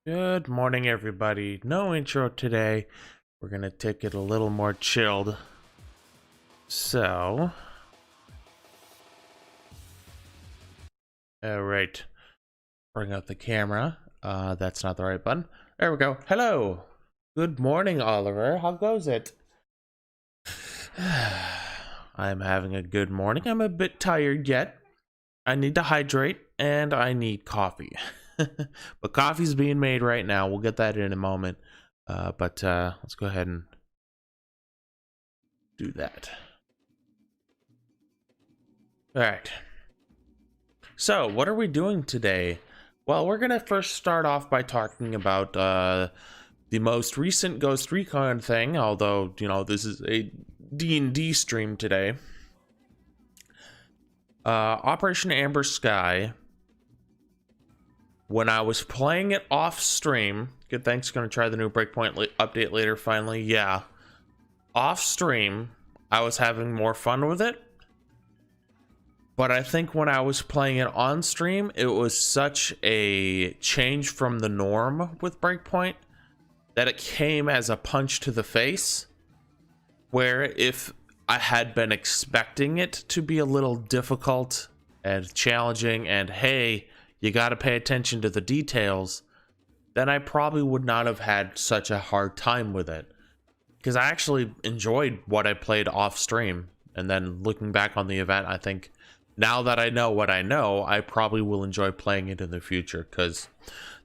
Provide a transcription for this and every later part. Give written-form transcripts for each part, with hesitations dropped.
Good morning, everybody. No intro today. We're gonna take it a little more chilled. So, all right, bring up the camera. That's not the right button. There we go. Hello. Good morning, Oliver. How goes it? I'm having a good morning. I'm a bit tired yet. I need to hydrate and I need coffee. But coffee's being made right now. We'll get that in a moment. But let's go ahead and do that. All right. So, what are we doing today? Well, we're gonna first start off by talking about the most recent Ghost Recon thing. Although, you know, this is a D&D stream today. Operation Amber Sky. When I was playing it off stream, good thanks, gonna try the new Breakpoint update later finally. Yeah. Off stream, I was having more fun with it. But I think when I was playing it on stream, it was such a change from the norm with Breakpoint that it came as a punch to the face. Where if I had been expecting it to be a little difficult and challenging and hey, you gotta pay attention to the details, then I probably would not have had such a hard time with it. Because I actually enjoyed what I played off stream. And then looking back on the event, I think now that I know what I know, I probably will enjoy playing it in the future. Because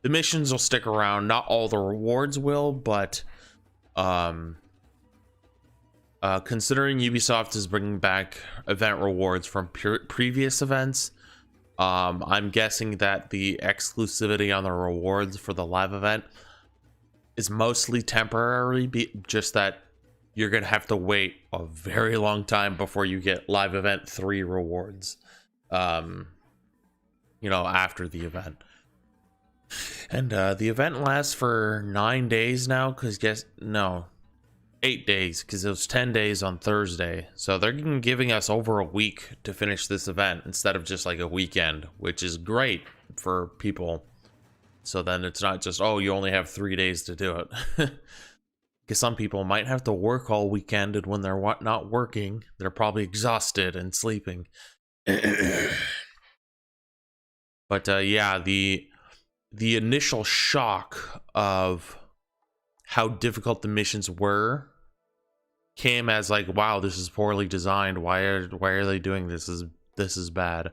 the missions will stick around. Not all the rewards will, but considering Ubisoft is bringing back event rewards from previous events, I'm guessing that the exclusivity on the rewards for the live event is mostly temporary, just that you're gonna have to wait a very long time before you get live event 3 rewards, you know, after the event. And the event lasts for 9 days now, because 8 days, because it was 10 days on Thursday. So they're giving us over a week to finish this event instead of just like a weekend, which is great for people. So then it's not just, oh, you only have 3 days to do it. Because some people might have to work all weekend, and when they're not working, they're probably exhausted and sleeping. But yeah, the initial shock of how difficult the missions were came as like, wow, this is poorly designed. Why are they doing this? This is bad.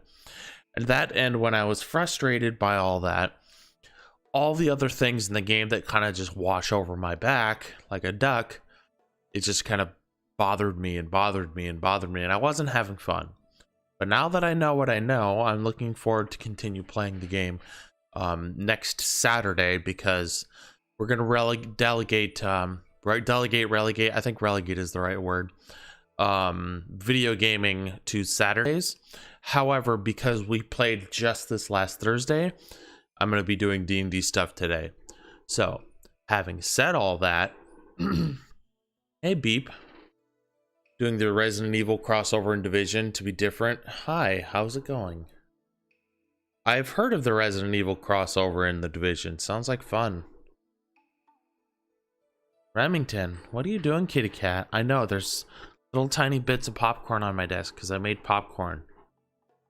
And that end, when I was frustrated by all that, all the other things in the game that kind of just wash over my back like a duck, it just kind of bothered me and bothered me and bothered me, and I wasn't having fun. But now that I know what I know, I'm looking forward to continue playing the game next Saturday, because we're gonna relegate, I think relegate is the right word, video gaming to Saturdays. However, because we played just this last Thursday, I'm going to be doing D&D stuff today. So, having said all that, hey Beep, doing the Resident Evil crossover in Division to be different. Hi, how's it going? I've heard of the Resident Evil crossover in the Division. Sounds like fun. Remington, what are you doing, kitty cat? I know, there's little tiny bits of popcorn on my desk because I made popcorn.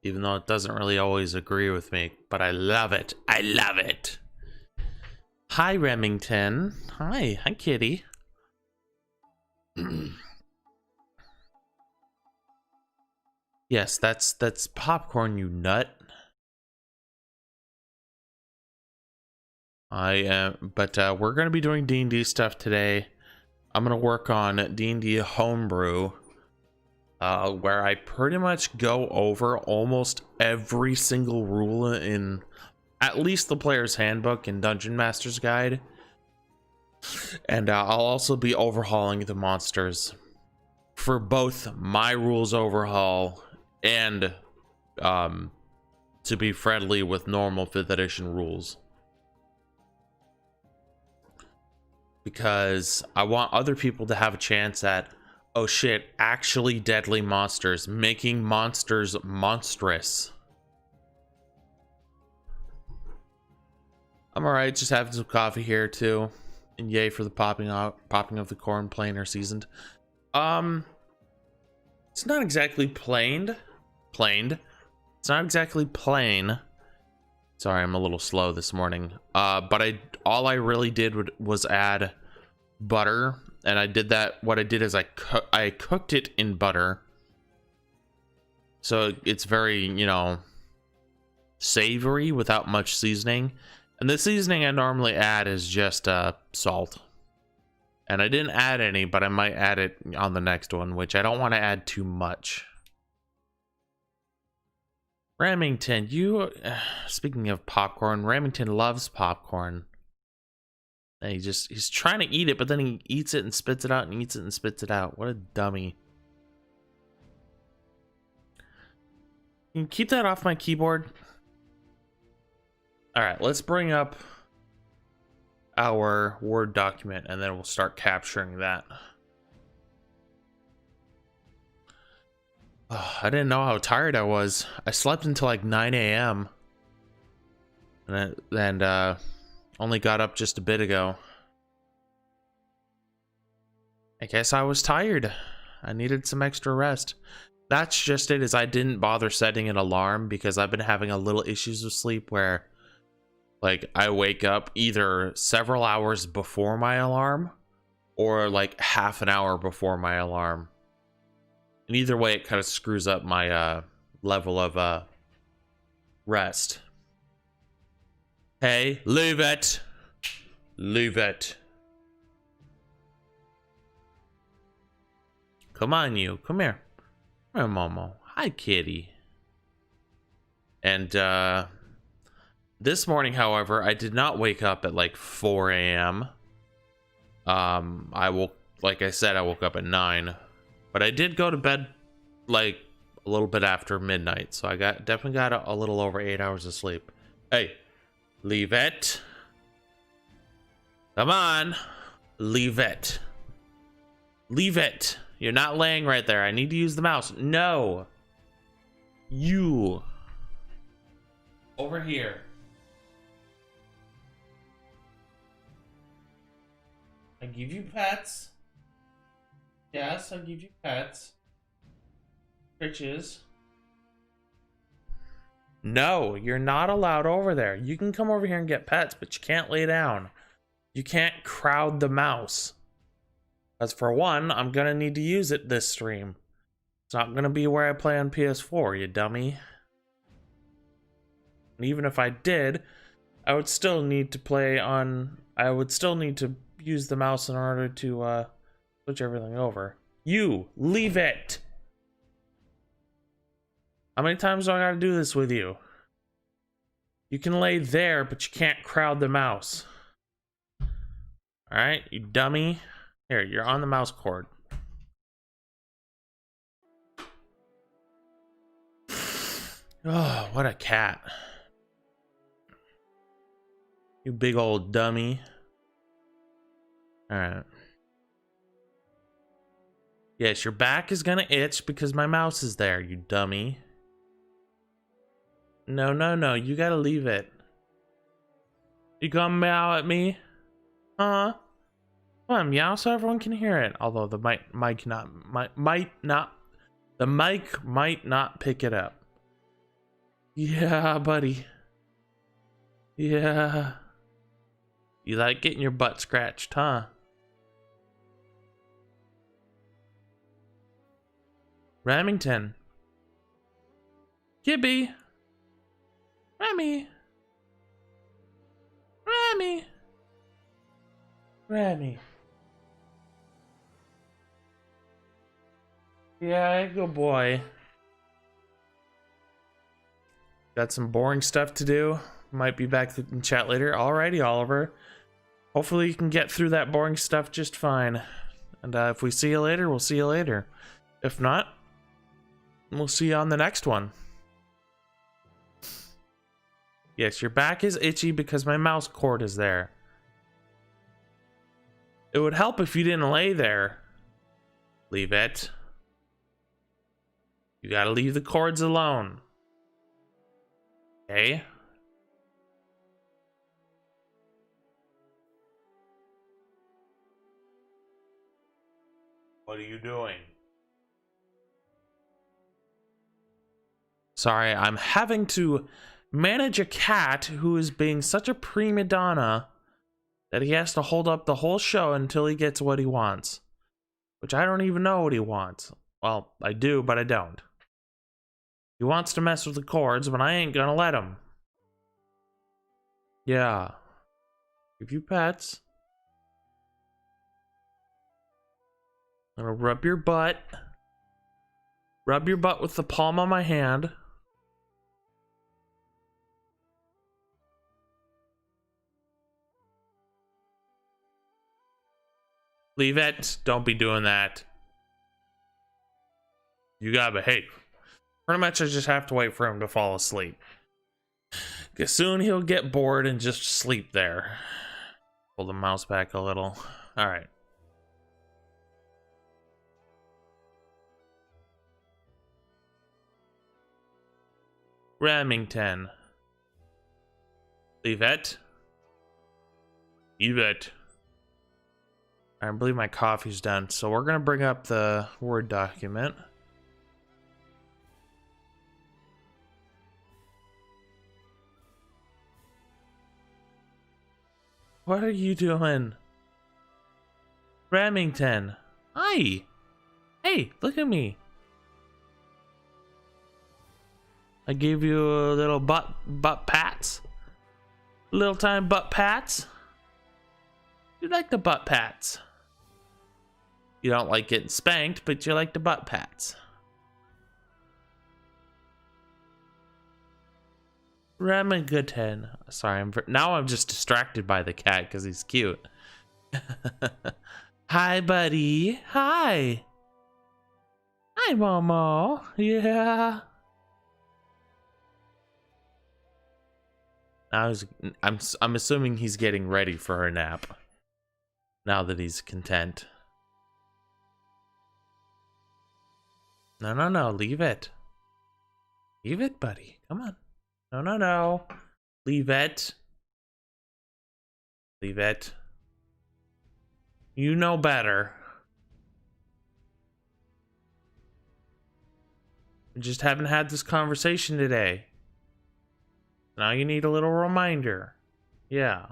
Even though it doesn't really always agree with me, but I love it. I love it. Hi, Remington. Hi kitty. Yes, that's popcorn, you nut. I am, but we're gonna be doing D&D stuff today. I'm gonna work on D&D Homebrew, where I pretty much go over almost every single rule in at least the player's handbook and Dungeon Master's Guide. And I'll also be overhauling the monsters for both my rules overhaul and to be friendly with normal 5th edition rules. Because I want other people to have a chance at, oh shit, actually deadly monsters, making monsters monstrous. I'm alright, just having some coffee here too. And yay for the popping of the corn, plain or seasoned. It's not exactly planed. It's not exactly plain. Sorry, I'm a little slow this morning. But all I really did was add butter, and I did that. What I did is I cooked it in butter, so it's very, you know, savory without much seasoning. And the seasoning I normally add is just salt. And I didn't add any, but I might add it on the next one, which I don't want to add too much. Remington, speaking of popcorn, Remington loves popcorn. And he's trying to eat it, but then he eats it and spits it out and eats it and spits it out. What a dummy. Can you keep that off my keyboard? All right, let's bring up our Word document and then we'll start capturing that. Oh, I didn't know how tired I was. I slept until like 9 a.m. and only got up just a bit ago. I guess I was tired. I needed some extra rest. That's just it, is I didn't bother setting an alarm because I've been having a little issues with sleep where like I wake up either several hours before my alarm or like half an hour before my alarm. And either way, it kind of screws up my level of rest. Hey, leave it. Leave it. Come on, you. Come here. Come here, Momo. Hi, kitty. And this morning, however, I did not wake up at like 4 a.m. Like I said, I woke up at 9. But I did go to bed like a little bit after midnight, so I definitely got a little over 8 hours of sleep. Hey, leave it. Come on, leave it. Leave it. You're not laying right there. I need to use the mouse. No. You. Over here. I give you pets. Yes, I'll give you pets. Riches. No, you're not allowed over there. You can come over here and get pets, but you can't lay down. You can't crowd the mouse. As for one, I'm gonna need to use it this stream. It's not gonna be where I play on PS4, you dummy. And even if I did, I would still need to use the mouse in order to switch everything over. You, leave it. How many times do I gotta do this with you? You can lay there, but you can't crowd the mouse. Alright, you dummy. Here, you're on the mouse cord. Oh, what a cat. You big old dummy. Alright. Yes, your back is gonna itch because my mouse is there, you dummy. No, no, no, you gotta leave it. You gonna meow at me? Huh? Come on, meow so everyone can hear it. Although the mic might not pick it up. Yeah, buddy. Yeah. You like getting your butt scratched, huh? Remington. Gibby. Remy. Yeah, good boy. Got some boring stuff to do. Might be back in chat later. Alrighty, Oliver. Hopefully you can get through that boring stuff just fine. And if we see you later, we'll see you later. If not, we'll see you on the next one. Yes, your back is itchy because my mouse cord is there. It would help if you didn't lay there. Leave it. You gotta leave the cords alone. Okay? What are you doing? Sorry, I'm having to manage a cat who is being such a prima donna that he has to hold up the whole show until he gets what he wants. Which I don't even know what he wants. Well, I do, but I don't. He wants to mess with the cords, but I ain't gonna let him. Yeah. Give you pets. I'm gonna rub your butt. Rub your butt with the palm of my hand. Leave it. Don't be doing that. You gotta behave. Pretty much I just have to wait for him to fall asleep. Because soon he'll get bored and just sleep there. Pull the mouse back a little. Alright. Remington. Leave it. Leave it. I believe my coffee's done, so we're gonna bring up the Word document. What are you doing? Remington. Hi. Hey, look at me. I gave you a little butt pats. Little time butt pats. You like the butt pats. You don't like getting spanked, but you like the butt pats. Remington. Sorry, now I'm just distracted by the cat because he's cute. Hi, buddy. Hi. Hi, Momo. Yeah. Now I'm assuming he's getting ready for a nap. Now that he's content. No, leave it. Leave it, buddy. Come on. No. Leave it. Leave it. You know better. We just haven't had this conversation today. Now you need a little reminder. Yeah.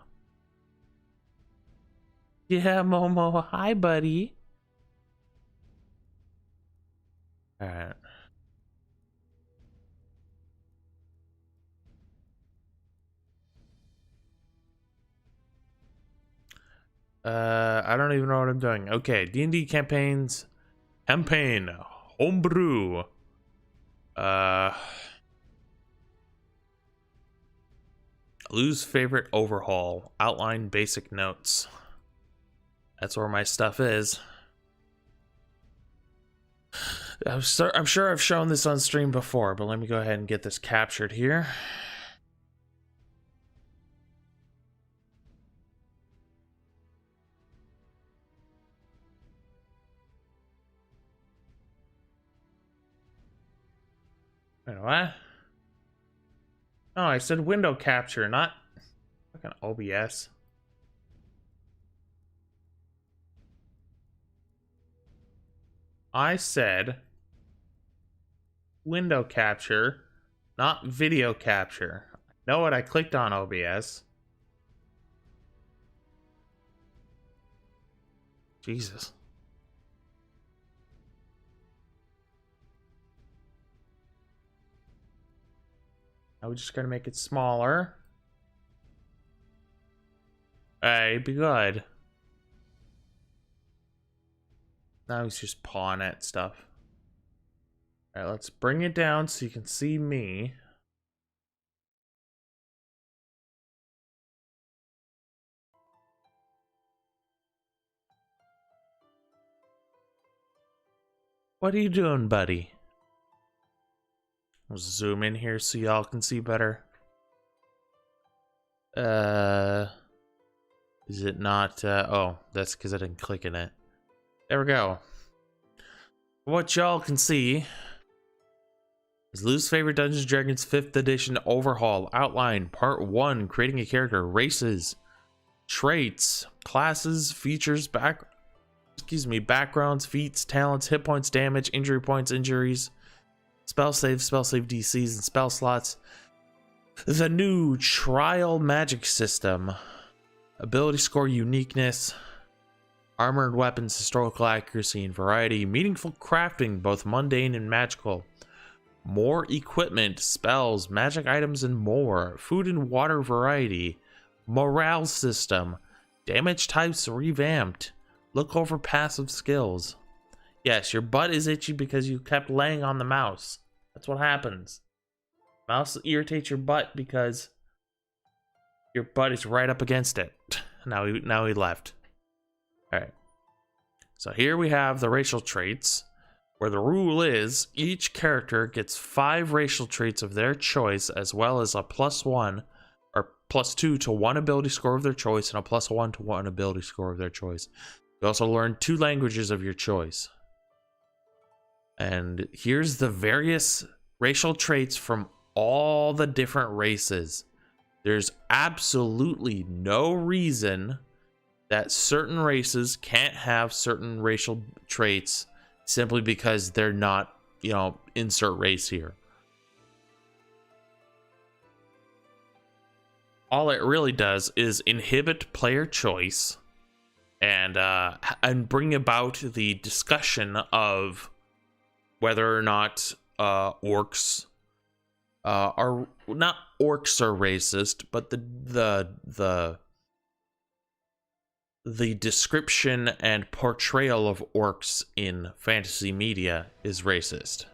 Yeah, Momo. Hi, buddy. Alright. I don't even know what I'm doing. Okay, D&D campaigns. Campaign. Homebrew. Lou's favorite overhaul. Outline basic notes. That's where my stuff is. I'm sure I've shown this on stream before, but let me go ahead and get this captured here. Wait, what? Oh, I said window capture, not fucking OBS. I said window capture, not video capture. Know what? I clicked on OBS. Jesus. Now we just gotta make it smaller. Hey, be good. Now he's just pawing at stuff. Alright, let's bring it down so you can see me. What are you doing, buddy? I'll zoom in here so y'all can see better. Is it not, oh, that's because I didn't click in it. There we go. What y'all can see is Lou's favorite Dungeons & Dragons 5th edition Overhaul Outline Part 1, creating a character, races, traits, classes, features, backgrounds, feats, talents, hit points, damage, injury points, injuries, spell save DCs, and spell slots. The new trial magic system, ability score, uniqueness, armored weapons, historical accuracy and variety, meaningful crafting, both mundane and magical, more equipment, spells, magic items, and more, food and water variety, morale system, damage types revamped, look over passive skills. Yes, your butt is itchy because you kept laying on the mouse. That's what happens. Mouse irritates your butt because your butt is right up against it. Now he left. All right. So here we have the racial traits, where the rule is each character gets 5 racial traits of their choice, as well as a +1 or +2 to 1 ability score of their choice and a +1 to 1 ability score of their choice. You also learn 2 languages of your choice. And here's the various racial traits from all the different races. There's absolutely no reason that certain races can't have certain racial traits simply because they're not, insert race here. All it really does is inhibit player choice and bring about the discussion of whether or not orcs are not racist, but the description and portrayal of orcs in fantasy media is racist.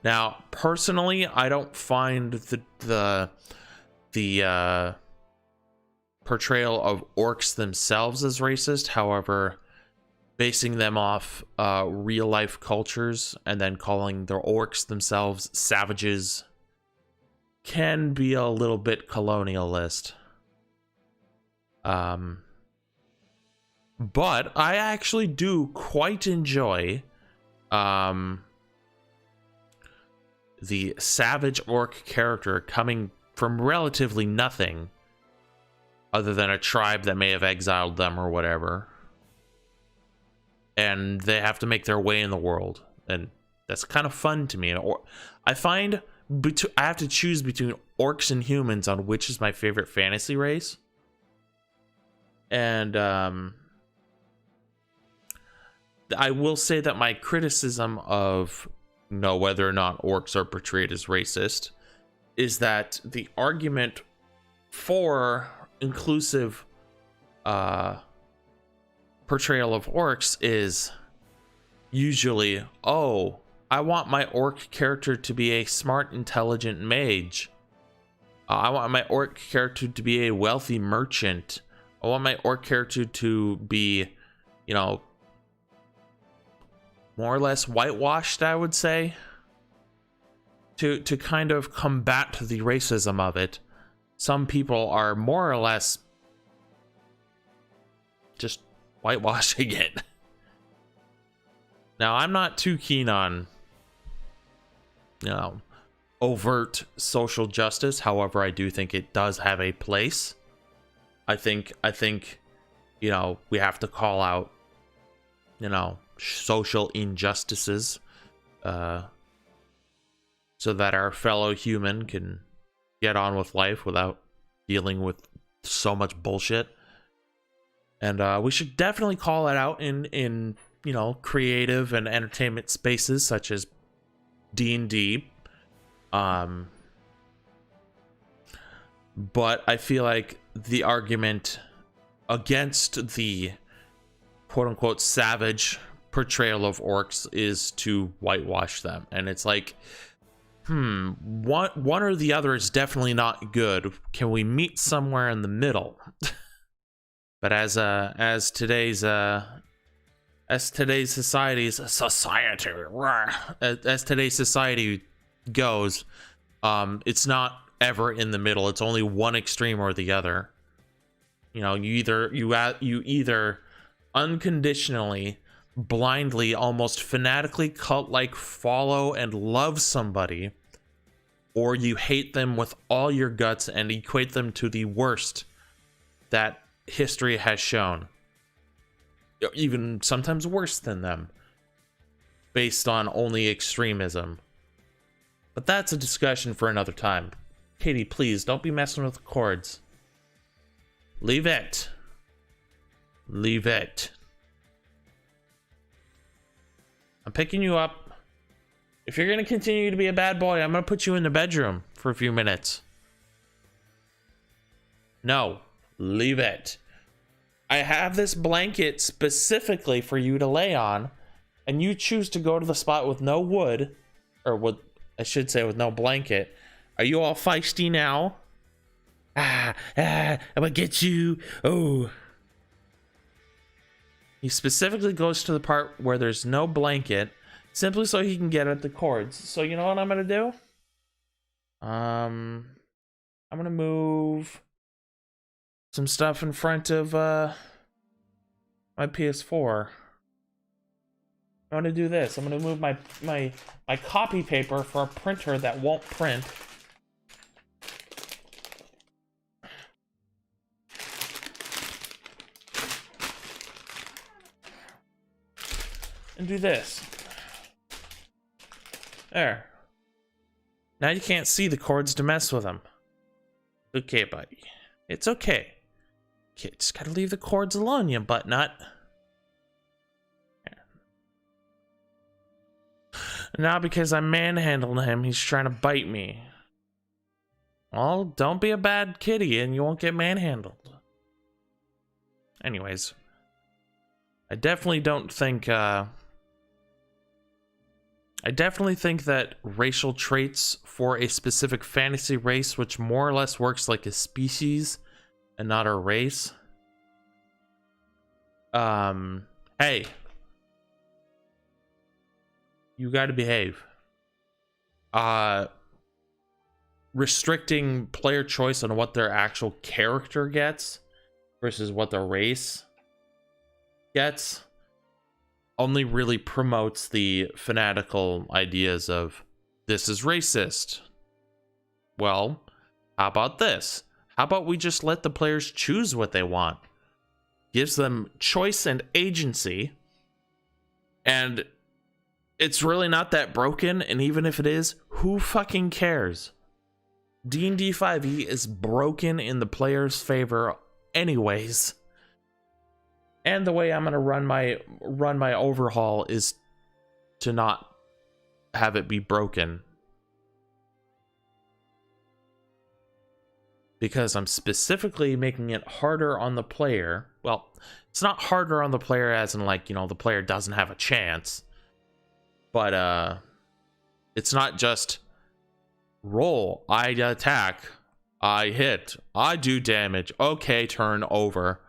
Now, personally, I don't find the portrayal of orcs themselves as racist. However, basing them off real life cultures and then calling the orcs themselves savages can be a little bit colonialist. But I actually do quite enjoy the savage orc character coming from relatively nothing other than a tribe that may have exiled them or whatever. And they have to make their way in the world. And that's kind of fun to me. I find I have to choose between orcs and humans on which is my favorite fantasy race. And I will say that my criticism of whether or not orcs are portrayed as racist is that the argument for inclusive portrayal of orcs is usually, oh, I want my orc character to be a smart, intelligent mage. I want my orc character to be a wealthy merchant. I want my orc character to be, more or less whitewashed, I would say, to kind of combat the racism of it. Some people are more or less just whitewashing it. Now, I'm not too keen on, overt social justice. However, I do think it does have a place. I think, we have to call out, social injustices, so that our fellow human can get on with life without dealing with so much bullshit. And we should definitely call it out in creative and entertainment spaces such as D&D. But I feel like the argument against the quote-unquote savage portrayal of orcs is to whitewash them. And it's like, one or the other is definitely not good. Can we meet somewhere in the middle? But as today's society goes, it's not ever in the middle. It's only one extreme or the other. You either unconditionally, blindly, almost fanatically, cult-like follow and love somebody, or you hate them with all your guts and equate them to the worst that history has shown. even sometimes worse than them, based on only extremism. But that's a discussion for another time. Katie, please don't be messing with the cords. Leave it. Leave it. I'm picking you up. If you're gonna continue to be a bad boy, I'm gonna put you in the bedroom for a few minutes. No, leave it. I have this blanket specifically for you to lay on, and you choose to go to the spot with no wood, or with, I should say, with no blanket. Are you all feisty now? I'm gonna get you. Oh. He specifically goes to the part where there's no blanket, simply so he can get at the cords. So you know what I'm gonna do? I'm gonna move some stuff in front of my PS4. I'm gonna do this. I'm gonna move my copy paper for a printer that won't print. And do this. There. Now you can't see the cords to mess with them. Okay, buddy. It's okay. Okay, just gotta leave the cords alone, you butt nut. Now because I'm manhandling him, he's trying to bite me. Well, don't be a bad kitty and you won't get manhandled. Anyways. I definitely don't think, I definitely think that racial traits for a specific fantasy race, which more or less works like a species and not a race. Hey. You gotta behave. Restricting player choice on what their actual character gets versus what their race gets only really promotes the fanatical ideas of this is racist. Well, how about this? How about we just let the players choose what they want? Gives them choice and agency, and it's really not that broken, and even if it is, who fucking cares? D&D 5e is broken in the player's favor anyways. And the way I'm gonna run my overhaul is to not have it be broken. Because I'm specifically making it harder on the player. Well, it's not harder on the player as in like, you know, the player doesn't have a chance. But it's not just roll, I attack, I hit, I do damage, okay, turn over.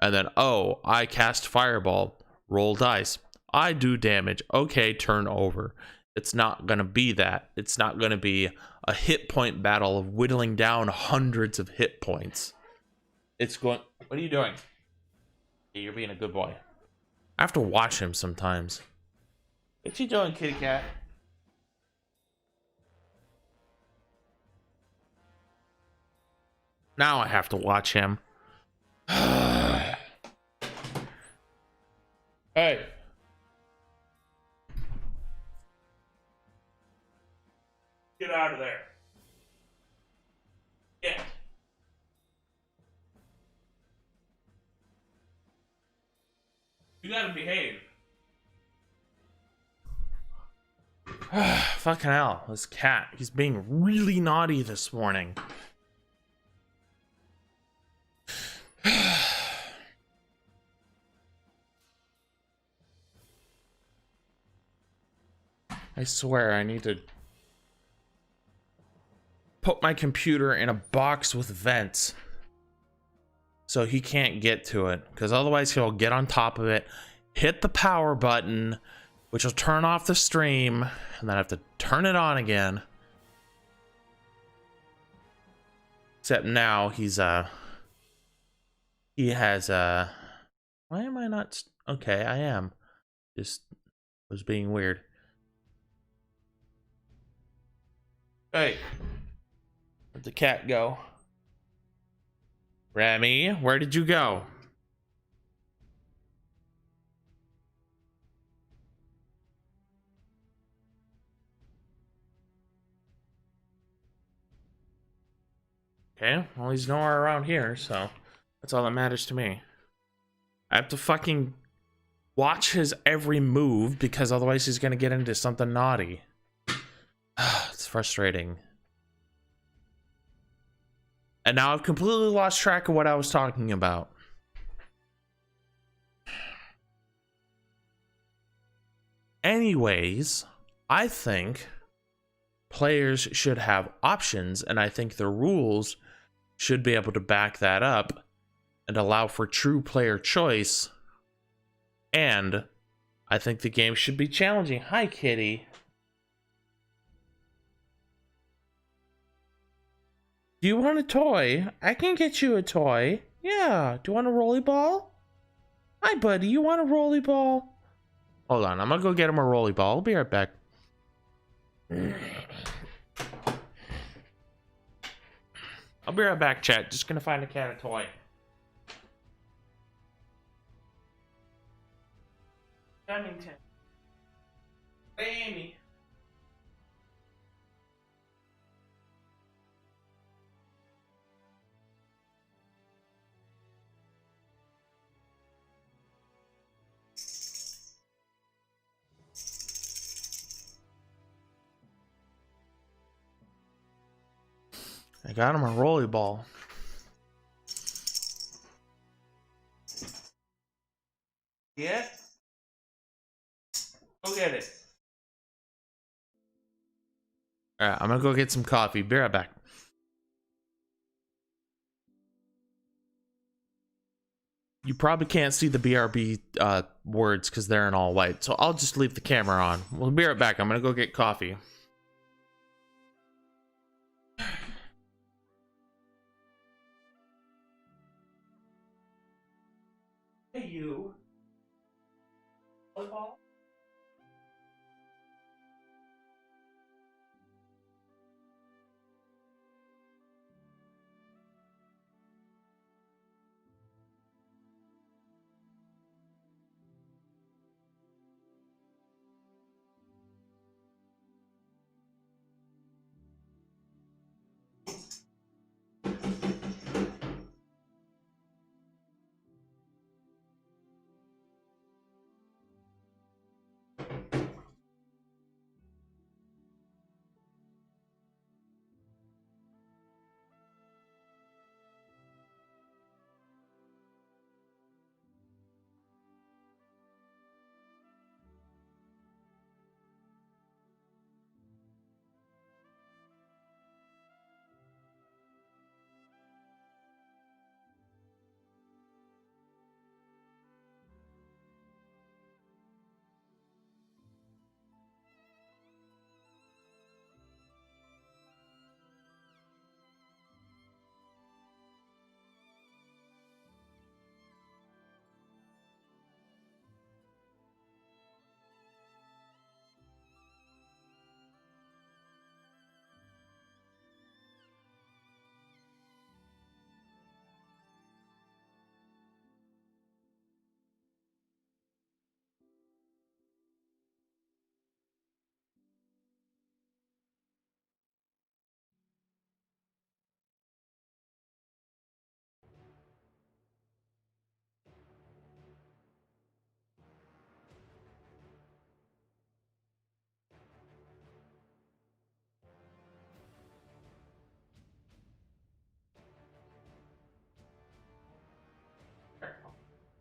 And then, oh, I cast fireball, roll dice, I do damage, okay, turn over. It's not gonna be that. It's not gonna be a hit point battle of whittling down hundreds of hit points. It's going... What are you doing? You're being a good boy. I have to watch him sometimes. What you doing, kitty cat? Now I have to watch him. Hey. Get out of there. Get. You gotta behave. Fucking hell, this cat. He's being really naughty this morning. I swear I need to put my computer in a box with vents so he can't get to it, because otherwise he'll get on top of it, hit the power button, which will turn off the stream, and then I have to turn it on again. Except now he's he has why am I not okay, I am. Just was being weird. Hey. Where'd the cat go? Remy, where did you go? Okay, well, he's nowhere around here, so that's all that matters to me. I have to fucking watch his every move because otherwise he's gonna get into something naughty. It's frustrating. And now I've completely lost track of what I was talking about. Anyways, I think players should have options, and I think the rules should be able to back that up and allow for true player choice. And I think the game should be challenging. Hi, kitty. Do you want a toy? I can get you a toy. Yeah. Do you want a rolly ball? Hi, buddy. You want a rolly ball? Hold on. I'm gonna go get him a rolly ball. I'll be right back. I'll be right back, chat. Just gonna find a cat a toy. Remington. Hey, Amy. I got him a rolly ball. Yeah? Go get it. Alright, I'm gonna go get some coffee. Be right back. You probably can't see the BRB words because they're in all white, so I'll just leave the camera on. We'll be right back. I'm gonna go get coffee. Hey, you. Football?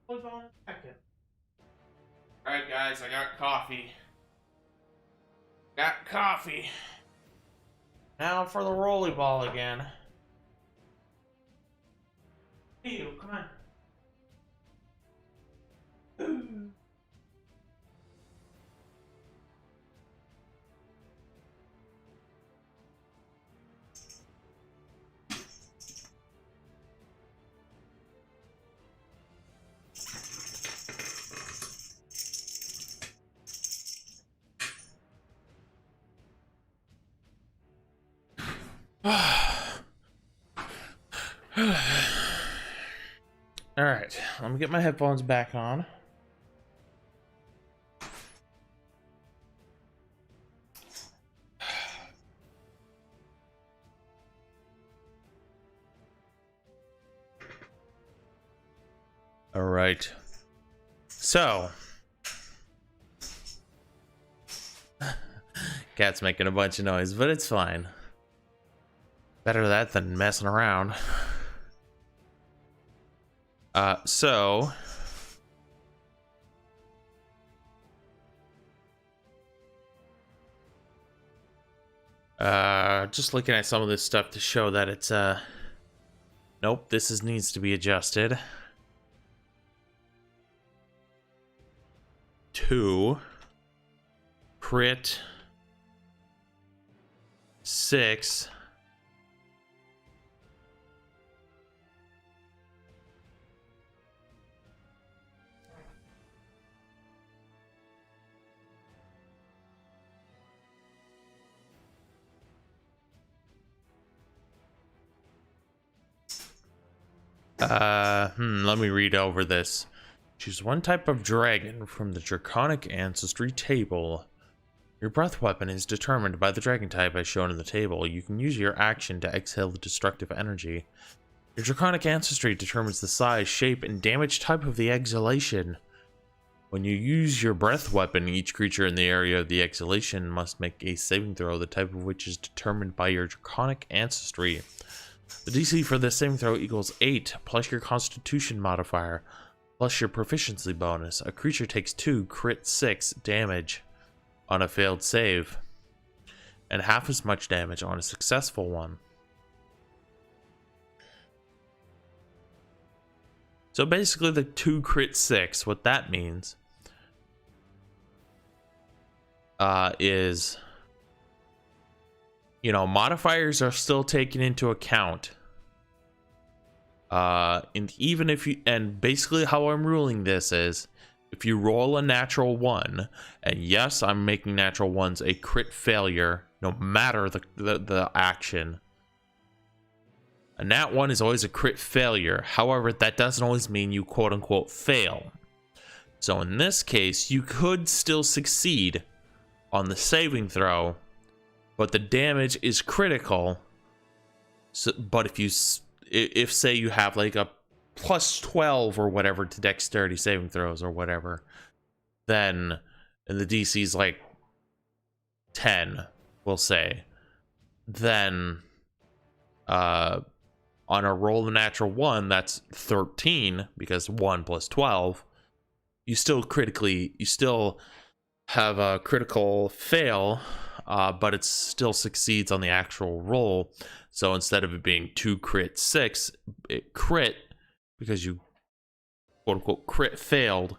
Hold on a second. Alright, guys, I got coffee. Got coffee. Now for the rolly ball again. Hey, you, come on. Alright, let me get my headphones back on. All right. So, cat's making a bunch of noise, but it's fine. Better that than messing around. So just looking at some of this stuff to show that it's nope, needs to be adjusted. 2 crit 6 let me read over this. Choose one type of dragon from the Draconic Ancestry table. Your breath weapon is determined by the dragon type as shown in the table. You can use your action to exhale the destructive energy. Your Draconic Ancestry determines the size, shape, and damage type of the exhalation. When you use your breath weapon, each creature in the area of the exhalation must make a saving throw, the type of which is determined by your Draconic Ancestry. The DC for this saving throw equals 8, plus your Constitution modifier, plus your proficiency bonus. A creature takes 2 crit 6 damage on a failed save, and half as much damage on a successful one. So basically the 2 crit 6, what that means is, you know, modifiers are still taken into account. And even if you, and basically how I'm ruling this is, if you roll a natural 1, and yes, I'm making natural 1s a crit failure, no matter the action. A nat 1 is always a crit failure. However, that doesn't always mean you quote unquote fail. So in this case, you could still succeed on the saving throw, but the damage is critical. So, but if say you have like a plus 12 or whatever to dexterity saving throws or whatever, then, and the DC is like 10, we'll say, then on a roll of natural 1, that's 13, because 1 plus 12, you still have a critical fail, but it still succeeds on the actual roll. So instead of it being 2 crit 6, it crit, because you quote unquote crit failed,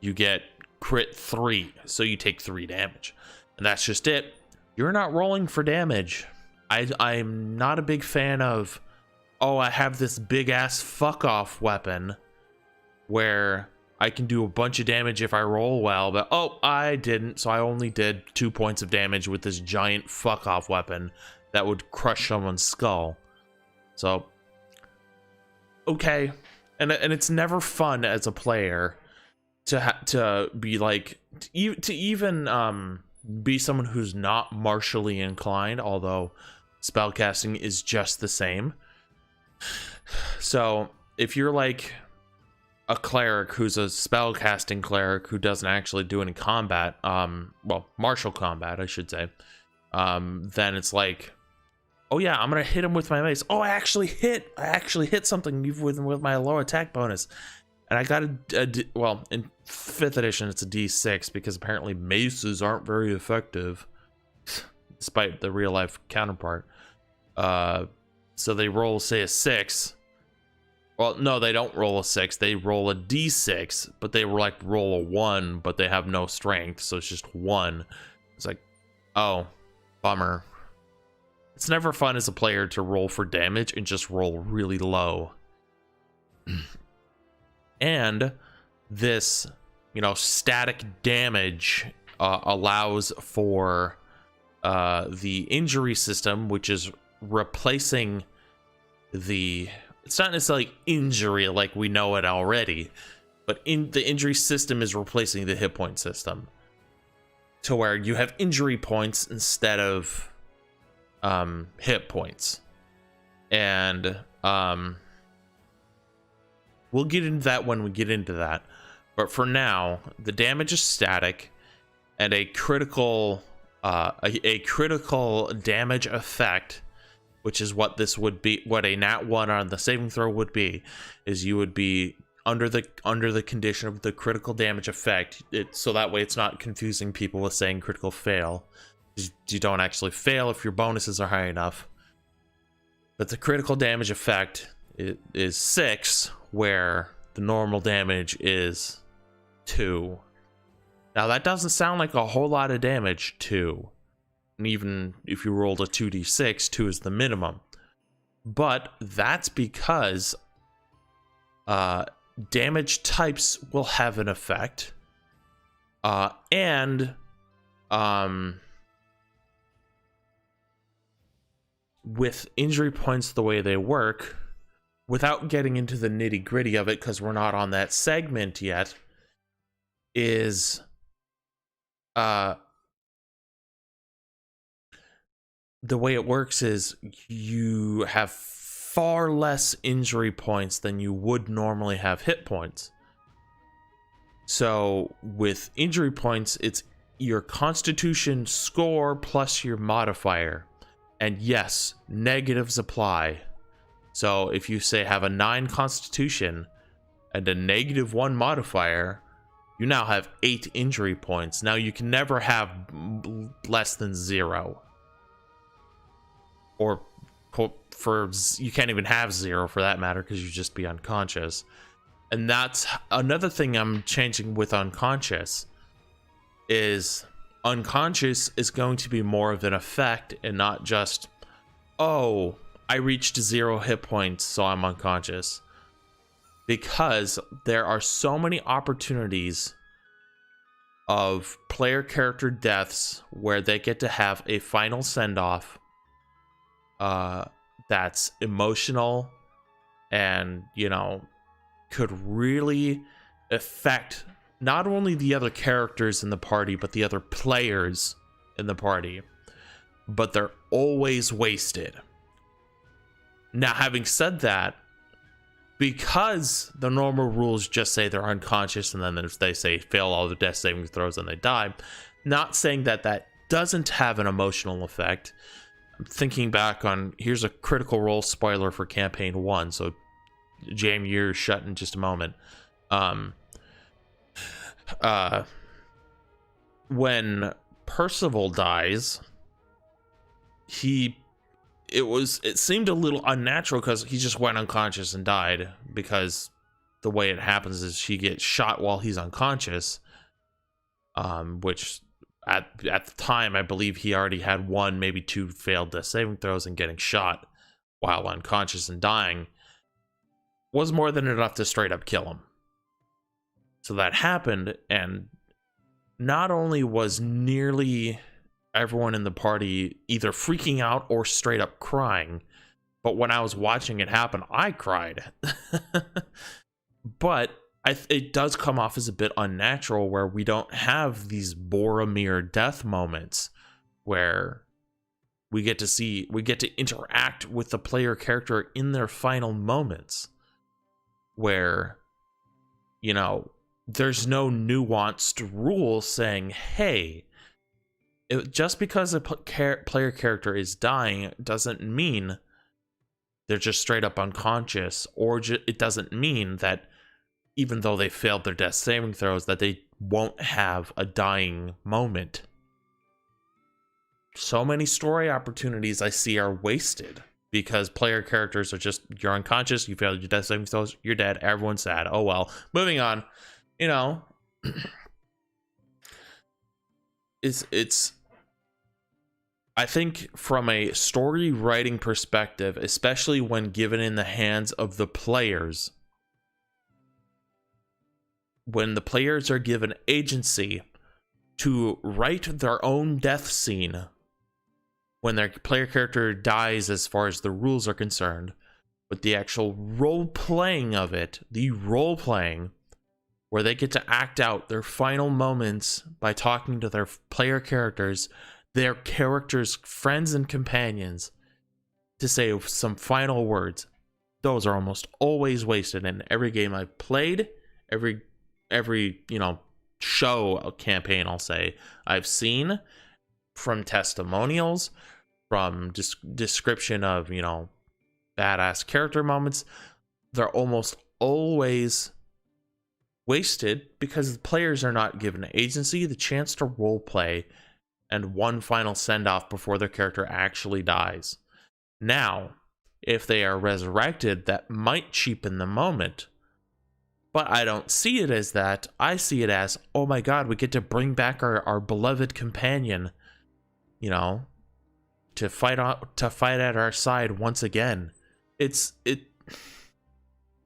you get crit 3, so you take 3 damage. And that's just it. You're not rolling for damage. I'm not a big fan of, oh, I have this big ass fuck off weapon where I can do a bunch of damage if I roll well, but oh, I didn't, so I only did 2 points of damage with this giant fuck off weapon that would crush someone's skull. So, okay, and it's never fun as a player to be like, to even be someone who's not martially inclined, although spellcasting is just the same. So if you're like a cleric who's a spellcasting cleric who doesn't actually do any combat, well, martial combat, I should say, then it's like, oh yeah, I'm gonna hit him with my mace. Oh, I actually hit something with my low attack bonus, and I got well, in 5th edition it's a D6 because apparently maces aren't very effective, despite the real life counterpart. So they roll, say, a 6. Well, no, they don't roll a 6. They roll a D6, but they were like roll a 1, but they have no strength, so it's just 1. It's like, oh, bummer. It's never fun as a player to roll for damage and just roll really low. And this, you know, static damage allows for the injury system, which is replacing the, it's not necessarily injury like we know it already, but the injury system is replacing the hit point system to where you have injury points instead of hit points. And We'll get into that when we get into that. But for now, the damage is static, and a critical damage effect, which is what this would be, what a nat 1 on the saving throw would be, is you would be under the condition of the critical damage effect. So that way it's not confusing people with saying critical fail. You don't actually fail if your bonuses are high enough. But the critical damage effect is 6, where the normal damage is 2. Now that doesn't sound like a whole lot of damage, 2. And even if you rolled a 2d6, 2 is the minimum. But that's because damage types will have an effect. With injury points the way they work, without getting into the nitty-gritty of it, because we're not on that segment yet, is the way it works is you have far less injury points than you would normally have hit points. So with injury points, it's your constitution score plus your modifier. And yes, negatives apply. So if you say have a 9 constitution and a -1 modifier, you now have 8 injury points. Now you can never have less than 0. Or you can't even have 0 for that matter, because you'd just be unconscious. And that's another thing I'm changing with unconscious, is unconscious is going to be more of an effect and not just, oh, I reached 0 hit points, so I'm unconscious. Because there are so many opportunities of player character deaths where they get to have a final send-off that's emotional and, you know, could really affect not only the other characters in the party, but the other players in the party. But they're always wasted. Now, having said that, because the normal rules just say they're unconscious, and then if they say fail all the death saving throws and they die, not saying that that doesn't have an emotional effect. I'm thinking back on, here's a Critical Role spoiler for campaign 1, so jam your ears shut in just a moment. When Percival dies, it seemed a little unnatural because he just went unconscious and died, because the way it happens is she gets shot while he's unconscious, which at the time I believe he already had 1, maybe 2 failed death saving throws, and getting shot while unconscious and dying was more than enough to straight up kill him. So that happened, and not only was nearly everyone in the party either freaking out or straight up crying, but when I was watching it happen, I cried. But it does come off as a bit unnatural, where we don't have these Boromir death moments where we get to interact with the player character in their final moments, where, you know, there's no nuanced rule saying, hey, just because a player character is dying doesn't mean they're just straight up unconscious, or it doesn't mean that even though they failed their death saving throws, that they won't have a dying moment. So many story opportunities I see are wasted because player characters are just, you're unconscious, you failed your death saving throws, you're dead, everyone's sad. Oh well, moving on. You know, it's I think from a story writing perspective, especially when given in the hands of the players, when the players are given agency to write their own death scene when their player character dies as far as the rules are concerned, but the actual role-playing of it, the role-playing, where they get to act out their final moments by talking to their player characters, their characters' friends and companions, to say some final words. those are almost always wasted in every game I've played, every show campaign, I'll say, I've seen, from testimonials, from description of, badass character moments. They're almost always wasted because the players are not given agency, the chance to role play, and one final send-off before their character actually dies. Now, if they are resurrected, that might cheapen the moment. But I don't see it as that. I see it as, oh my god, we get to bring back our beloved companion, to fight at our side once again. This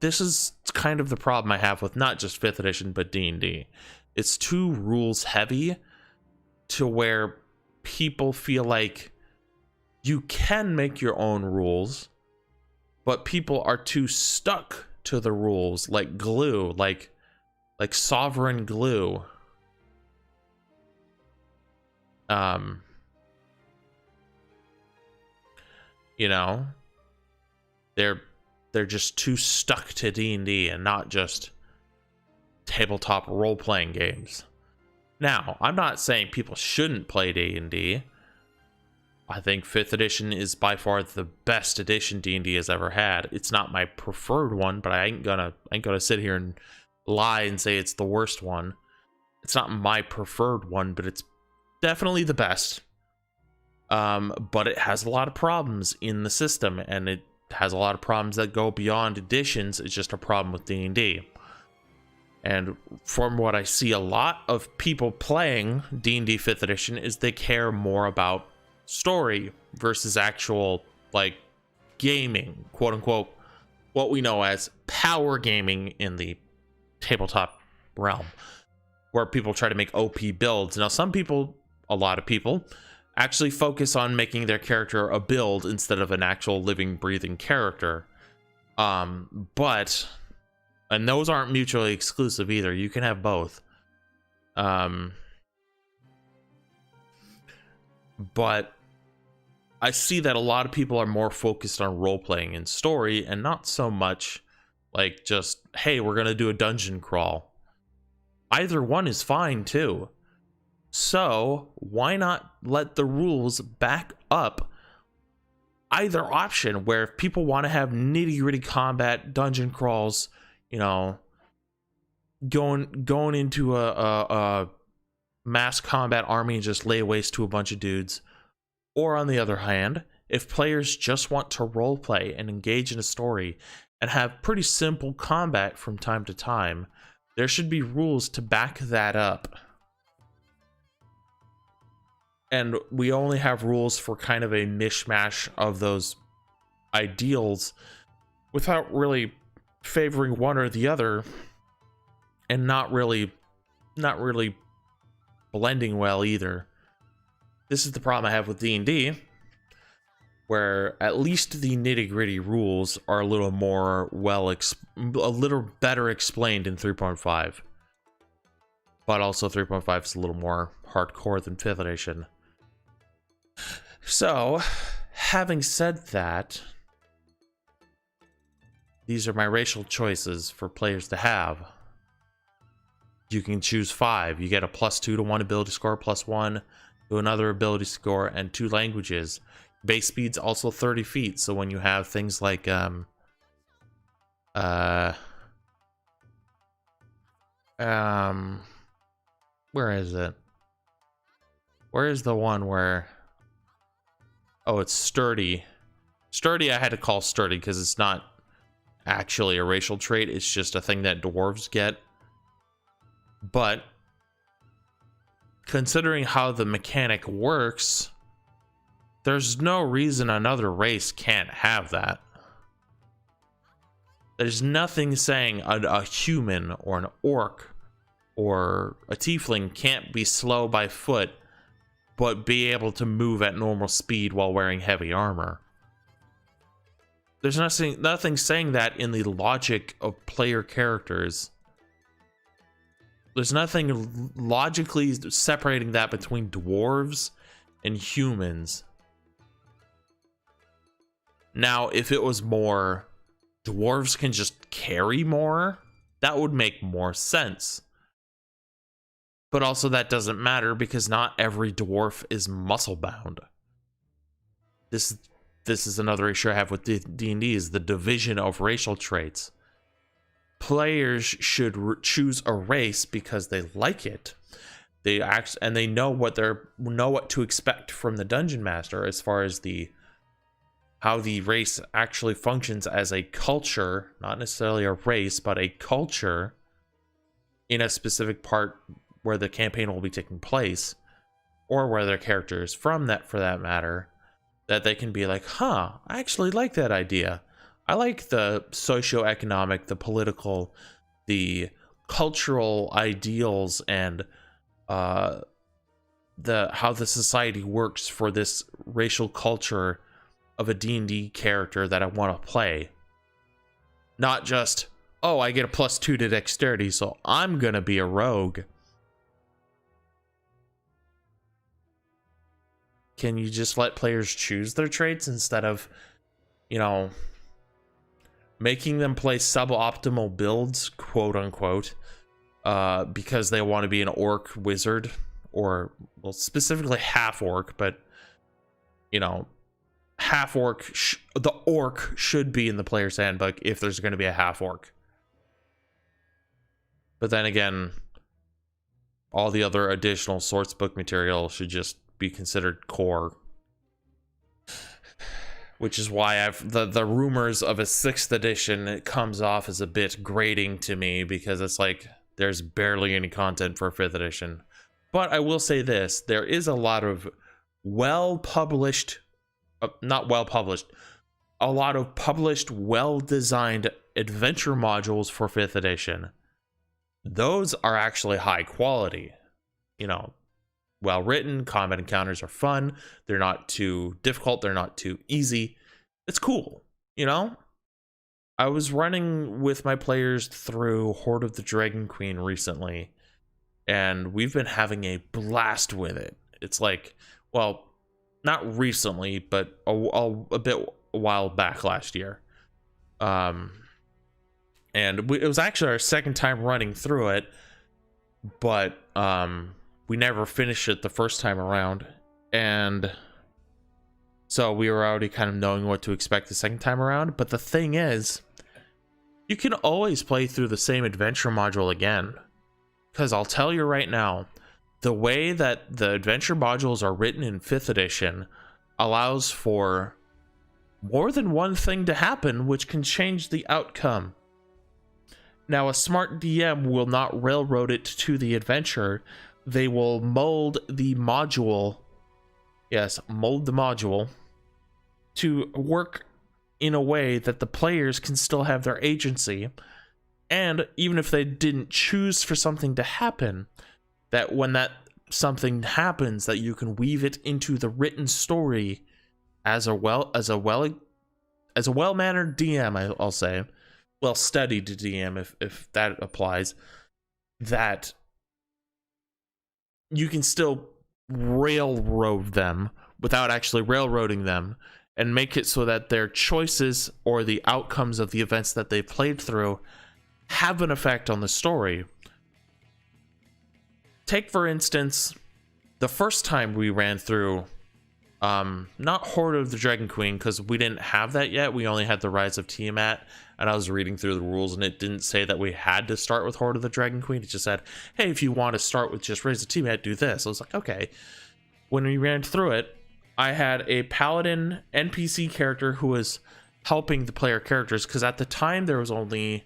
is kind of the problem I have with not just 5th edition, but D&D. It's too rules heavy to where people feel like you can make your own rules, but people are too stuck to the rules like glue, like sovereign glue. They're just too stuck to D&D and not just tabletop role-playing games. Now, I'm not saying people shouldn't play D&D. I think 5th edition is by far the best edition D&D has ever had. It's not my preferred one, but I ain't gonna sit here and lie and say it's the worst one. It's not my preferred one, but it's definitely the best. But it has a lot of problems in the system, and it has a lot of problems that go beyond editions. It's just a problem with D&D. And from what I see, a lot of people playing D&D 5th edition is they care more about story versus actual, gaming, quote unquote, what we know as power gaming in the tabletop realm, where people try to make OP builds. Now, a lot of people, actually focus on making their character a build instead of an actual living, breathing character. And those aren't mutually exclusive either. You can have both. But I see that a lot of people are more focused on role-playing and story, and not so much like just, hey, we're gonna do a dungeon crawl. Either one is fine too. So why not let the rules back up either option, where if people want to have nitty-gritty combat, dungeon crawls, going into a mass combat army and just lay waste to a bunch of dudes. Or on the other hand, if players just want to roleplay and engage in a story and have pretty simple combat from time to time, there should be rules to back that up. And we only have rules for kind of a mishmash of those ideals without really favoring one or the other, and not really blending well either. This is the problem I have with D&D, where at least the nitty-gritty rules are a little more a little better explained in 3.5. But also 3.5 is a little more hardcore than 5th edition. So, having said that, these are my racial choices for players to have. You can choose 5. You get a +2 to 1 ability score, +1 to another ability score, and 2 languages. Base speed's also 30 feet, so when you have things like where is it? Where is the one where... Oh, it's sturdy. Sturdy I had to call sturdy because it's not actually a racial trait. It's just a thing that dwarves get. But considering how the mechanic works, there's no reason another race can't have that. There's nothing saying a human or an orc or a tiefling can't be slow by foot but be able to move at normal speed while wearing heavy armor. There's nothing saying that in the logic of player characters. There's nothing logically separating that between dwarves and humans. Now, if it was more dwarves can just carry more, that would make more sense. But also that doesn't matter because not every dwarf is muscle bound. This is another issue I have with D&D, is the division of racial traits. Players should choose a race because they like it. They know what to expect from the dungeon master as far as how the race actually functions as a culture, not necessarily a race, but a culture in a specific part where the campaign will be taking place, or where their character is from, that for that matter, that they can be like, huh, I actually like that idea. I like the socioeconomic, the political, the cultural ideals, and how the society works for this racial culture of a D&D character that I want to play. Not just, oh, I get a +2 to dexterity, so I'm gonna be a rogue. Can you just let players choose their traits instead of, making them play suboptimal builds, quote unquote, because they want to be an orc wizard, or, well, specifically half orc, but, half orc, the orc should be in the player's handbook if there's going to be a half orc. But then again, all the other additional source book material should just be considered core. Which is why the rumors of a 6th edition, it comes off as a bit grating to me, because it's like there's barely any content for 5th edition. But I will say this, there is a lot of a lot of published, well-designed adventure modules for 5th edition. Those are actually high quality. Well written, combat encounters are fun, they're not too difficult, they're not too easy. It's cool, I was running with my players through Horde of the Dragon Queen recently, and we've been having a blast with it. It's like, well, not recently, but a while back last year. And it was actually our 2nd time running through it, but we never finished it the first time around, and so we were already kind of knowing what to expect the 2nd time around. But the thing is, you can always play through the same adventure module again, because I'll tell you right now, the way that the adventure modules are written in 5th edition allows for more than one thing to happen, which can change the outcome. Now, a smart DM will not railroad it to the adventure. They will mold the module, to work in a way that the players can still have their agency. And even if they didn't choose for something to happen, that when that something happens, that you can weave it into the written story as a well-mannered DM, I'll say, well-studied DM, if that applies, that you can still railroad them without actually railroading them, and make it so that their choices or the outcomes of the events that they played through have an effect on the story. Take, for instance, the first time we ran through, not Horde of the Dragon Queen, because we didn't have that yet. We only had the Rise of Tiamat, and I was reading through the rules, and it didn't say that we had to start with Horde of the Dragon Queen. It just said, hey, if you want to start with just Rise of Tiamat, do this. I was like, okay. When we ran through it, I had a paladin NPC character who was helping the player characters, because at the time there was only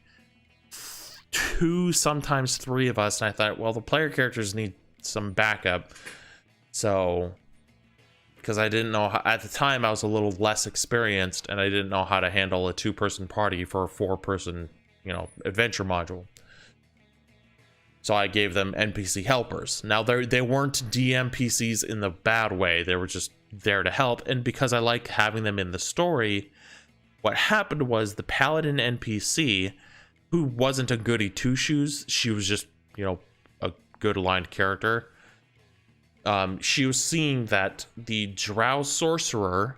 2, sometimes 3 of us, and I thought, well, the player characters need some backup. So, because I didn't know at the time, I was a little less experienced, and I didn't know how to handle a 2-person party for a 4-person, adventure module. So I gave them NPC helpers. Now they weren't DM PCs in the bad way. They were just there to help. And because I like having them in the story, what happened was the paladin NPC, who wasn't a goody two-shoes, she was just, a good aligned character. She was seeing that the drow sorcerer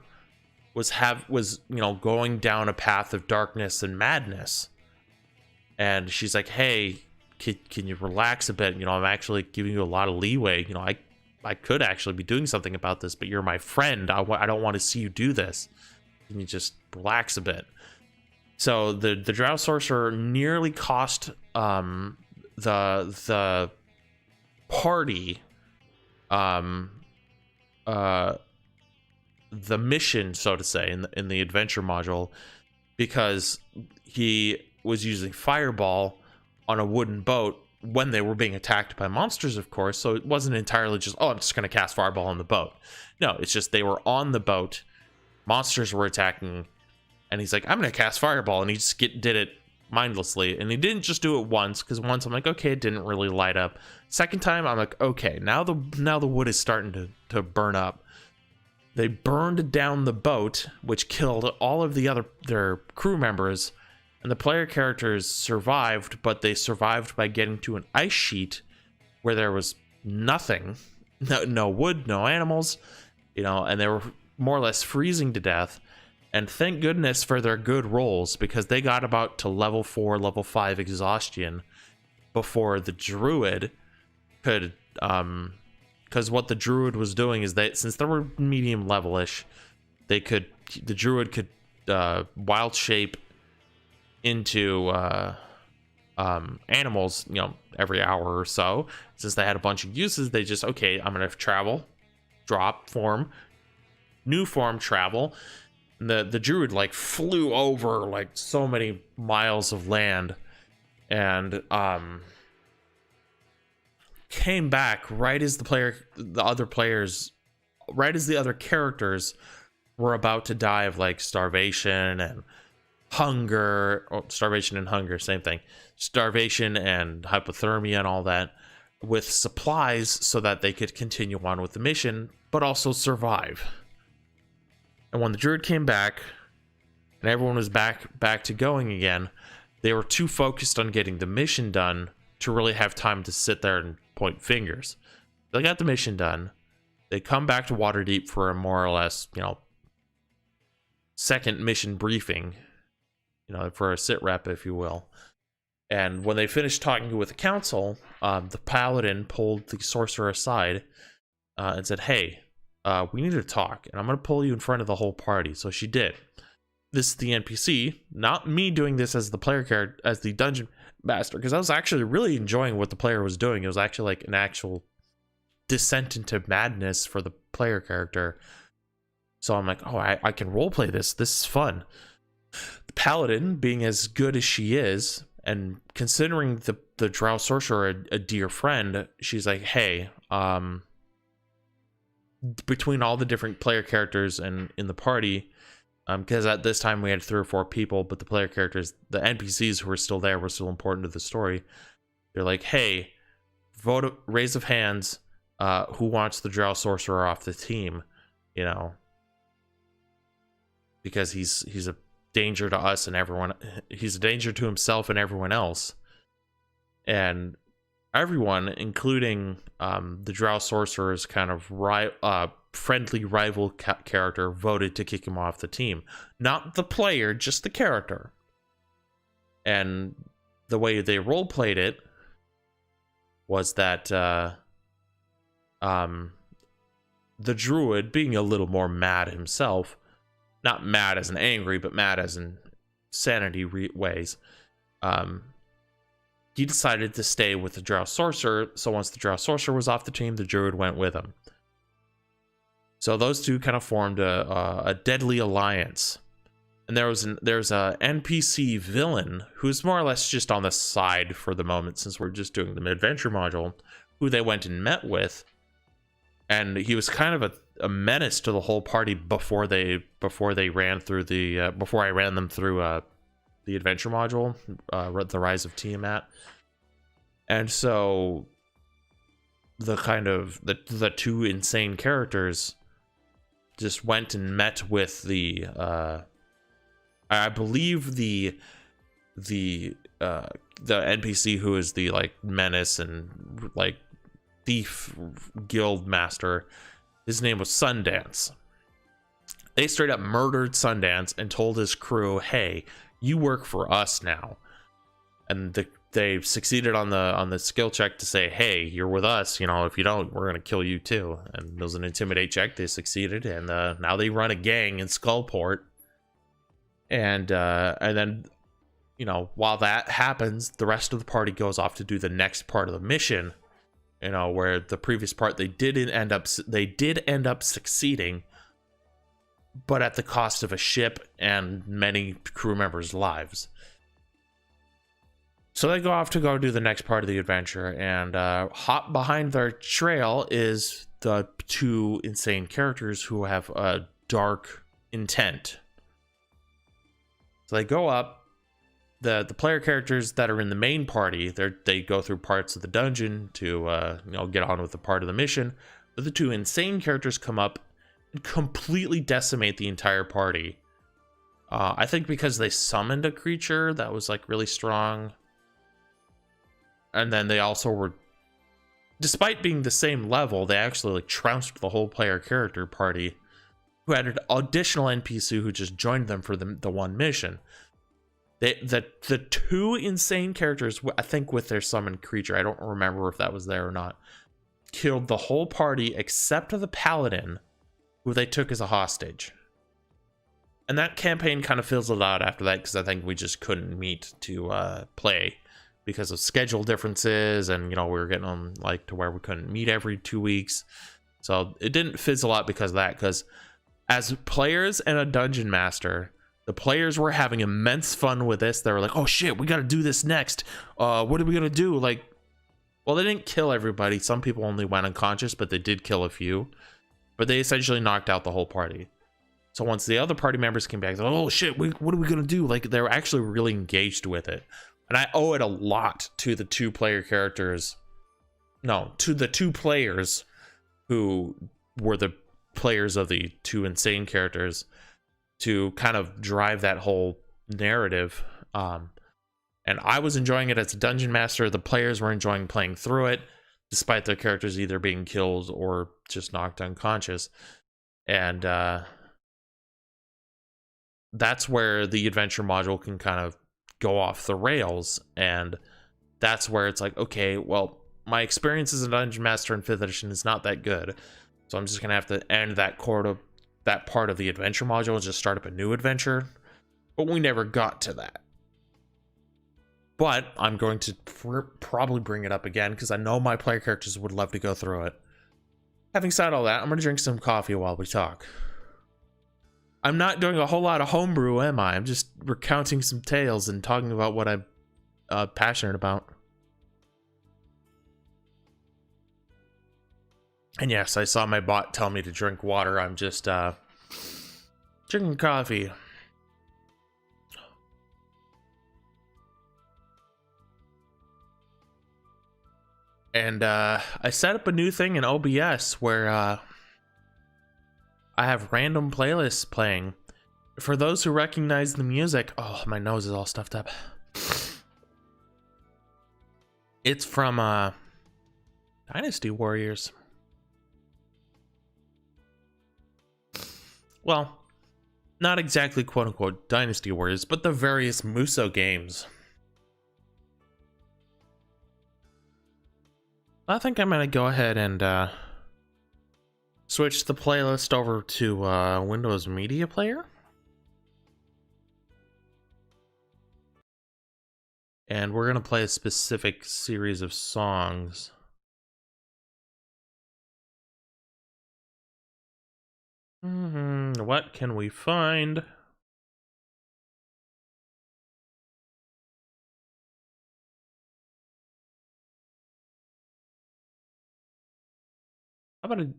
was going down a path of darkness and madness. And she's like, hey, can you relax a bit? I'm actually giving you a lot of leeway. I could actually be doing something about this, but you're my friend. I don't want to see you do this. Can you just relax a bit? So the Drow Sorcerer nearly cost the party the mission, so to say, in the adventure module, because he was using Fireball on a wooden boat when they were being attacked by monsters, of course. So it wasn't entirely just, oh, I'm just going to cast Fireball on the boat. No, it's just they were on the boat, monsters were attacking, and he's like, I'm going to cast Fireball, and he just did it mindlessly. And he didn't just do it once, because once I'm like, okay, it didn't really light up. Second time, I'm like, okay, now the wood is starting to burn up. They burned down the boat, which killed all of their crew members, and the player characters survived, but they survived by getting to an ice sheet where there was nothing, no wood, no animals, and they were more or less freezing to death. And thank goodness for their good rolls, because they got about to level 4, level 5 exhaustion before the druid could, because what the druid was doing is that since they were medium level-ish, the druid could wild shape into animals, every hour or so. Since they had a bunch of uses, they just, okay, I'm gonna travel, drop form, new form, travel. And the druid like flew over like so many miles of land, and came back right as the other characters were about to die of like starvation and hunger, or starvation and hunger, same thing, starvation and hypothermia and all that, with supplies so that they could continue on with the mission but also survive. And when the druid came back and everyone was back to going again, they were too focused on getting the mission done to really have time to sit there and point fingers. They got the mission done. They come back to Waterdeep for a more or less, second mission briefing, for a sit rep, if you will. And when they finished talking with the council, the paladin pulled the sorcerer aside and said, hey, we need to talk, and I'm going to pull you in front of the whole party. So she did. This is the NPC, not me doing this as the player character, as the dungeon master, because I was actually really enjoying what the player was doing. It was actually like an actual descent into madness for the player character. So I'm like, oh, I can roleplay this. This is fun. The paladin, being as good as she is, and considering the Drow Sorcerer a dear friend, she's like, hey, between all the different player characters and in the party, because at this time we had 3 or 4 people, but the player characters, the NPCs who were still there, were still important to the story. They're like, hey, raise of hands, who wants the Drow Sorcerer off the team, because he's a danger to us and everyone. He's a danger to himself and everyone else. And everyone, including the Drow Sorcerer's kind of friendly rival character, voted to kick him off the team. Not the player, just the character. And the way they role-played it was that the druid, being a little more mad himself, not mad as in angry, but mad as in sanity ways, he decided to stay with the Drow Sorcerer. So once the Drow Sorcerer was off the team, the druid went with him. So those two kind of formed a deadly alliance. And there's a NPC villain who's more or less just on the side for the moment, since we're just doing the adventure module, who they went and met with. And he was kind of a menace to the whole party before I ran them through the adventure module, the Rise of Tiamat. And so the 2 insane characters just went and met with the I believe the NPC who is the like menace and like thief guild master. His name was Sundance. They straight up murdered Sundance and told his crew, hey, you work for us now. And they succeeded on the skill check to say, hey, you're with us. You know, if you don't, we're going to kill you too. And it was an intimidate check. They succeeded. And now they run a gang in Skullport. And then, you know, while that happens, the rest of the party goes off to do the next part of the mission. You know, where the previous part they did end up succeeding, but at the cost of a ship and many crew members' lives. So they go off to go do the next part of the adventure, and hot behind their trail is the two insane characters who have a dark intent. So they go up. The player characters that are in the main party, they go through parts of the dungeon to you know, get on with the part of the mission. But the two insane characters come up and completely decimate the entire party. I think because they summoned a creature that was like really strong. And then they also were, despite being the same level, they actually like trounced the whole player character party, who had an additional NPC who just joined them for the one mission. The two insane characters, I think with their summoned creature, I don't remember if that was there or not, killed the whole party except the paladin, who they took as a hostage. And that campaign kind of fizzled out after that, because I think we just couldn't meet to play because of schedule differences, and you know, we were getting on like to where we couldn't meet every 2 weeks. So it didn't fizzle out because of that, because as players and a dungeon master, the players were having immense fun with this. They were like, oh shit, we got to do this next. What are we going to do? Like, well, they didn't kill everybody. Some people only went unconscious, but they did kill a few. But they essentially knocked out the whole party. So once the other party members came back, they're like, oh shit, what are we going to do? Like, they were actually really engaged with it. And I owe it a lot to the two players who were the players of the two insane characters, to kind of drive that whole narrative. And I was enjoying it as a dungeon master. The players were enjoying playing through it, despite their characters either being killed or just knocked unconscious. And that's where the adventure module can kind of go off the rails. And that's where it's like, okay, well, my experience as a dungeon master in 5th edition is not that good. So I'm just going to have to end that part of the adventure module and just start up a new adventure. But we never got to that. But I'm going to probably bring it up again, because I know my player characters would love to go through it. Having said all that, I'm going to drink some coffee while we talk. I'm not doing a whole lot of homebrew, am I? I'm just recounting some tales and talking about what I'm passionate about. And yes, I saw my bot tell me to drink water. I'm just drinking coffee. And I set up a new thing in OBS where I have random playlists playing. For those who recognize the music, oh, my nose is all stuffed up. It's from Dynasty Warriors. Well, not exactly quote-unquote Dynasty Warriors, but the various Muso games. I think I'm gonna go ahead and switch the playlist over to Windows Media Player. And we're gonna play a specific series of songs. What can we find? How about a...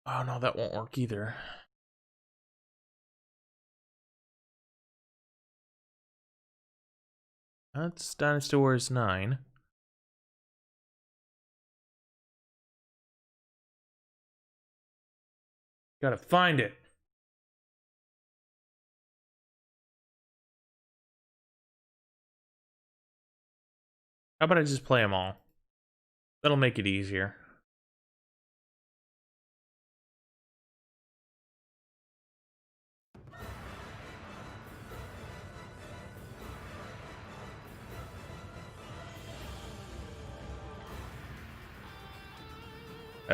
Oh no, that won't work either. That's Dynasty Warriors 9. Gotta find it. How about I just play them all? That'll make it easier.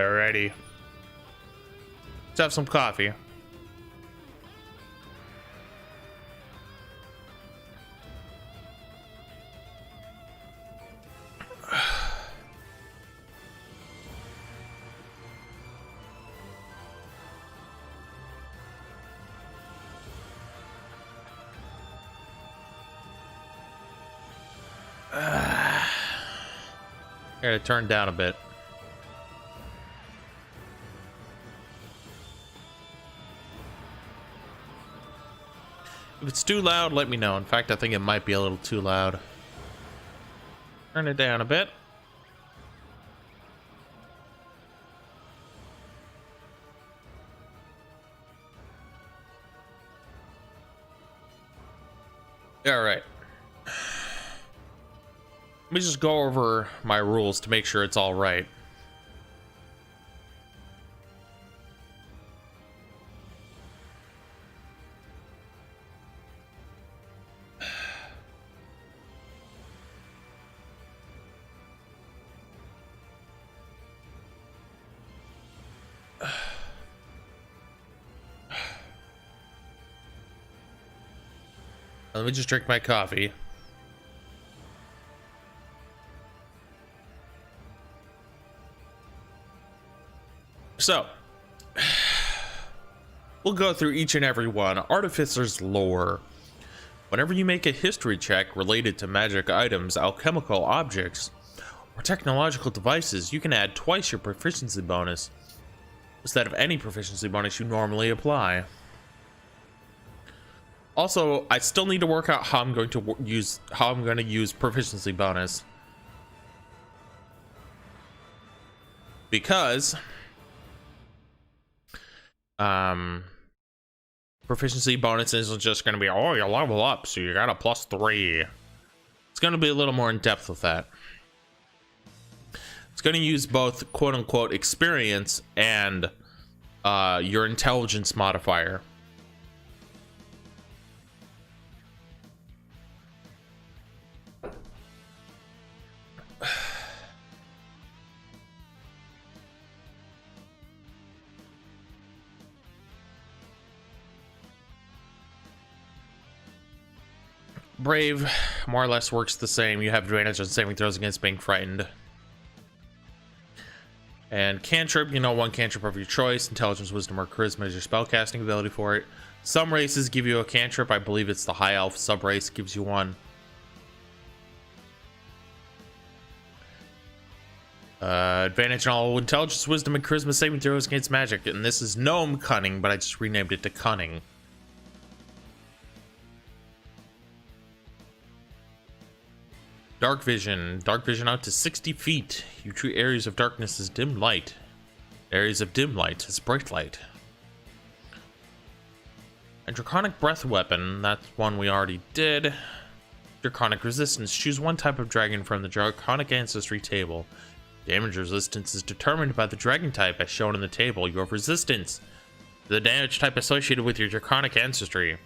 Alrighty. Let's have some coffee. Gotta turn down a bit. If it's too loud, let me know. In fact, I think it might be a little too loud. Turn it down a bit. All right. Let me just go over my rules to make sure it's all right. Let me just drink my coffee. So, we'll go through each and every one. Artificer's lore. Whenever you make a history check related to magic items, alchemical objects, or technological devices, you can add twice your proficiency bonus instead of any proficiency bonus you normally apply. Also, I still need to work out how I'm going to use proficiency bonus, because proficiency bonus isn't just going to be, oh, you level up, so you got a +3. It's going to be a little more in depth with that. It's going to use both quote-unquote experience and your intelligence modifier. Brave more or less works the same. You have advantage on saving throws against being frightened. And cantrip, you know, one cantrip of your choice. Intelligence, wisdom, or charisma is your spellcasting ability for it. Some races give you a cantrip. I believe it's the high elf sub race gives you one. Advantage on all intelligence, wisdom, and charisma saving throws against magic. And this is gnome cunning, but I just renamed it to cunning. Dark vision out to 60 feet. You treat areas of darkness as dim light. Areas of dim light as bright light. A draconic breath weapon, that's one we already did. Draconic resistance, choose one type of dragon from the draconic ancestry table. Damage resistance is determined by the dragon type as shown in the table. You have resistance to the damage type associated with your draconic ancestry.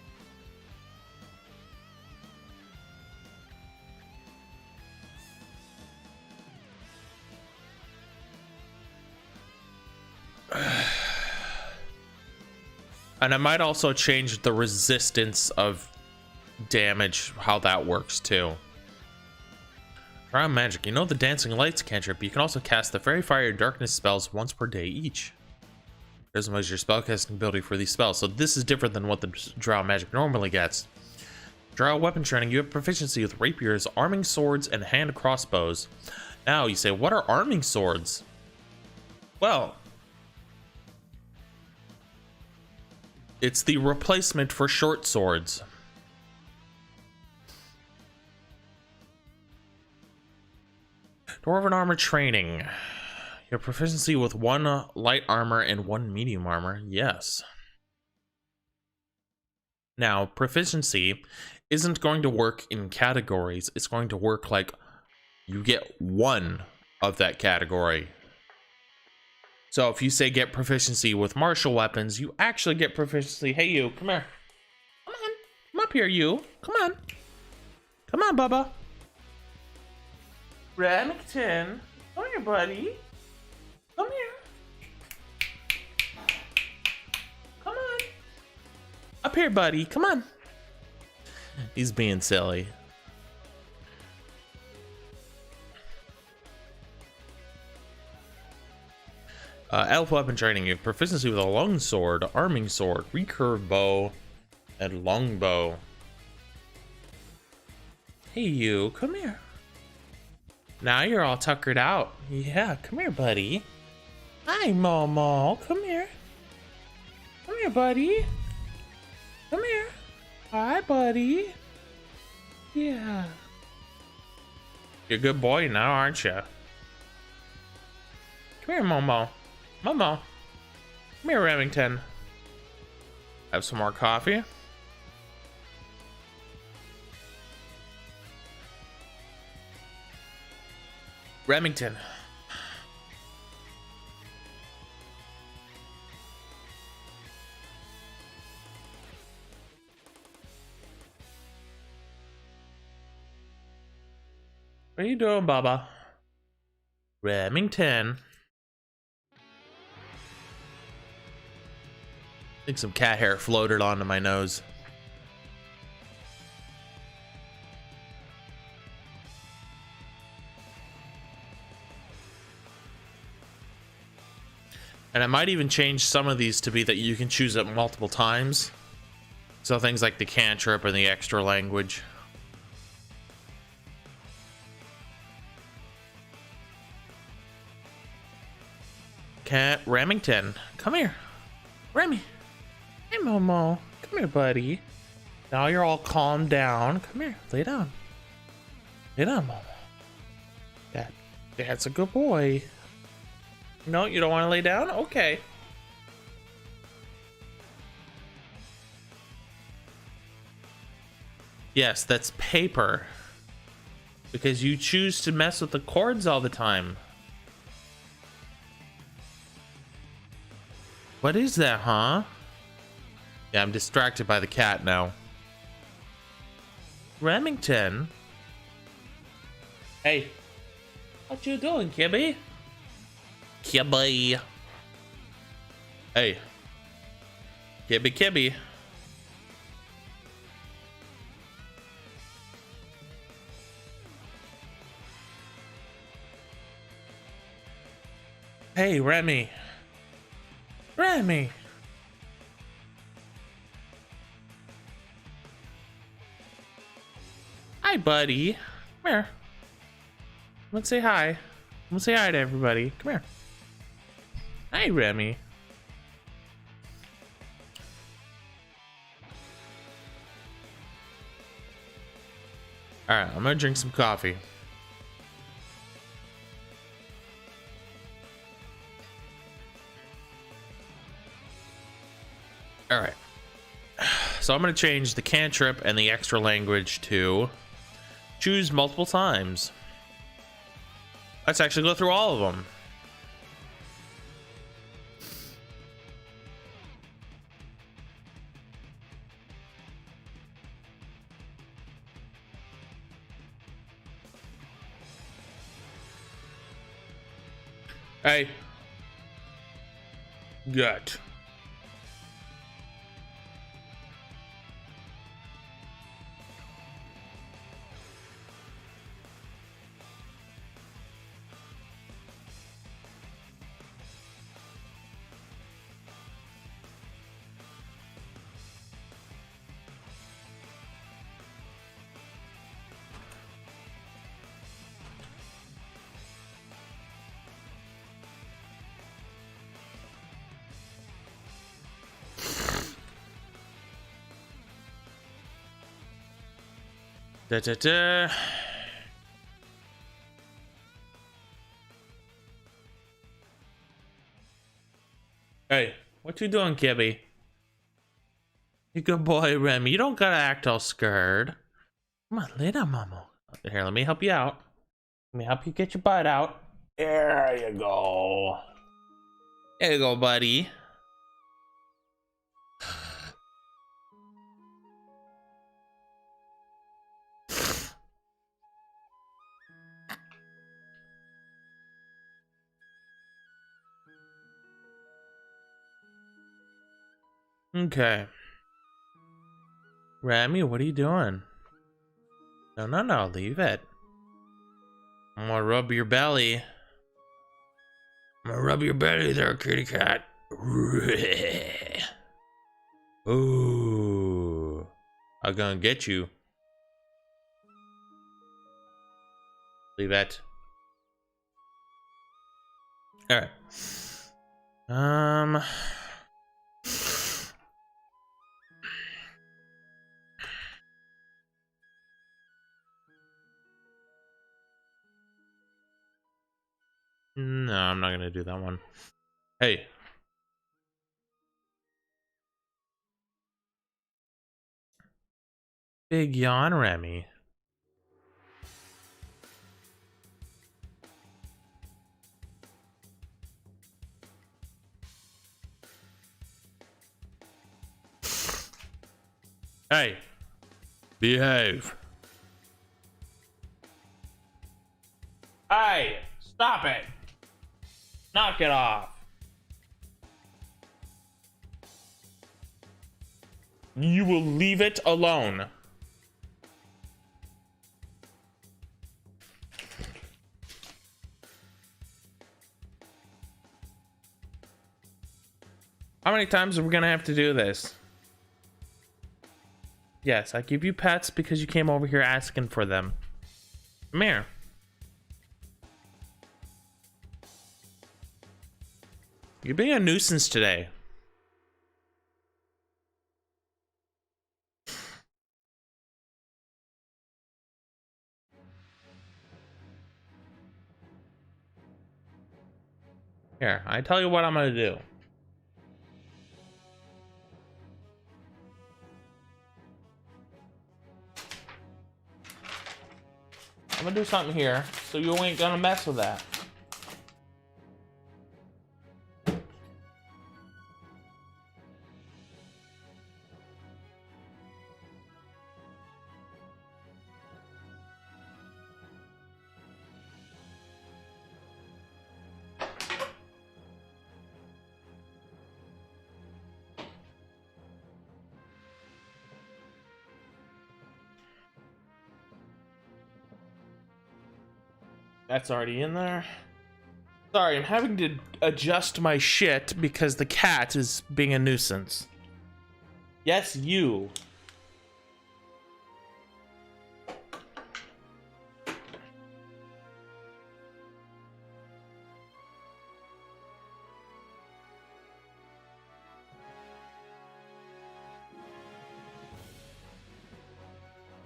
And I might also change the resistance of damage, how that works too. Drown magic. You know the dancing lights cantrip, but you can also cast the fairy fire and darkness spells once per day each. Doesn't measure your spellcasting ability for these spells, so this is different than what the drown magic normally gets. Drow weapon training. You have proficiency with rapiers, arming swords, and hand crossbows. Now you say, what are arming swords? Well, it's the replacement for short swords. Dwarven armor training. You have proficiency with 1 light armor and 1 medium armor. Yes. Now, proficiency isn't going to work in categories. It's going to work like you get 1 of that category. So if you say get proficiency with martial weapons, you actually get proficiency. Hey, you, come here. Come on. Come up here, you. Come on. Come on, Bubba. Remington. Come here, buddy. Come here. here, buddy. Come on. He's being silly. Elf weapon training. You have proficiency with a long sword, arming sword, recurve bow, and longbow. Hey, you. Come here. Now you're all tuckered out. Yeah, come here, buddy. Hi, Momo. Come here. Come here, buddy. Come here. Hi, buddy. Yeah. You're a good boy now, aren't you? Come here, Momo. Momo. Come here, Remington. Have some more coffee. Remington. What are you doing, Baba? Remington. I think some cat hair floated onto my nose. And I might even change some of these to be that you can choose it multiple times. So things like the cantrip and the extra language. Cat Remington, come here. Remy. Hey, Momo. Come here, buddy. Now you're all calmed down. Come here. Lay down. Lay down, Momo. That's a good boy. No, you don't want to lay down? Okay. Yes, that's paper. Because you choose to mess with the cords all the time. What is that, huh? Yeah, I'm distracted by the cat now. Remington? Hey. What you doing, Kibby? Kibby. Hey. Kibby, Kibby. Hey, Remy. Remy. Hi, buddy. Come here. Let's say hi. Let's say hi to everybody. Come here. Hi, Remy. All right, I'm gonna drink some coffee. All right. So I'm gonna change the cantrip and the extra language to choose multiple times. Let's actually go through all of them. Hey. Good. Da, da, da. Hey, what you doing, Kibby? You good boy, Remy. You don't gotta act all scared. Come on, lay down, Mama. Here, let me help you out. Let me help you get your butt out. There you go. There you go, buddy. Okay. Remy, what are you doing? No, no, no, leave it. I'm gonna rub your belly. I'm gonna rub your belly there, kitty cat. Ooh. I'm gonna get you. Leave it. Alright. No, I'm not gonna do that one. Hey. Big yawn, Remy. Hey. Behave. Hey, stop it. Knock it off. You will leave it alone. How many times are we gonna have to do this? Yes, I give you pets because you came over here asking for them. Come here. You're being a nuisance today. Here, I tell you what I'm gonna do. I'm gonna do something here, so you ain't gonna mess with that. That's already in there. Sorry, I'm having to adjust my shit because the cat is being a nuisance. Yes, you.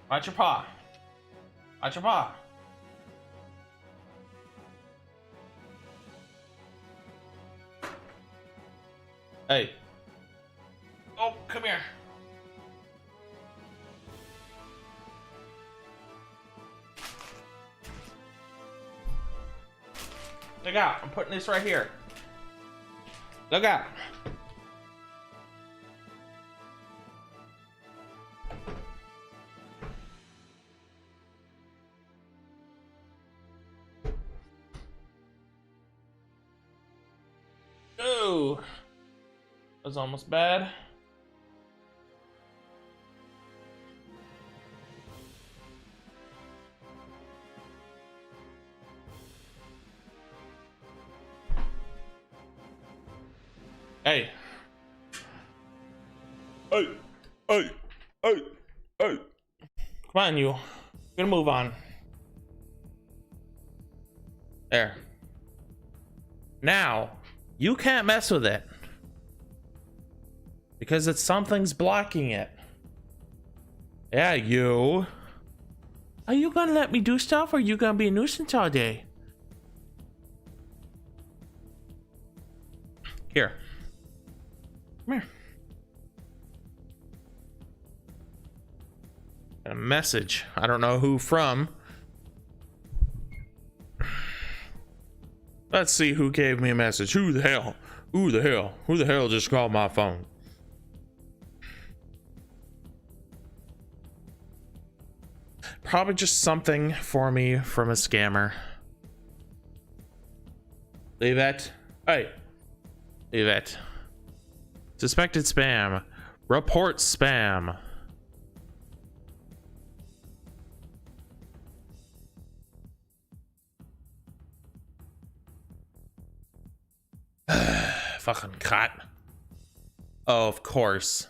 Watch your paw. Watch your paw. Hey. Oh, come here. Look out. I'm putting this right here. Look out. Oh. That was almost bad. Hey. Hey. Hey. Hey. Hey. Come on, you. We're gonna move on. There. Now, you can't mess with it. Because it's something's blocking it. Yeah, you. Are you gonna let me do stuff or are you gonna be a nuisance all day? Here. Come here. Got a message. I don't know who from. Let's see who gave me a message. Who the hell? Who the hell? Who the hell just called my phone? Probably just something for me from a scammer. Leave it. Hey. Leave it. Suspected spam. Report spam. Fucking cat. Oh, of course.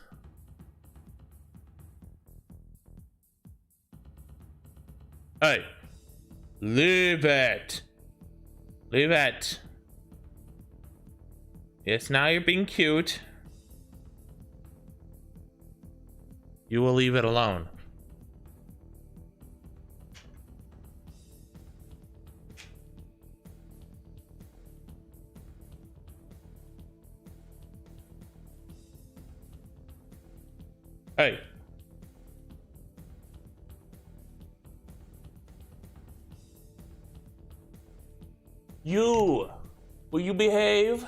Hey. Leave it. Leave it. Yes, now you're being cute. You will leave it alone. Hey. You. Will you behave?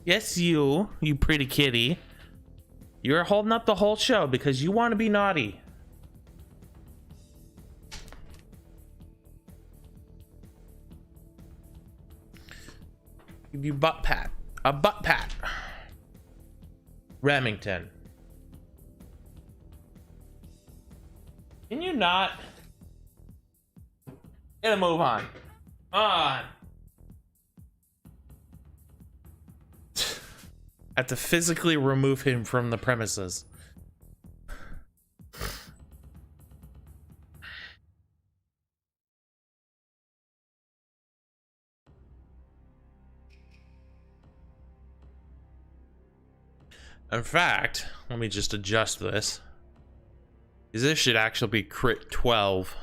Yes, you pretty kitty. You're holding up the whole show because you want to be naughty. Give you butt pat. A butt pat. Remington. Can you not? Get a move on. On. I have to physically remove him from the premises. In fact, let me just adjust this. Because this should actually be crit 12.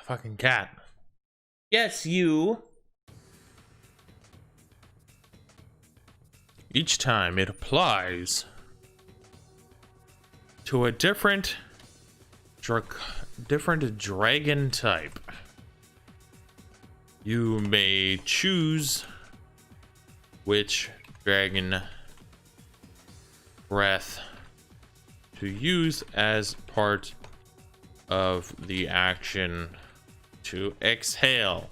Fucking cat. Yes, you. Each time it applies to a different dragon type. You may choose which dragon breath to use as part of the action to exhale.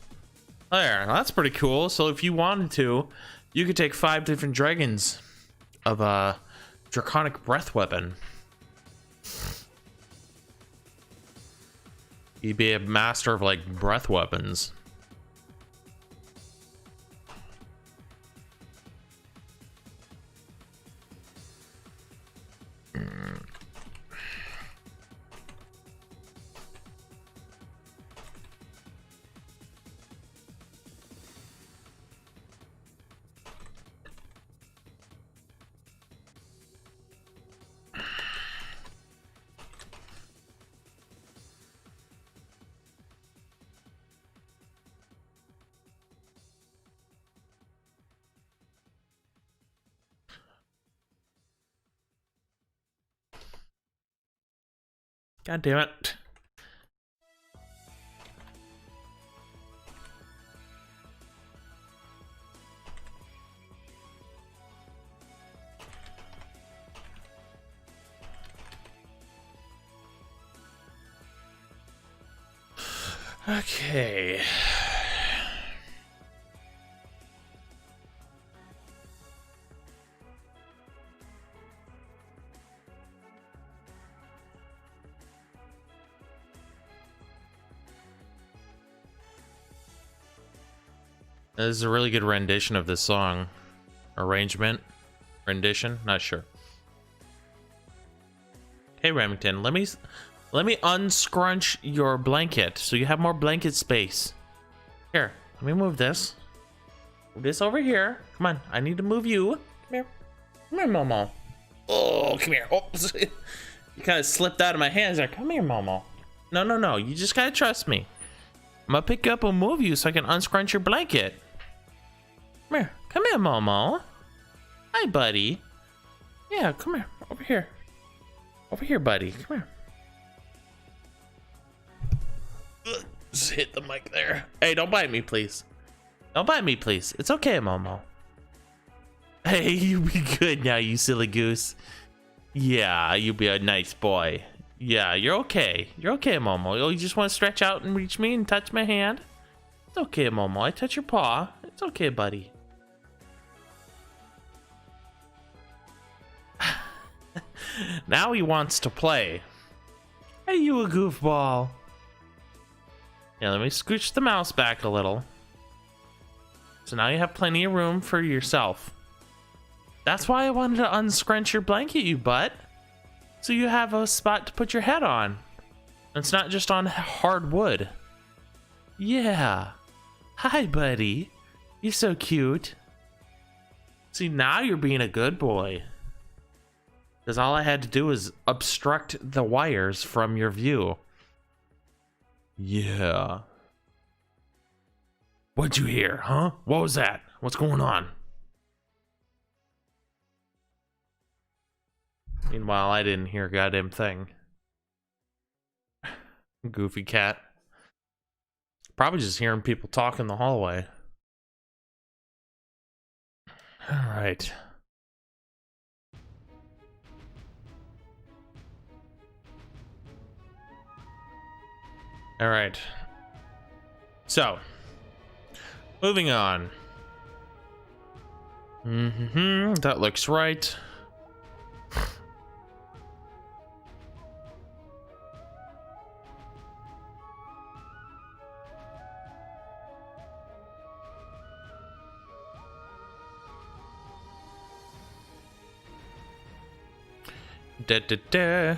There, that's pretty cool. So if you wanted to, you could take 5 different dragons of a draconic breath weapon. You'd be a master of like breath weapons. God damn it. Okay. This is a really good rendition of this song. Arrangement? Rendition? Not sure. Hey Remington, let me unscrunch your blanket so you have more blanket space. Here, let me move this. Move this over here. Come on, I need to move you. Come here. Come here, Momo. Oh, come here. Oh, you kind of slipped out of my hands there. Come here, Momo. No, no, no. You just gotta trust me. I'm gonna pick you up and move you so I can unscrunch your blanket. Come here. Come here, Momo. Hi, buddy. Yeah, come here. Over here. Over here, buddy. Come here. Just hit the mic there. Hey, don't bite me, please. Don't bite me, please. It's okay, Momo. Hey, you be good now, you silly goose. Yeah, you be a nice boy. Yeah, you're okay. You're okay, Momo. You just want to stretch out and reach me and touch my hand? It's okay, Momo. I touch your paw. It's okay, buddy. Now he wants to play. Hey, you a goofball. Yeah, let me scooch the mouse back a little. So now you have plenty of room for yourself. That's why I wanted to unscrunch your blanket, you butt. So you have a spot to put your head on. It's not just on hard wood. Yeah. Hi, buddy. You're so cute. See, now you're being a good boy. Because all I had to do was obstruct the wires from your view. Yeah. What'd you hear, huh? What was that? What's going on? Meanwhile, I didn't hear a goddamn thing. Goofy cat. Probably just hearing people talk in the hallway. Alright. Alright. So, moving on. That looks right. Da da da.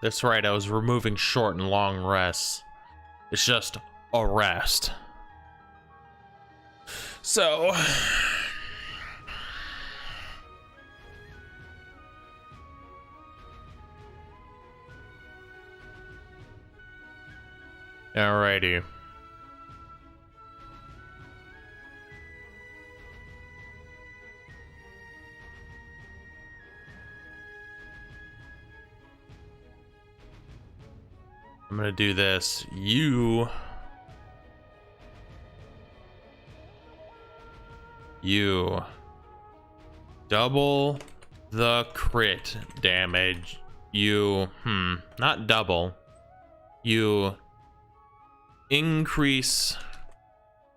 That's right, I was removing short and long rests. It's just a rest. So... Alrighty. I'm gonna do this. You double the crit damage. Not double. You increase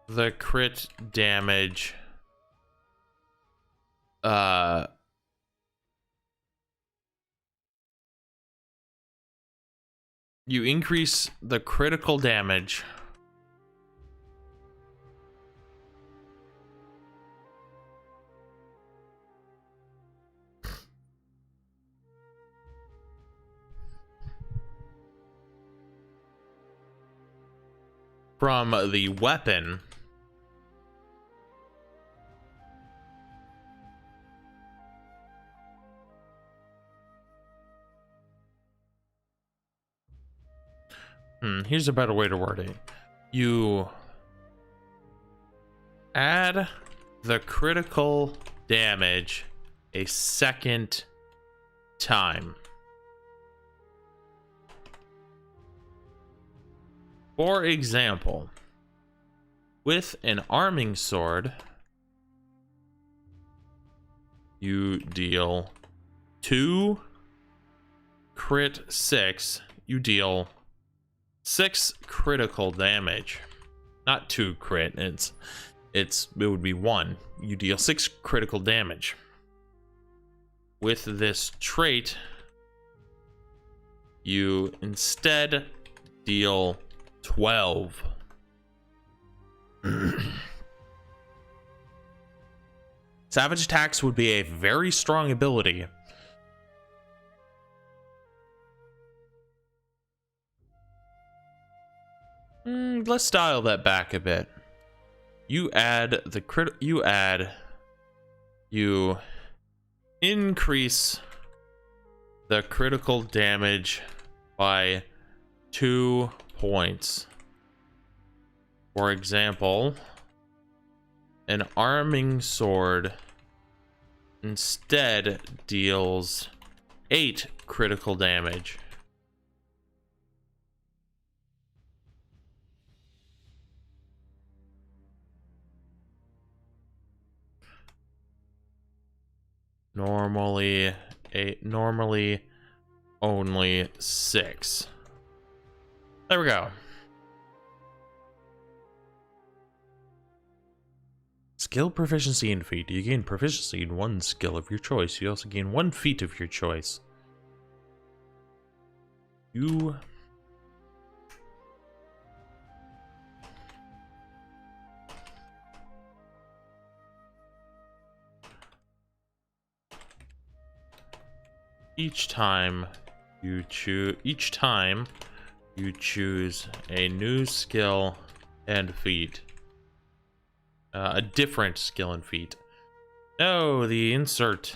the crit damage. You increase the critical damage from the weapon here's a better way to word it. You add the critical damage a second time. For example, with an arming sword, you deal 2 crit 6. You deal 6 critical damage. Not 2 crit. It would be 1. You deal 6 critical damage. With this trait, you instead deal 12. Savage attacks would be a very strong ability. Let's dial that back a bit. You add the crit. You increase the critical damage by 2 points. For example, an arming sword instead deals 8 critical damage. Normally only 6. There we go. Skill proficiency and feat. You gain proficiency in 1 skill of your choice. You also gain 1 feat of your choice. Each time you choose a new skill and feat. A different skill and feat. No, the insert.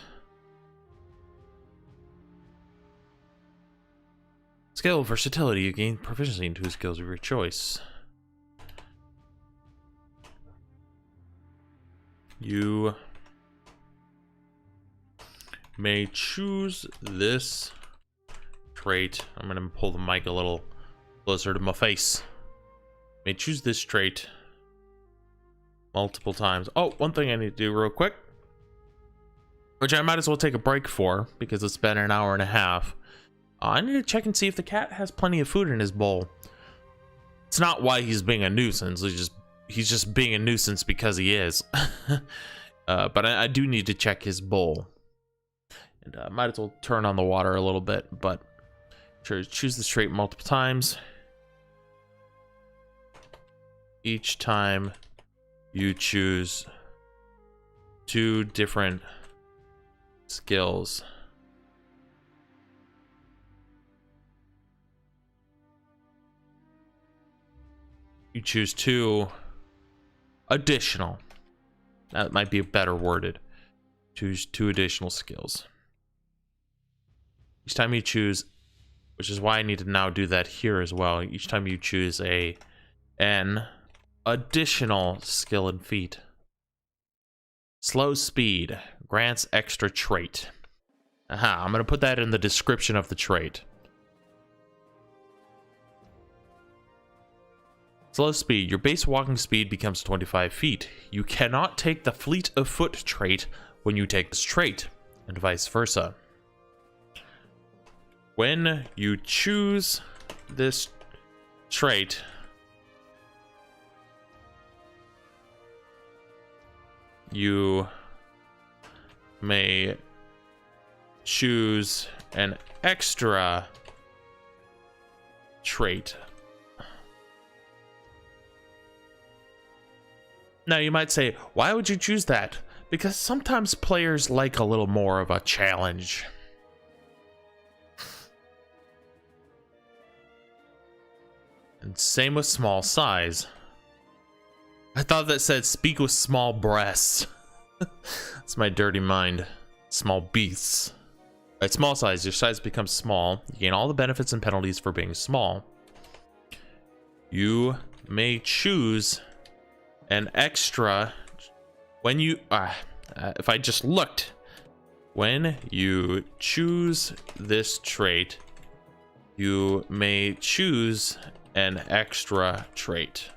Skill versatility. You gain proficiency in 2 skills of your choice. You may choose this trait. I'm gonna pull the mic a little closer to my face. May choose this trait multiple times. Oh, one thing I need to do real quick, which I might as well take a break for because it's been an hour and a half. I need to check and see if the cat has plenty of food in his bowl. It's not why he's being a nuisance. He's just being a nuisance because he is. But I do need to check his bowl. And might as well turn on the water a little bit, but sure, choose this trait multiple times. Each time you choose 2 different skills. You choose 2 additional. That might be better worded. Choose 2 additional skills. Each time you choose, which is why I need to now do that here as well. Each time you choose an additional skill and feat. Slow speed grants extra trait. Aha, I'm going to put that in the description of the trait. Slow speed. Your base walking speed becomes 25 feet. You cannot take the fleet of foot trait when you take this trait, and vice versa. When you choose this trait, you may choose an extra trait. Now you might say, why would you choose that? Because sometimes players like a little more of a challenge. And same with small size. I thought that said speak with small breasts. That's my dirty mind. Small beasts. At small size, your size becomes small. You gain all the benefits and penalties for being small. You may choose an extra when you if I just looked, when you choose this trait, you may choose an extra trait.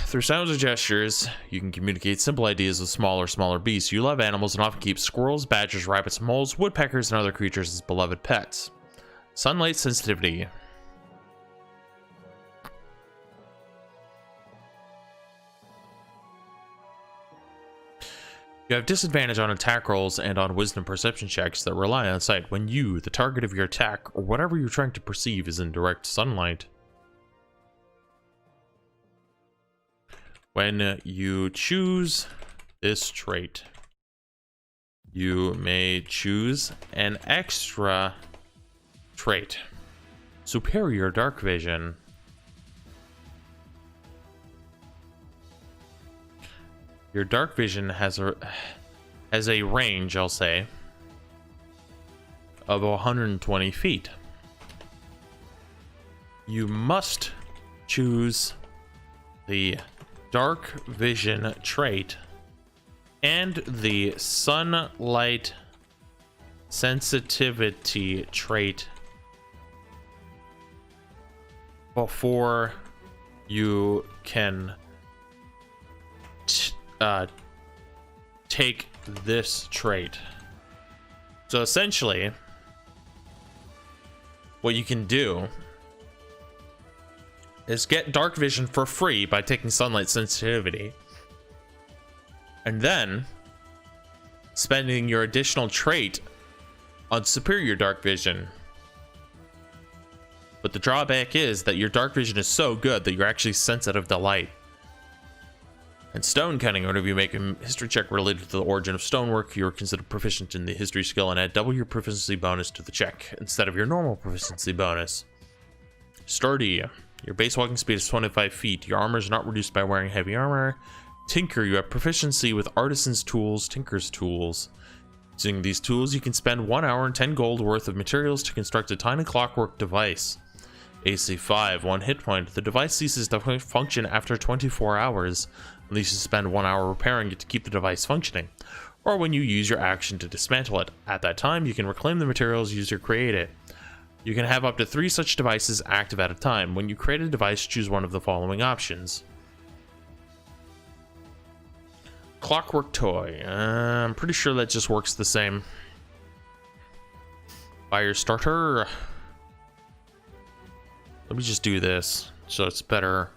Through sounds or gestures, you can communicate simple ideas with smaller beasts. You love animals and often keep squirrels, badgers, rabbits, moles, woodpeckers, and other creatures as beloved pets. Sunlight sensitivity. You have disadvantage on attack rolls and on wisdom perception checks that rely on sight when you, the target of your attack, or whatever you're trying to perceive, is in direct sunlight. When you choose this trait, you may choose an extra trait. Superior dark vision. Your dark vision has a range, I'll say, of 120 feet. You must choose the dark vision trait and the sunlight sensitivity trait before you can take this trait. So essentially, what you can do is get dark vision for free by taking sunlight sensitivity, and then spending your additional trait on superior dark vision. But the drawback is that your dark vision is so good that you're actually sensitive to light. And stone cutting, whenever you make a history check related to the origin of stonework, you're considered proficient in the history skill and add double your proficiency bonus to the check instead of your normal proficiency bonus. Sturdy, your base walking speed is 25 feet. Your armor is not reduced by wearing heavy armor. Tinker, you have proficiency with artisan's tools, tinker's tools. Using these tools, you can spend 1 hour and 10 gold worth of materials to construct a tiny clockwork device. AC 5, 1 hit point. The device ceases to function after 24 hours. Unless you spend 1 hour repairing it to keep the device functioning, or when you use your action to dismantle it. At that time, you can reclaim the materials used to create it. You can have up to 3 such devices active at a time. When you create a device, choose one of the following options. Clockwork toy. I'm pretty sure that just works the same. Fire starter. Let me just do this so it's better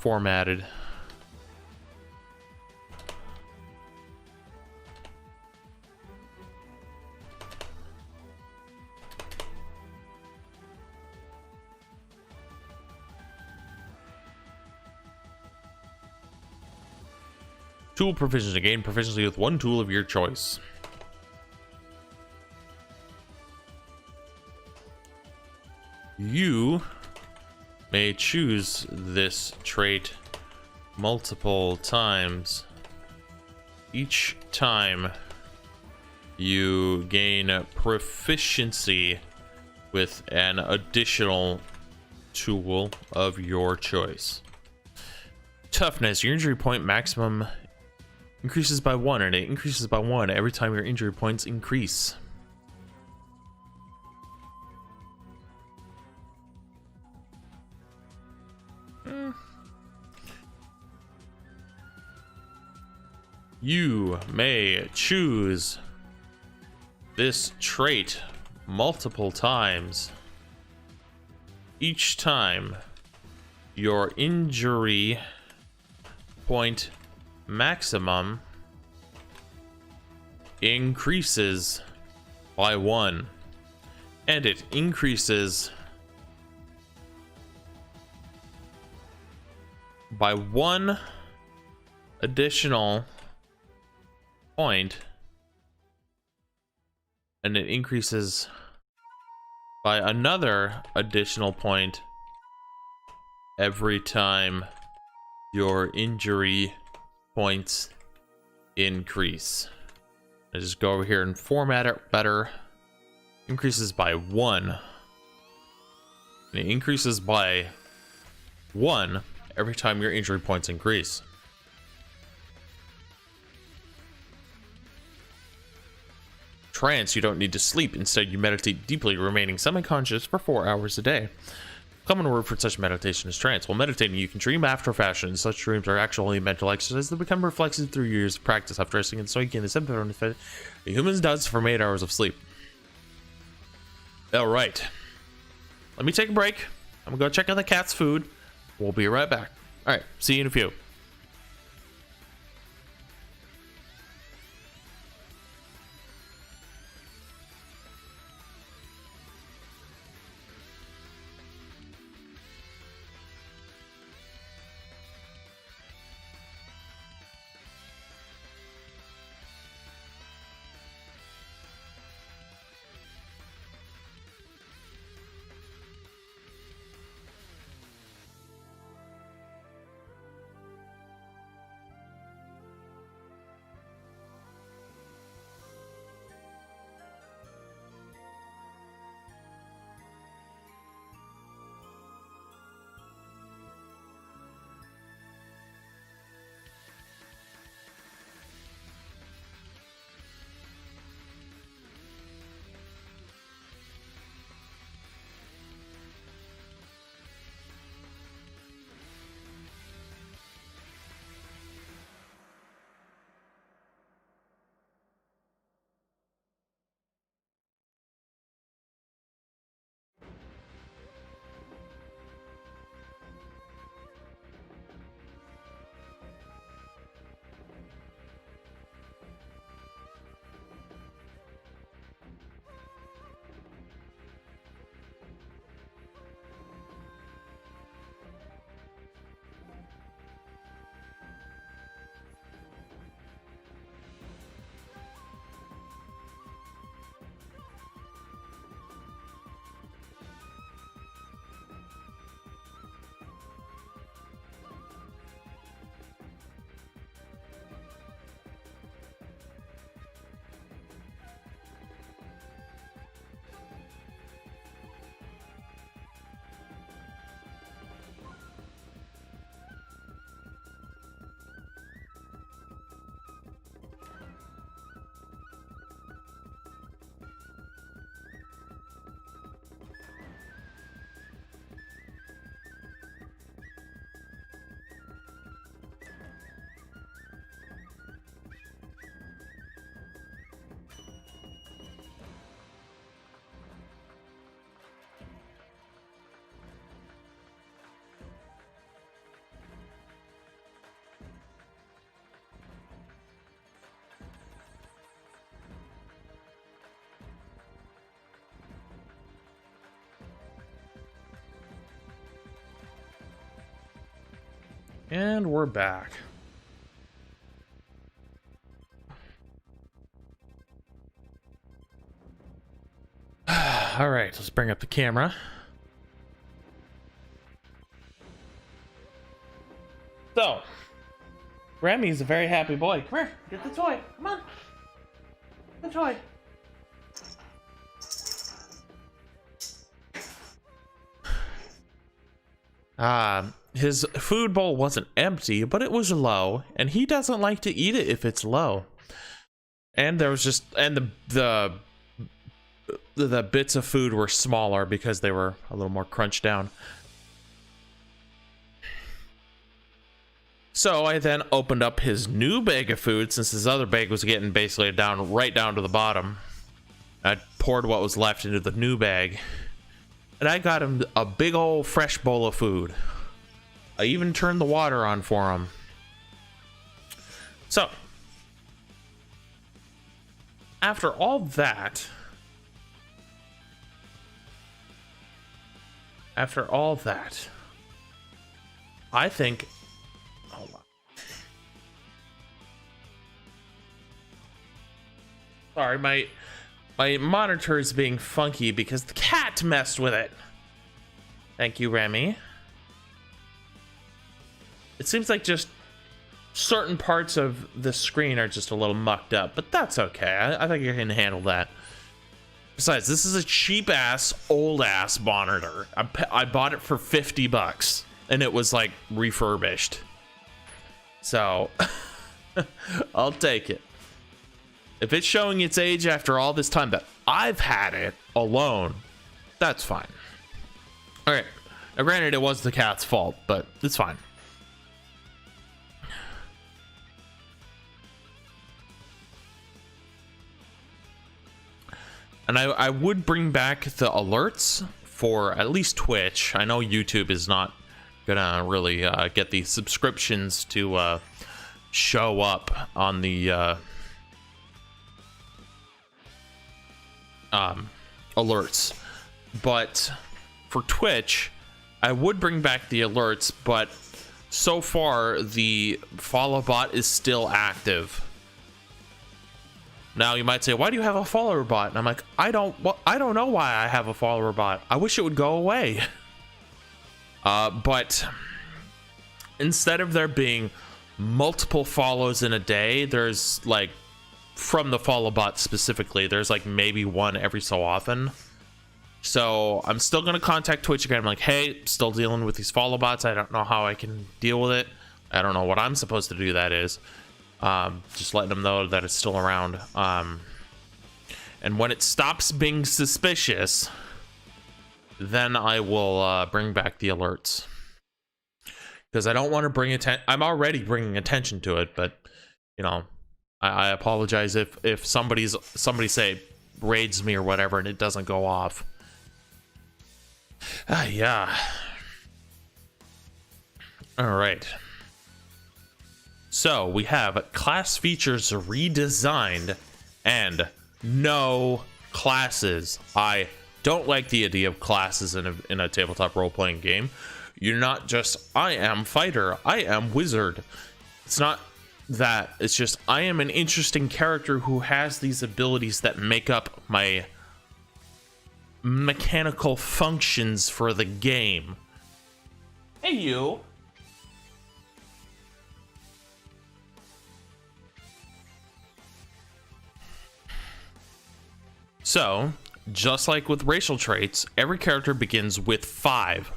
formatted. Tool proficiency. Gain proficiency with 1 tool of your choice. You may choose this trait multiple times. Each time you gain proficiency with an additional tool of your choice. Toughness. Your injury point maximum increases by 1, and it increases by 1 every time your injury points increase. You may choose this trait multiple times. Each time your injury point maximum increases by 1, and it increases by 1 additional point, and it increases by another additional point every time your injury points increase. I just go over here and format it better. Increases by 1, and it increases by 1 every time your injury points increase. Trance, you don't need to sleep. Instead, you meditate deeply, remaining semi-conscious for 4 hours a day. Common word for such meditation is trance. While meditating, you can dream after fashion. Such dreams are actually mental exercise that become reflexive through years of practice. After resting and soaking in the symptom effect a human does from 8 hours of sleep. All right. Let me take a break. I'm gonna go check out the cat's food. We'll be right back. All right. See you in a few. And we're back. All right, let's bring up the camera. So, Remy's a very happy boy. Come here, get the toy. Come on. Get the toy. His food bowl wasn't empty, but it was low, and he doesn't like to eat it if it's low. And there was just, and the bits of food were smaller because they were a little more crunched down. So I then opened up his new bag of food, since his other bag was getting basically right down to the bottom. I poured what was left into the new bag, and I got him a big old fresh bowl of food. I even turned the water on for him. So, after all that, I think, hold on. Sorry, my monitor is being funky because the cat messed with it. Thank you, Remy. It seems like just certain parts of the screen are just a little mucked up, but that's okay. I think I can handle that. Besides, this is a cheap-ass, old-ass monitor. I bought it for $50, and it was, like, refurbished. So, I'll take it. If it's showing its age after all this time that I've had it alone, that's fine. Alright. Now, granted, it was the cat's fault, but it's fine. And I would bring back the alerts for at least Twitch. I know YouTube is not gonna really get the subscriptions to show up on the alerts. But for Twitch, I would bring back the alerts, but so far the follow bot is still active. Now you might say, why do you have a follower bot? And I'm like, I don't know why I have a follower bot. I wish it would go away. But instead of there being multiple follows in a day, there's like, from the follow bot specifically, there's like maybe one every so often. So I'm still going to contact Twitch again. I'm like, hey, still dealing with these follow bots. I don't know how I can deal with it. I don't know what I'm supposed to do, that is. Just letting them know that it's still around. And when it stops being suspicious, then I will bring back the alerts. Because I don't want to bring attention. I'm already bringing attention to it, but you know, I apologize if somebody say raids me or whatever and it doesn't go off. Yeah. All right. So we have class features redesigned and no classes. I don't like the idea of classes in a tabletop role-playing game. You're not just, I am fighter, I am wizard. It's not that. It's just, I am an interesting character who has these abilities that make up my mechanical functions for the game. Hey, you. So, just like with racial traits, every character begins with 5.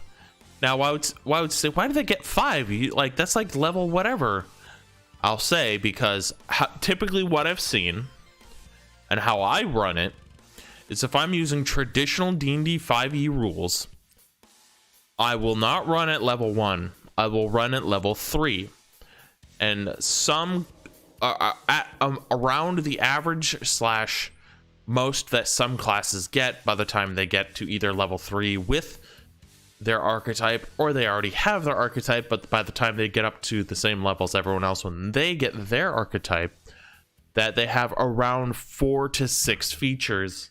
Now, why would say, why did they get 5? Like, that's like level whatever. I'll say, because typically what I've seen and how I run it is if I'm using traditional D&D 5e rules, I will not run at level 1. I will run at level 3. And some around the average / most that some classes get by the time they get to either level 3 with their archetype, or they already have their archetype, but by the time they get up to the same level as everyone else when they get their archetype, that they have around 4 to 6 features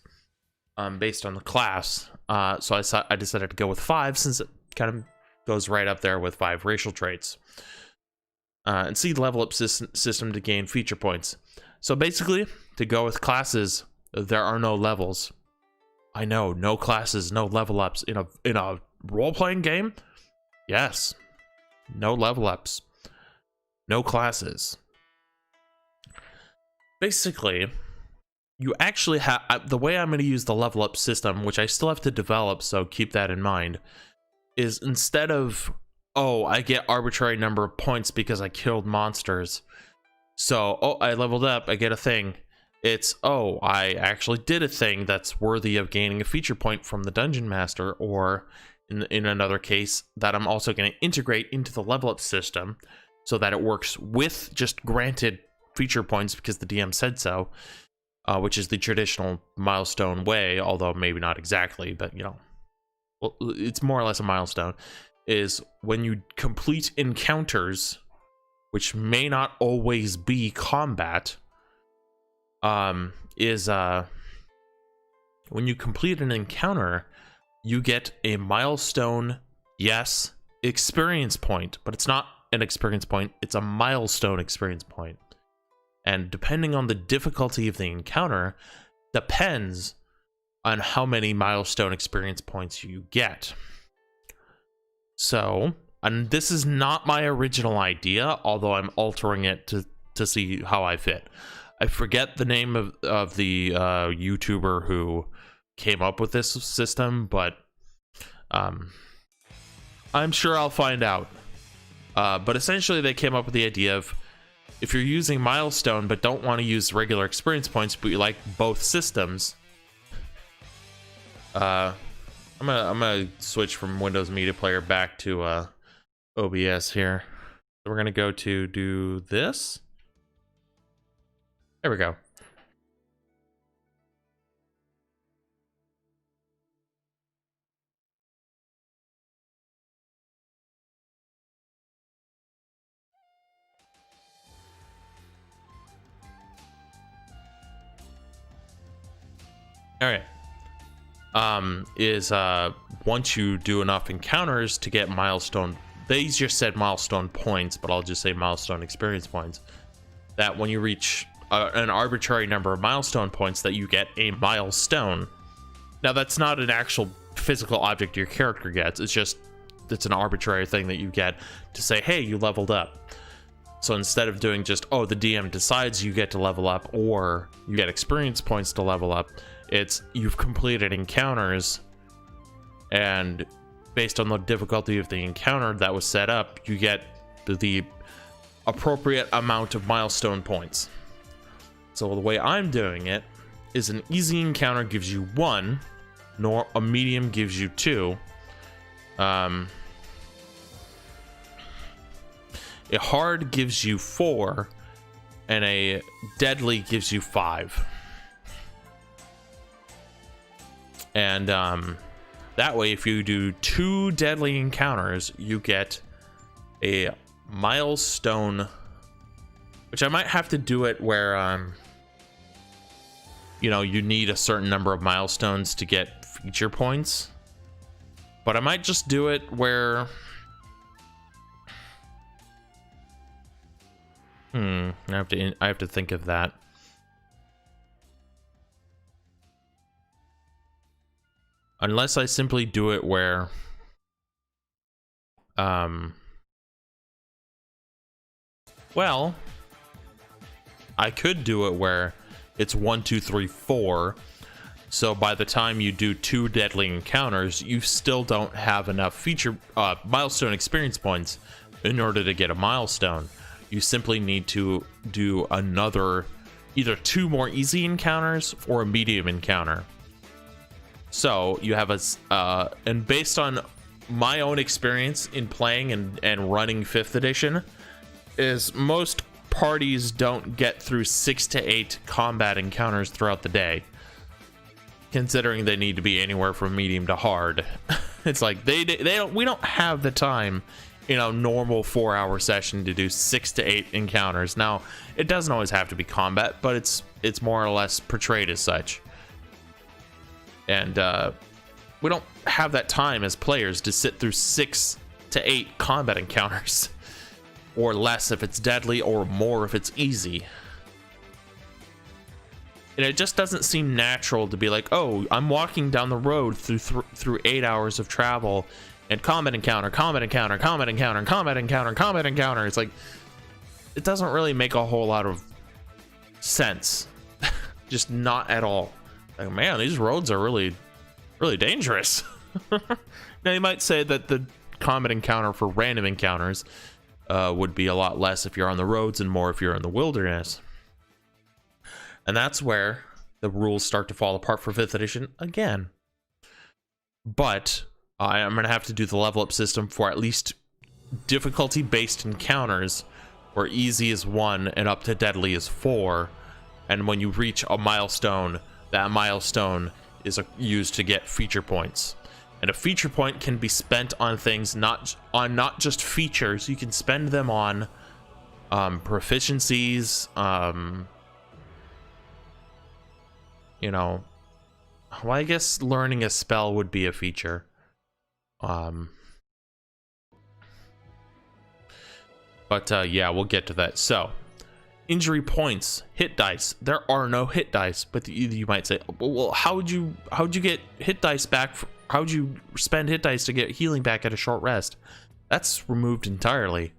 based on the class. So I decided to go with 5 since it kind of goes right up there with 5 racial traits. and see the level up system to gain feature points. So basically, to go with classes, there are no levels. I know, no classes, no level ups in a role-playing game. Yes, no level ups, no classes. Basically, you actually have the way I'm going to use the level up system, which I still have to develop, so keep that in mind. Is instead of, oh, I get arbitrary number of points because I killed monsters. So, oh, I leveled up, I get a thing. It's, oh, I actually did a thing that's worthy of gaining a feature point from the Dungeon Master, or in another case, that I'm also going to integrate into the level up system so that it works with just granted feature points because the DM said so, which is the traditional milestone way, although maybe not exactly, but, you know, well, it's more or less a milestone, is when you complete encounters, which may not always be combat, when you complete an encounter, you get a milestone, yes, experience point, but it's not an experience point, it's a milestone experience point. And depending on the difficulty of the encounter, depends on how many milestone experience points you get. So, and this is not my original idea, although I'm altering it to see how I fit. I forget the name of the YouTuber who came up with this system, but I'm sure I'll find out. But essentially, they came up with the idea of, if you're using milestone but don't want to use regular experience points, but you like both systems, I'm gonna switch from Windows Media Player back to OBS here. So we're gonna go to do this. There we go. All right. Once you do enough encounters to get milestone, they just said milestone points, but I'll just say milestone experience points, that when you reach an arbitrary number of milestone points, that you get a milestone. Now, that's not an actual physical object your character gets, it's an arbitrary thing that you get to say, hey, you leveled up. So instead of doing just, oh, the DM decides you get to level up, or you get experience points to level up, it's you've completed encounters, and based on the difficulty of the encounter that was set up, you get the appropriate amount of milestone points. So the way I'm doing it is an easy encounter gives you 1, nor a medium gives you 2. A hard gives you 4, and a deadly gives you 5. And that way, if you do 2 deadly encounters, you get a milestone, which I might have to do it where, you know, you need a certain number of milestones to get feature points. But I might just do it where, I have to think of that. Unless I simply do it where, well, I could do it where it's 1, 2, 3, 4. So by the time you do 2 deadly encounters, you still don't have enough feature milestone experience points in order to get a milestone. You simply need to do another, either 2 more easy encounters or a medium encounter. So you have and based on my own experience in playing and running 5th edition, is most parties don't get through 6 to 8 combat encounters throughout the day, considering they need to be anywhere from medium to hard. It's like we don't have the time in a normal 4-hour session to do 6 to 8 encounters. Now, it doesn't always have to be combat, but it's more or less portrayed as such. And we don't have that time as players to sit through 6 to 8 combat encounters. or less if it's deadly, or more if it's easy. And it just doesn't seem natural to be like, oh, I'm walking down the road through 8 hours of travel, and combat encounter, combat encounter, combat encounter, combat encounter, combat encounter. It's like, it doesn't really make a whole lot of sense. Just not at all. Like, man, these roads are really, really dangerous. Now, you might say that the combat encounter for random encounters would be a lot less if you're on the roads and more if you're in the wilderness. And that's where the rules start to fall apart for 5th edition again. But I'm going to have to do the level up system for at least difficulty-based encounters, where easy is 1 and up to deadly is 4. And when you reach a milestone, that milestone is used to get feature points. And a feature point can be spent on things, not just features. You can spend them on proficiencies, you know, well, I guess learning a spell would be a feature. Yeah, we'll get to that. So, injury points, hit dice. There are no hit dice, but you might say, well, how'd you get hit dice back? How'd you spend hit dice to get healing back at a short rest? That's removed entirely.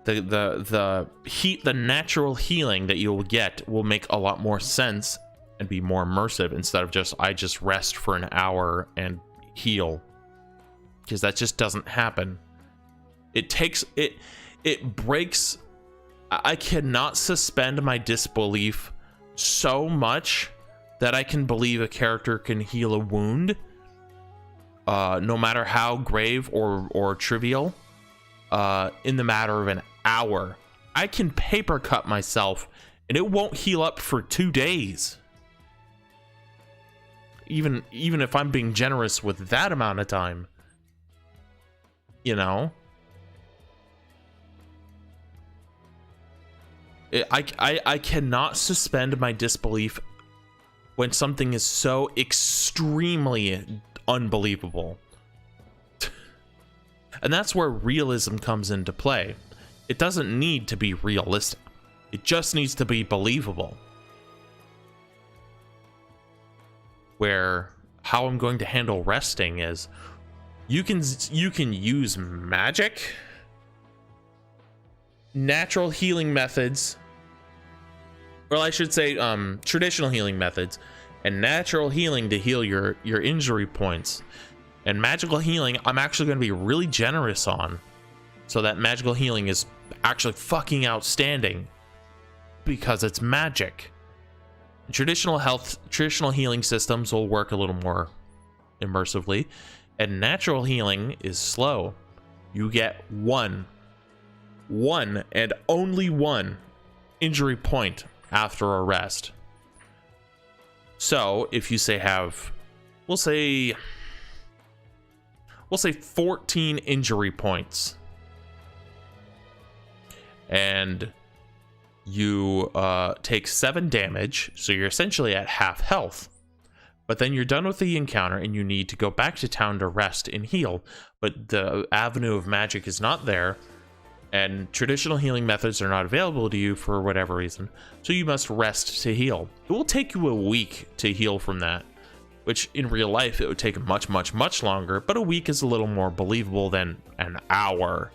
The natural healing that you'll get will make a lot more sense and be more immersive instead of I just rest for an hour and heal, because that just doesn't happen. It breaks. I cannot suspend my disbelief so much that I can believe a character can heal a wound, no matter how grave or trivial, in the matter of an hour. I can paper cut myself and it won't heal up for 2 days. Even if I'm being generous with that amount of time, you know. I cannot suspend my disbelief when something is so extremely unbelievable. And that's where realism comes into play. It doesn't need to be realistic. It just needs to be believable. Where how I'm going to handle resting is you can use magic, natural healing methods, or I should say traditional healing methods, and natural healing to heal your injury points. And magical healing, I'm actually going to be really generous on, so that magical healing is actually fucking outstanding because it's magic. Traditional healing systems will work a little more immersively, and natural healing is slow. You get one and only one injury point after a rest. So if you we'll say 14 injury points, and you take 7 damage, so you're essentially at half health. But then you're done with the encounter and you need to go back to town to rest and heal, but the avenue of magic is not there, and traditional healing methods are not available to you for whatever reason, so you must rest to heal. It will take you a week to heal from that, which in real life it would take much, much, much longer, but a week is a little more believable than an hour.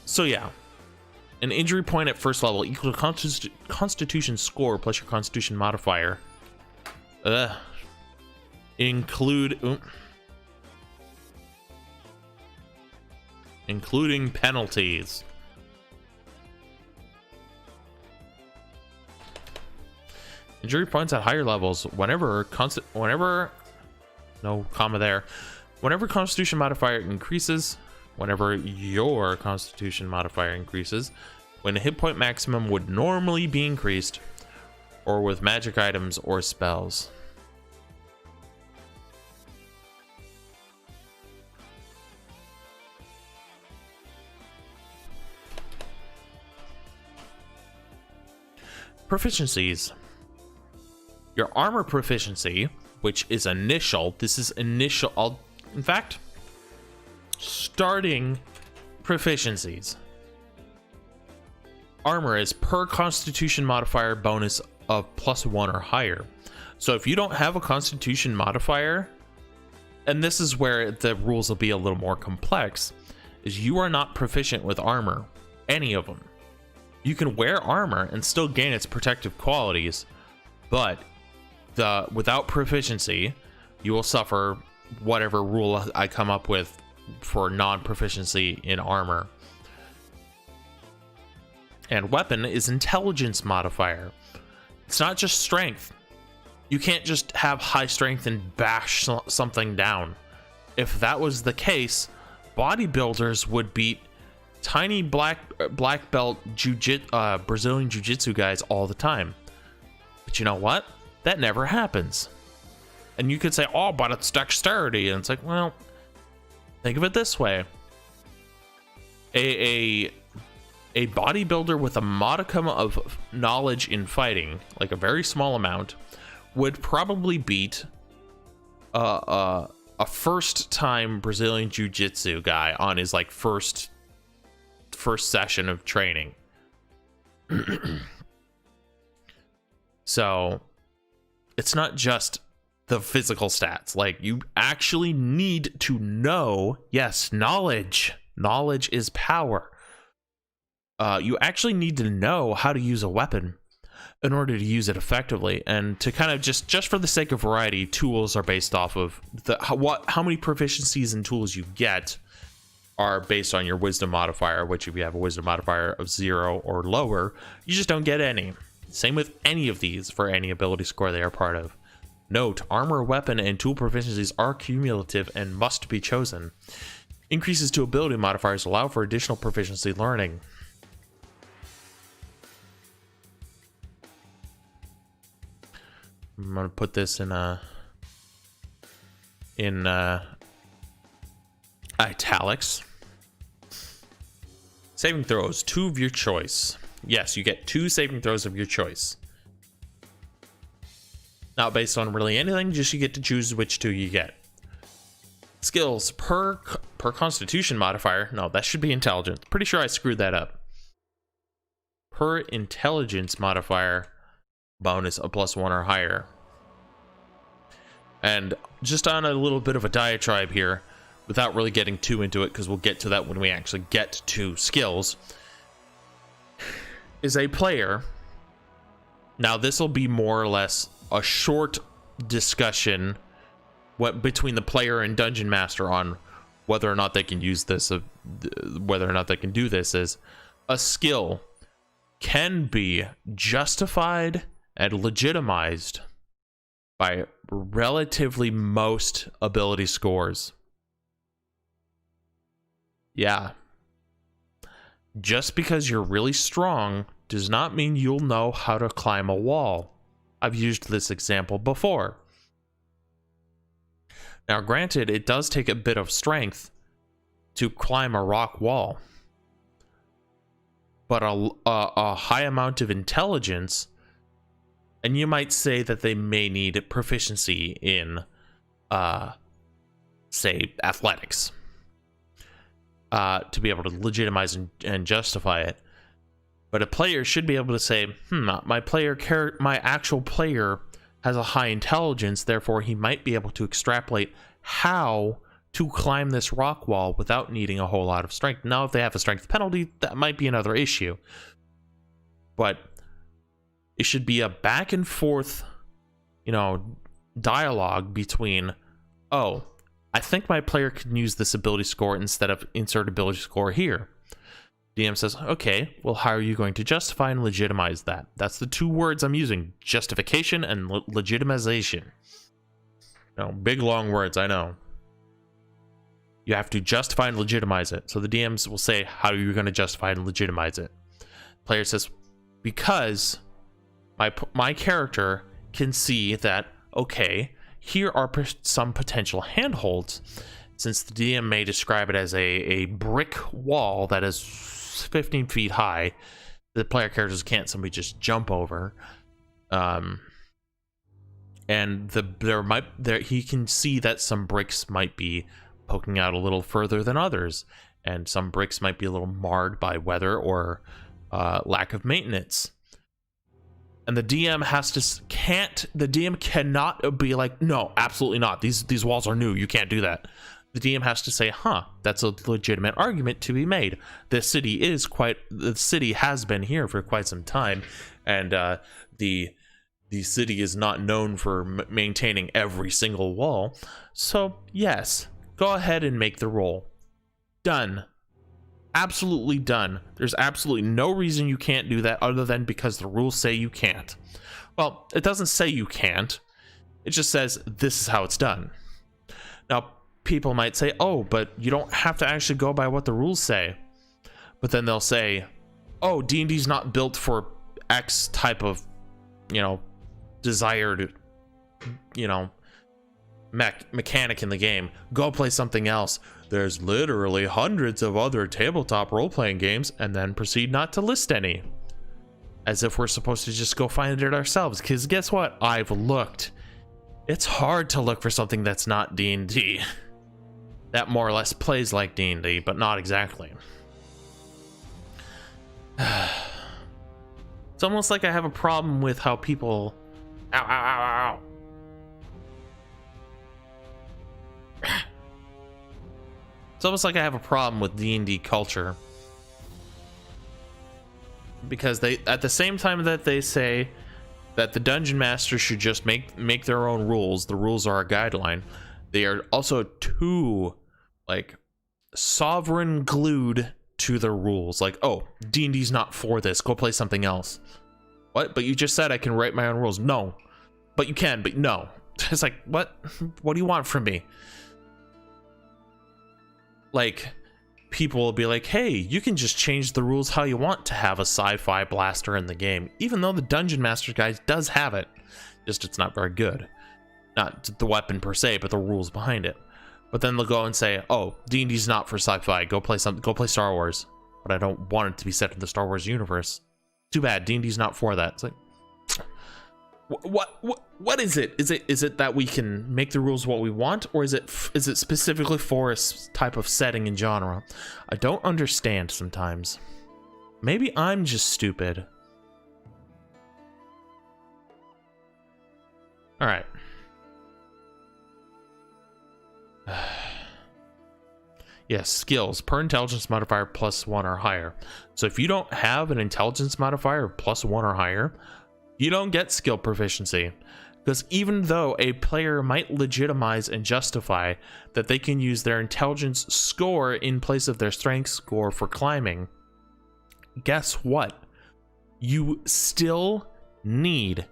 So yeah, an injury point at first level equal to Constitution score plus your Constitution modifier. Including penalties. Injury points at higher levels whenever no comma there. Whenever Constitution modifier increases, whenever your Constitution modifier increases, when a hit point maximum would normally be increased, or with magic items or spells. Proficiencies. Your armor proficiency, which is initial, this is initial, in fact, starting proficiencies. Armor is per constitution modifier bonus of +1 or higher. So if you don't have a constitution modifier, and this is where the rules will be a little more complex, is you are not proficient with armor, any of them. You can wear armor and still gain its protective qualities, but without proficiency, you will suffer whatever rule I come up with for non-proficiency in armor. And weapon is intelligence modifier. It's not just strength. You can't just have high strength and bash something down. If that was the case, bodybuilders would beat tiny black belt Brazilian jiu-jitsu guys all the time. But you know what? That never happens. And you could say, oh, but it's dexterity. And it's like, well, think of it this way. A bodybuilder with a modicum of knowledge in fighting, like a very small amount, would probably beat a first-time Brazilian jiu-jitsu guy on his like first session of training. So it's not just the physical stats. Like, you actually need to know, yes, knowledge is power. You actually need to know how to use a weapon in order to use it effectively. And to kind of just for the sake of variety, tools are based off of how many proficiencies and tools you get are based on your wisdom modifier, which if you have a wisdom modifier of 0 or lower, you just don't get any. Same with any of these for any ability score they are part of. Note, armor, weapon, and tool proficiencies are cumulative and must be chosen. Increases to ability modifiers allow for additional proficiency learning. I'm gonna put this in italics. Saving throws, 2 of your choice. Yes, you get 2 saving throws of your choice. Not based on really anything, just you get to choose which 2 you get. Skills per constitution modifier. No, that should be intelligence. Pretty sure I screwed that up. Per intelligence modifier bonus of +1 or higher. And just on a little bit of a diatribe here, without really getting too into it, because we'll get to that when we actually get to skills, is a player. Now this will be more or less a short discussion between the player and dungeon master on whether or not they can use this, whether or not they can do this. Is a skill can be justified and legitimized by relatively most ability scores. Yeah. Just because you're really strong does not mean you'll know how to climb a wall. I've used this example before. Now, granted, it does take a bit of strength to climb a rock wall, but a high amount of intelligence, and you might say that they may need proficiency in, say, athletics, to be able to legitimize and justify it. But a player should be able to say, my actual player has a high intelligence, therefore he might be able to extrapolate how to climb this rock wall without needing a whole lot of strength. Now, if they have a strength penalty, that might be another issue. But it should be a back and forth, dialogue between, oh, I think my player can use this ability score instead of insert ability score here. DM says, okay, well, how are you going to justify and legitimize that? That's the 2 words I'm using, justification and legitimization. Big, long words, I know. You have to justify and legitimize it. So the DMs will say, how are you going to justify and legitimize it? Player says, because my character can see that, okay, here are some potential handholds. Since the DM may describe it as a brick wall that is 15 feet high, the player characters can't simply just jump over. and he can see that some bricks might be poking out a little further than others, and some bricks might be a little marred by weather or lack of maintenance. And the DM cannot be like, no, absolutely not. These walls are new. You can't do that. The DM has to say, that's a legitimate argument to be made. The city has been here for quite some time, and the city is not known for maintaining every single wall. So yes, go ahead and make the roll. Done. Absolutely done. There's absolutely no reason you can't do that other than because the rules say you can't. Well, it doesn't say you can't. It just says this is how it's done. Now, people might say, oh, but you don't have to actually go by what the rules say. But then they'll say, oh, D&D's not built for X type of, desired, mechanic in the game. Go play something else. There's literally hundreds of other tabletop role-playing games, and then proceed not to list any. As if we're supposed to just go find it ourselves, because guess what? I've looked. It's hard to look for something that's not D&D. That more or less plays like D&D, but not exactly. It's almost like I have a problem with how people... Ow, ow, ow, ow, ow. It's almost like I have a problem with D&D culture, because they, at the same time that they say that the dungeon master should just make their own rules, the rules are a guideline, they are also too sovereign glued to the rules. Like, oh, D&D's not for this, go play something else. What? But you just said I can write my own rules. No, but you can, but no. It's like, what do you want from me? People will be like, hey, you can just change the rules how you want to have a sci-fi blaster in the game, even though the Dungeon Master guy does have it. Just it's not very good. Not the weapon per se, but the rules behind it. But then they'll go and say, oh, D&D's not for sci-fi. Go play Star Wars. But I don't want it to be set in the Star Wars universe. Too bad, D&D's not for that. It's like, what is it? Is it that we can make the rules what we want, or is it specifically for a type of setting and genre? I don't understand sometimes. Maybe I'm just stupid. All right. Yes, skills per intelligence modifier +1 or higher. So if you don't have an intelligence modifier of +1 or higher, you don't get skill proficiency. Because even though a player might legitimize and justify that they can use their intelligence score in place of their strength score for climbing, guess what? You still need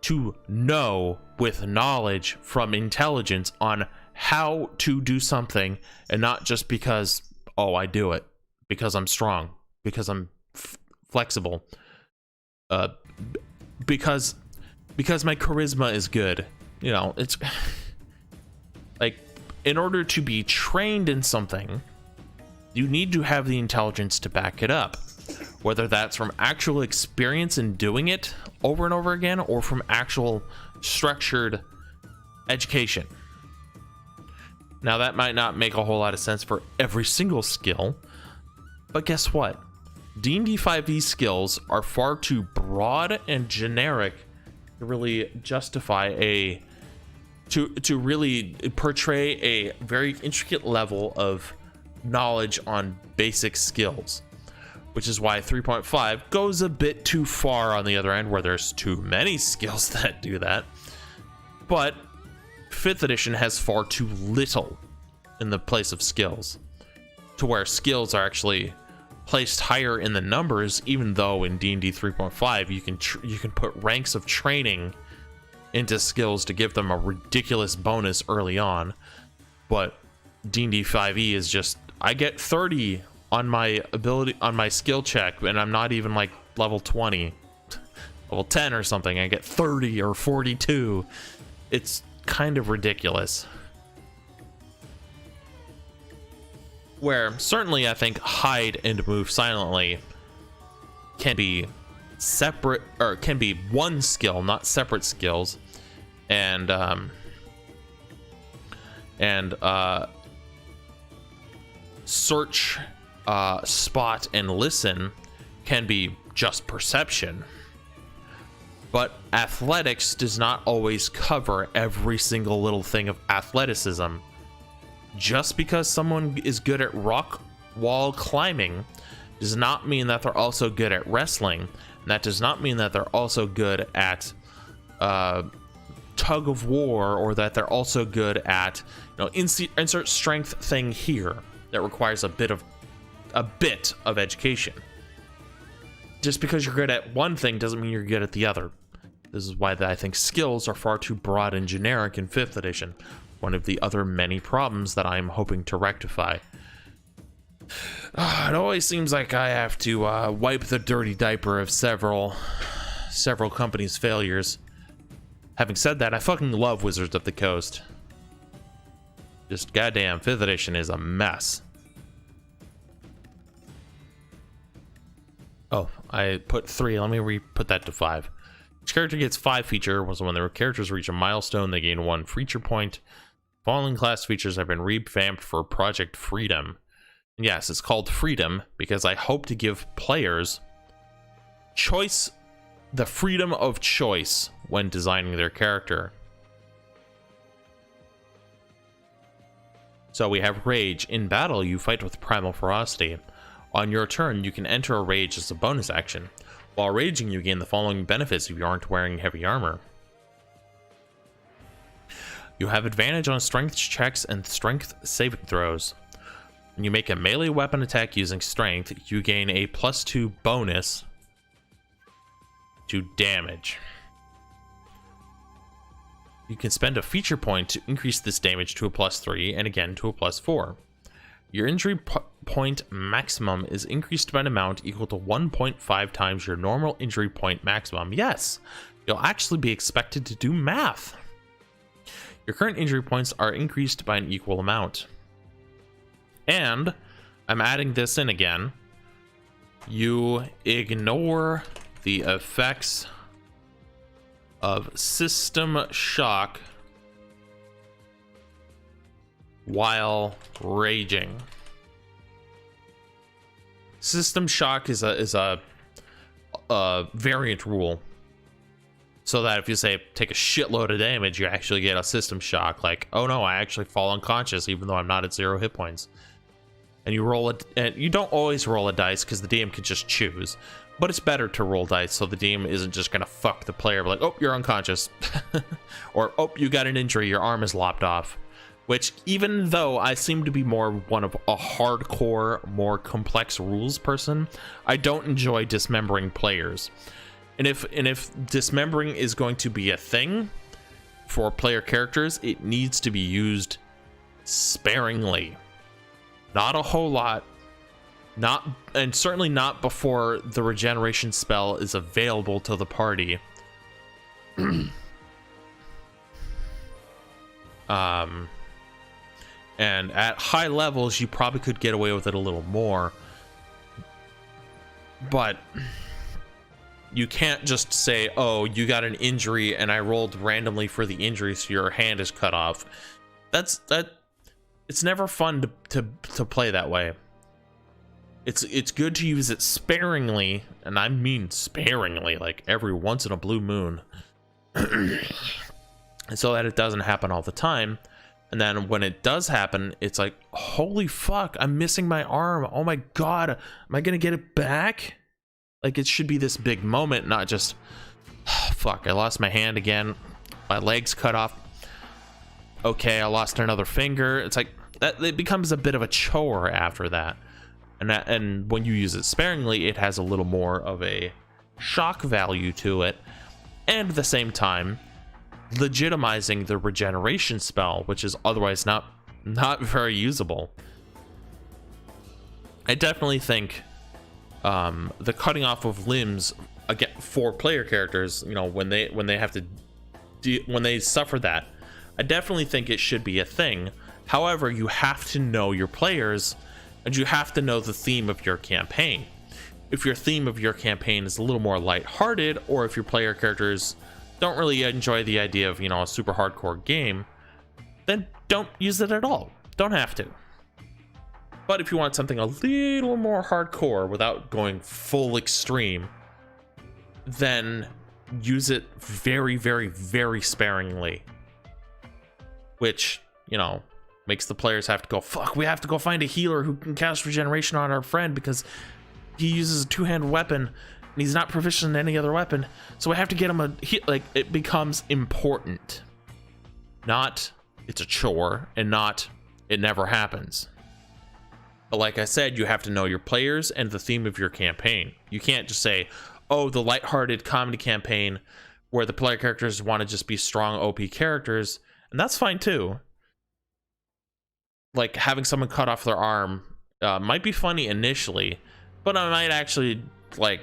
to know with knowledge from intelligence on how to do something, and not just because, oh, I do it because I'm strong, because I'm flexible, because my charisma is good. It's like, in order to be trained in something, you need to have the intelligence to back it up, whether that's from actual experience in doing it over and over again, or from actual structured education. Now, that might not make a whole lot of sense for every single skill, but guess what? D&D 5e skills are far too broad and generic to really justify to really portray a very intricate level of knowledge on basic skills, which is why 3.5 goes a bit too far on the other end, where there's too many skills that do that. But 5th edition has far too little in the place of skills, to where skills are actually placed higher in the numbers, even though in D&D 3.5 you can put ranks of training into skills to give them a ridiculous bonus early on. But D&D 5e is just, I get 30 on my skill check, and I'm not even like level 20, level 10 or something. I get 30 or 42. It's kind of ridiculous. Where certainly I think hide and move silently can be separate, or can be one skill, not separate skills. and search, spot, and listen can be just perception. But athletics does not always cover every single little thing of athleticism. Just because someone is good at rock wall climbing does not mean that they're also good at wrestling. And that does not mean that they're also good at tug of war, or that they're also good at, you know, insert strength thing here that requires a bit of education. Just because you're good at one thing doesn't mean you're good at the other. This is why I think skills are far too broad and generic in 5th edition. One of the other many problems that I'm hoping to rectify. It always seems like I have to wipe the dirty diaper of several companies' failures. Having said that, I fucking love Wizards of the Coast. Just goddamn, 5th edition is a mess. Oh, I put 3. Let me re-put that to 5. Each character gets 5 feature. When their characters reach a milestone, they gain 1 feature point. Following class features have been revamped for Project Freedom. And yes, it's called Freedom because I hope to give players choice, the freedom of choice when designing their character. So we have Rage. In battle, you fight with Primal Ferocity. On your turn, you can enter a rage as a bonus action. While raging, you gain the following benefits if you aren't wearing heavy armor. You have advantage on strength checks and strength saving throws. When you make a melee weapon attack using strength, you gain a +2 bonus to damage. You can spend a feature point to increase this damage to a +3 and again to a +4. Your injury point maximum is increased by an amount equal to 1.5 times your normal injury point maximum. Yes, you'll actually be expected to do math. Your current injury points are increased by an equal amount. And I'm adding this in again. You ignore the effects of system shock while raging. System shock is a variant rule, so that if you say take a shitload of damage, you actually get a system shock. Like, oh no, I actually fall unconscious even though I'm not at 0 hit points. And you roll it, and you don't always roll a dice because the DM can just choose. But it's better to roll dice so the DM isn't just gonna fuck the player, like, oh, you're unconscious, or oh, you got an injury, your arm is lopped off. Which, even though I seem to be more one of a hardcore, more complex rules person, I don't enjoy dismembering players. And if dismembering is going to be a thing for player characters, it needs to be used sparingly. Not a whole lot. And certainly not before the regeneration spell is available to the party. And at high levels, you probably could get away with it a little more. But you can't just say, oh, you got an injury and I rolled randomly for the injury, so your hand is cut off. It's never fun to play that way. It's good to use it sparingly, and I mean sparingly, like every once in a blue moon. So that it doesn't happen all the time. And then when it does happen, it's like, holy fuck, I'm missing my arm. Oh my god, am I gonna get it back? Like, it should be this big moment, not just, fuck, I lost my hand again. My leg's cut off. Okay, I lost another finger. It's like, that it becomes a bit of a chore after that. And when you use it sparingly, it has a little more of a shock value to it. And at the same time, legitimizing the regeneration spell, which is otherwise not very usable. I definitely think the cutting off of limbs, again, for player characters, you know, when they have to when they suffer that, I definitely think it should be a thing. However, you have to know your players, and you have to know the theme of your campaign. If your theme of your campaign is a little more lighthearted, or if your player characters don't really enjoy the idea of, you know, a super hardcore game, then don't use it at all. Don't have to. But if you want something a little more hardcore without going full extreme, then use it very, very, very sparingly. Which, you know, makes the players have to go, fuck, we have to go find a healer who can cast regeneration on our friend because he uses a two-handed weapon and he's not proficient in any other weapon, so we have to get him a like, it becomes important, not it's a chore, and not it never happens. But like I said, you have to know your players and the theme of your campaign. You can't just say, oh, the lighthearted comedy campaign where the player characters want to just be strong OP characters, and that's fine too. Like having someone cut off their arm might be funny initially, but it might actually like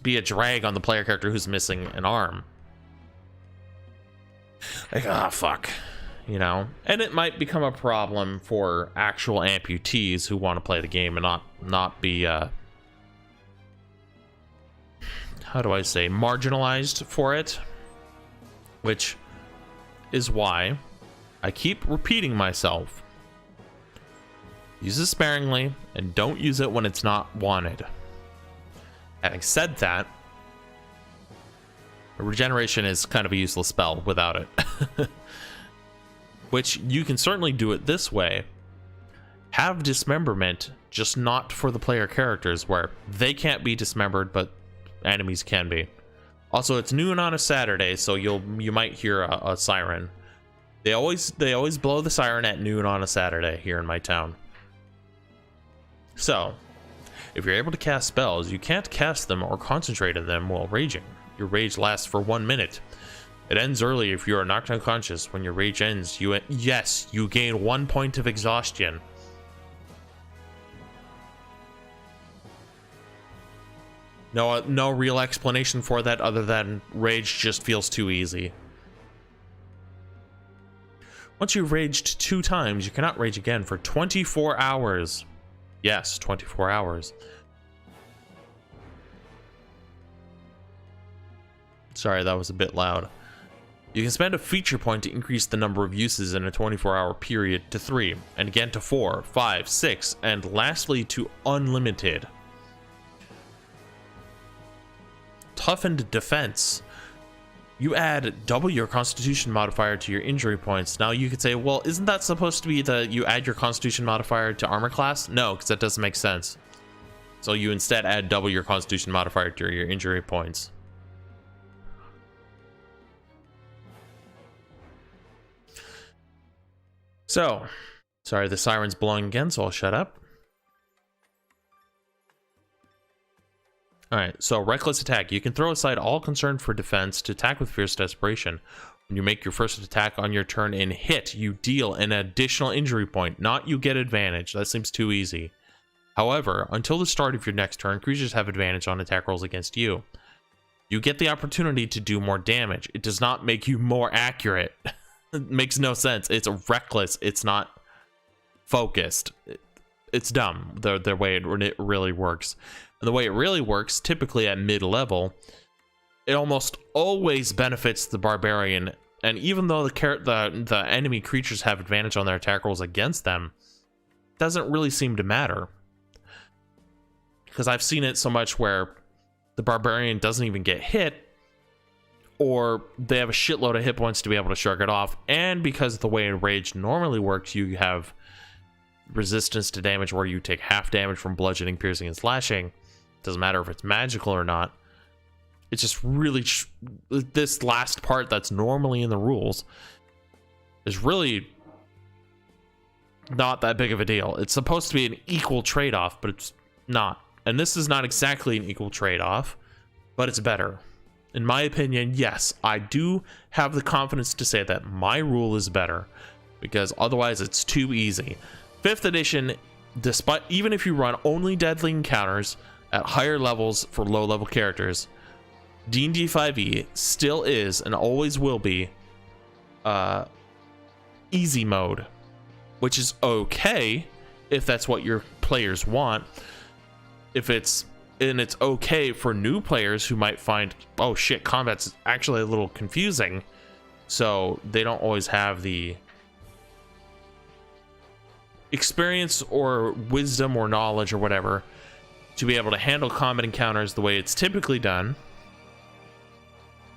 be a drag on the player character who's missing an arm. Like, ah, fuck, you know? And it might become a problem for actual amputees who want to play the game and not be, how do I say, marginalized for it? Which is why I keep repeating myself. Use it sparingly, and don't use it when it's not wanted. Having said that, regeneration is kind of a useless spell without it. Which you can certainly do it this way. Have dismemberment, just not for the player characters, where they can't be dismembered, but enemies can be. Also, it's noon on a Saturday, so you might hear a siren. They always blow the siren at noon on a Saturday here in my town. So, if you're able to cast spells, you can't cast them or concentrate on them while raging. Your rage lasts for 1 minute. It ends early if you are knocked unconscious. When your rage ends, you gain 1 point of exhaustion. No real explanation for that other than rage just feels too easy. Once you've raged 2 times, you cannot rage again for 24 hours. Yes, 24 hours. Sorry, that was a bit loud. You can spend a feature point to increase the number of uses in a 24-hour period to 3, and again to 4, 5, 6, and lastly to unlimited. Toughened defense. You add double your constitution modifier to your injury points. Now you could say, well, isn't that supposed to be that you add your constitution modifier to armor class? No, because that doesn't make sense. So you instead add double your constitution modifier to your injury points. So, sorry, the siren's blowing again, so I'll shut up. Alright, so reckless attack. You can throw aside all concern for defense to attack with fierce desperation. When you make your first attack on your turn and hit, you deal an additional injury point, not you get advantage. That seems too easy. However, until the start of your next turn, creatures have advantage on attack rolls against you. You get the opportunity to do more damage. It does not make you more accurate. It makes no sense. It's reckless. It's not focused. It's dumb, the way it really works. And the way it really works, typically at mid-level, it almost always benefits the barbarian. And even though the enemy creatures have advantage on their attack rolls against them, it doesn't really seem to matter. Because I've seen it so much where the barbarian doesn't even get hit, or they have a shitload of hit points to be able to shrug it off. And because of the way Enraged normally works, you have resistance to damage where you take half damage from bludgeoning, piercing, and slashing. Doesn't matter if it's magical or not. It's just really this last part that's normally in the rules is really not that big of a deal. It's supposed to be an equal trade-off, but it's not. And this is not exactly an equal trade-off, but it's better. In my opinion, yes, I do have the confidence to say that my rule is better, because otherwise it's too easy. 5th edition, even if you run only deadly encounters at higher levels for low-level characters, D&D 5e still is and always will be easy mode, which is okay if that's what your players want. If it's it's okay for new players who might find, oh shit, combat's actually a little confusing, so they don't always have the experience or wisdom or knowledge or whatever to be able to handle combat encounters the way it's typically done,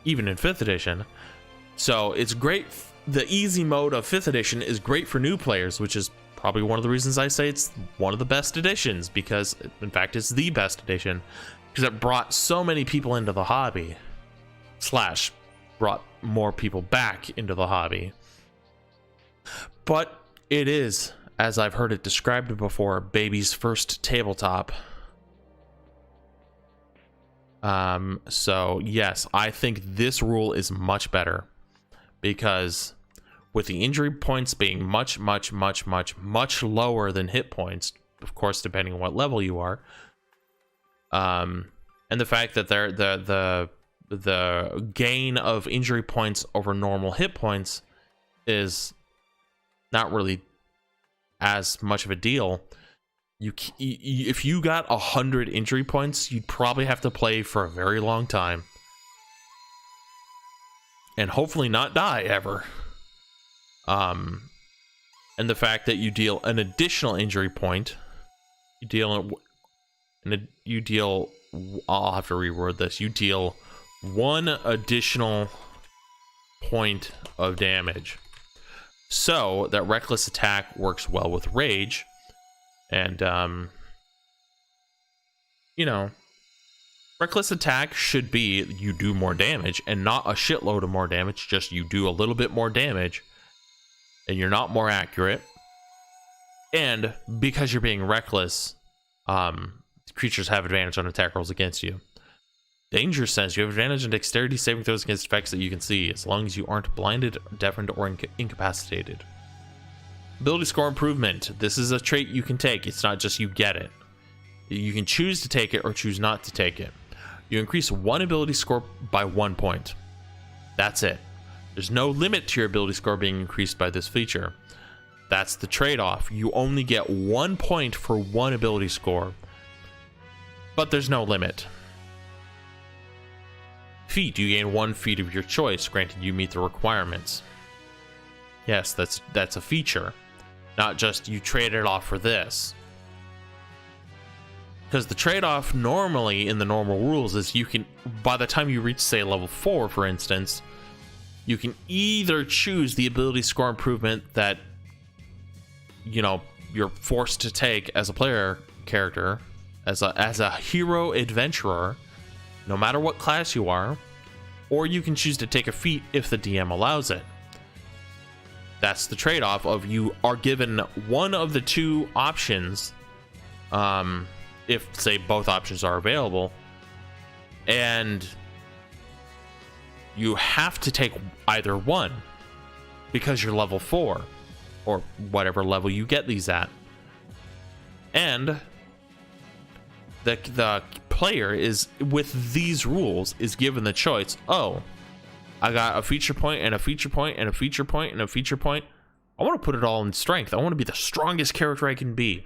even in 5th edition. So it's great. The easy mode of 5th edition is great for new players, which is probably one of the reasons I say it's one of the best editions, because in fact it's the best edition, because it brought so many people into the hobby, slash brought more people back into the hobby. But it is, as I've heard it described before, baby's first tabletop. So yes, I think this rule is much better, because with the injury points being much lower than hit points, of course, depending on what level you are, and the fact that the gain of injury points over normal hit points is not really as much of a deal. If you got 100 injury points, you'd probably have to play for a very long time, and hopefully not die ever. And the fact that you deal an additional injury point, I'll have to reword this. You deal 1 additional point of damage. So that reckless attack works well with rage. And, you know, reckless attack should be you do more damage, and not a shitload of more damage, just you do a little bit more damage, and you're not more accurate. And because you're being reckless, creatures have advantage on attack rolls against you. Danger Sense, you have advantage on dexterity saving throws against effects that you can see, as long as you aren't blinded, deafened, or incapacitated. Ability score improvement. This is a trait you can take. It's not just you get it. You can choose to take it or choose not to take it. You increase 1 ability score by 1 point. That's it. There's no limit to your ability score being increased by this feature. That's the trade-off. You only get 1 point for 1 ability score, but there's no limit. Feat. You gain 1 feat of your choice, granted you meet the requirements. Yes, that's a feature. Not just you trade it off for this. Because the trade-off normally in the normal rules is you can, by the time you reach, say, level 4, for instance, you can either choose the ability score improvement that, you know, you're forced to take as a player character, as a hero adventurer, no matter what class you are, or you can choose to take a feat if the DM allows it. That's the trade-off of you are given one of the 2 options, if, say, both options are available, and you have to take either one because you're level 4, or whatever level you get these at. And the player is, with these rules, is given the choice, oh, I got a feature point and a feature point and a feature point and a feature point. I want to put it all in strength. I want to be the strongest character I can be.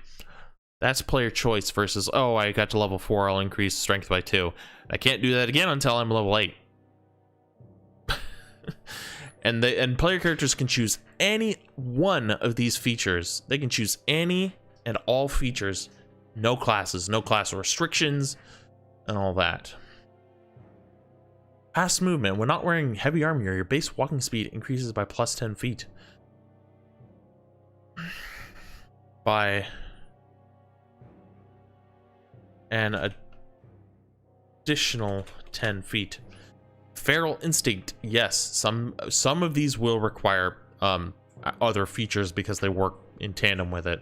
That's player choice versus, oh, I got to level 4, I'll increase strength by 2. I can't do that again until I'm level 8. and player characters can choose any one of these features. They can choose any and all features. No classes, no class restrictions, and all that. Fast movement. When not wearing heavy armor, your base walking speed increases by plus 10 feet. By an additional 10 feet. Feral instinct. Yes, some of these will require other features because they work in tandem with it.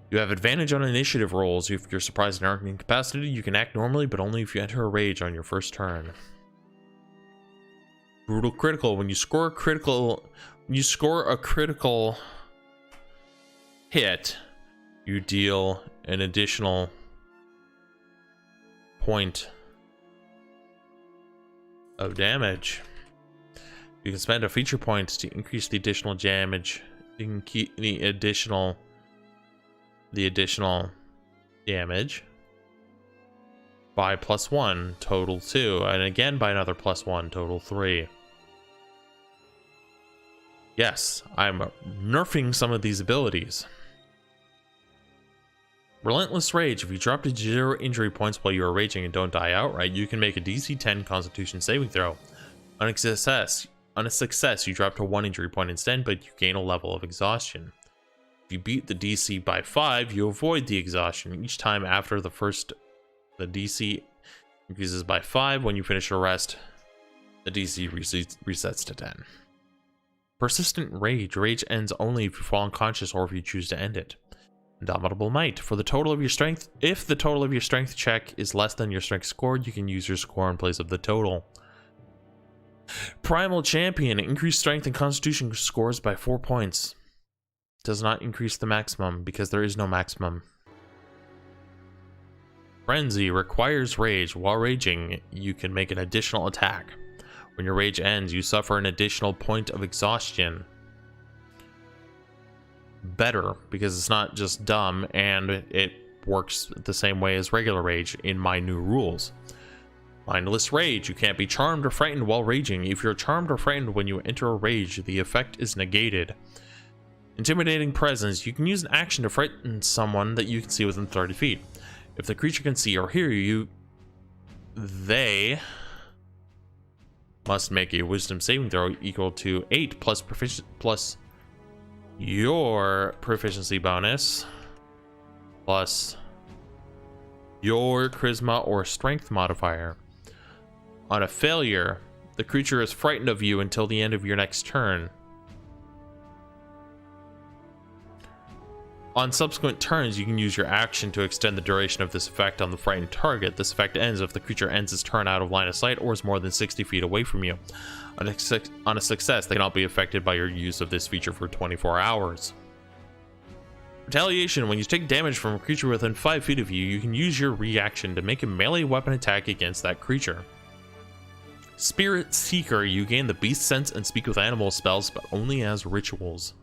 You have advantage on initiative rolls. If you're surprised and aren't incapacitated, you can act normally, but only if you enter a rage on your first turn. Brutal critical. When you score a critical hit, you deal an additional point of damage. You can spend a feature point to increase the additional damage. You can keep the additional damage. by +1, total 2, and again by another +1, total 3. Yes, I'm nerfing some of these abilities. Relentless Rage. If you drop to 0 injury points while you are raging and don't die outright, you can make a DC 10 Constitution saving throw. On a success, you drop to 1 injury point instead, but you gain a level of exhaustion. If you beat the DC by 5, you avoid the exhaustion. Each time after the DC increases by 5. When you finish a rest, the DC resets to 10. Persistent Rage. Rage ends only if you fall unconscious or if you choose to end it. Indomitable Might. For the total of your strength, if the total of your strength check is less than your strength scored, you can use your score in place of the total. Primal Champion. Increase strength and constitution scores by 4 points. Does not increase the maximum because there is no maximum. Frenzy. Requires rage. While raging, you can make an additional attack. When your rage ends, you suffer an additional point of exhaustion. Better, because it's not just dumb, and it works the same way as regular rage in my new rules. Mindless Rage. You can't be charmed or frightened while raging. If you're charmed or frightened when you enter a rage, the effect is negated. Intimidating Presence. You can use an action to frighten someone that you can see within 30 feet. If the creature can see or hear you, they must make a wisdom saving throw equal to 8 plus your proficiency bonus plus your charisma or strength modifier. On a failure, the creature is frightened of you until the end of your next turn. On subsequent turns, you can use your action to extend the duration of this effect on the frightened target. This effect ends if the creature ends its turn out of line of sight or is more than 60 feet away from you. On a success, they cannot be affected by your use of this feature for 24 hours. Retaliation. When you take damage from a creature within 5 feet of you, you can use your reaction to make a melee weapon attack against that creature. Spirit Seeker. You gain the Beast Sense and Speak with Animals spells, but only as rituals.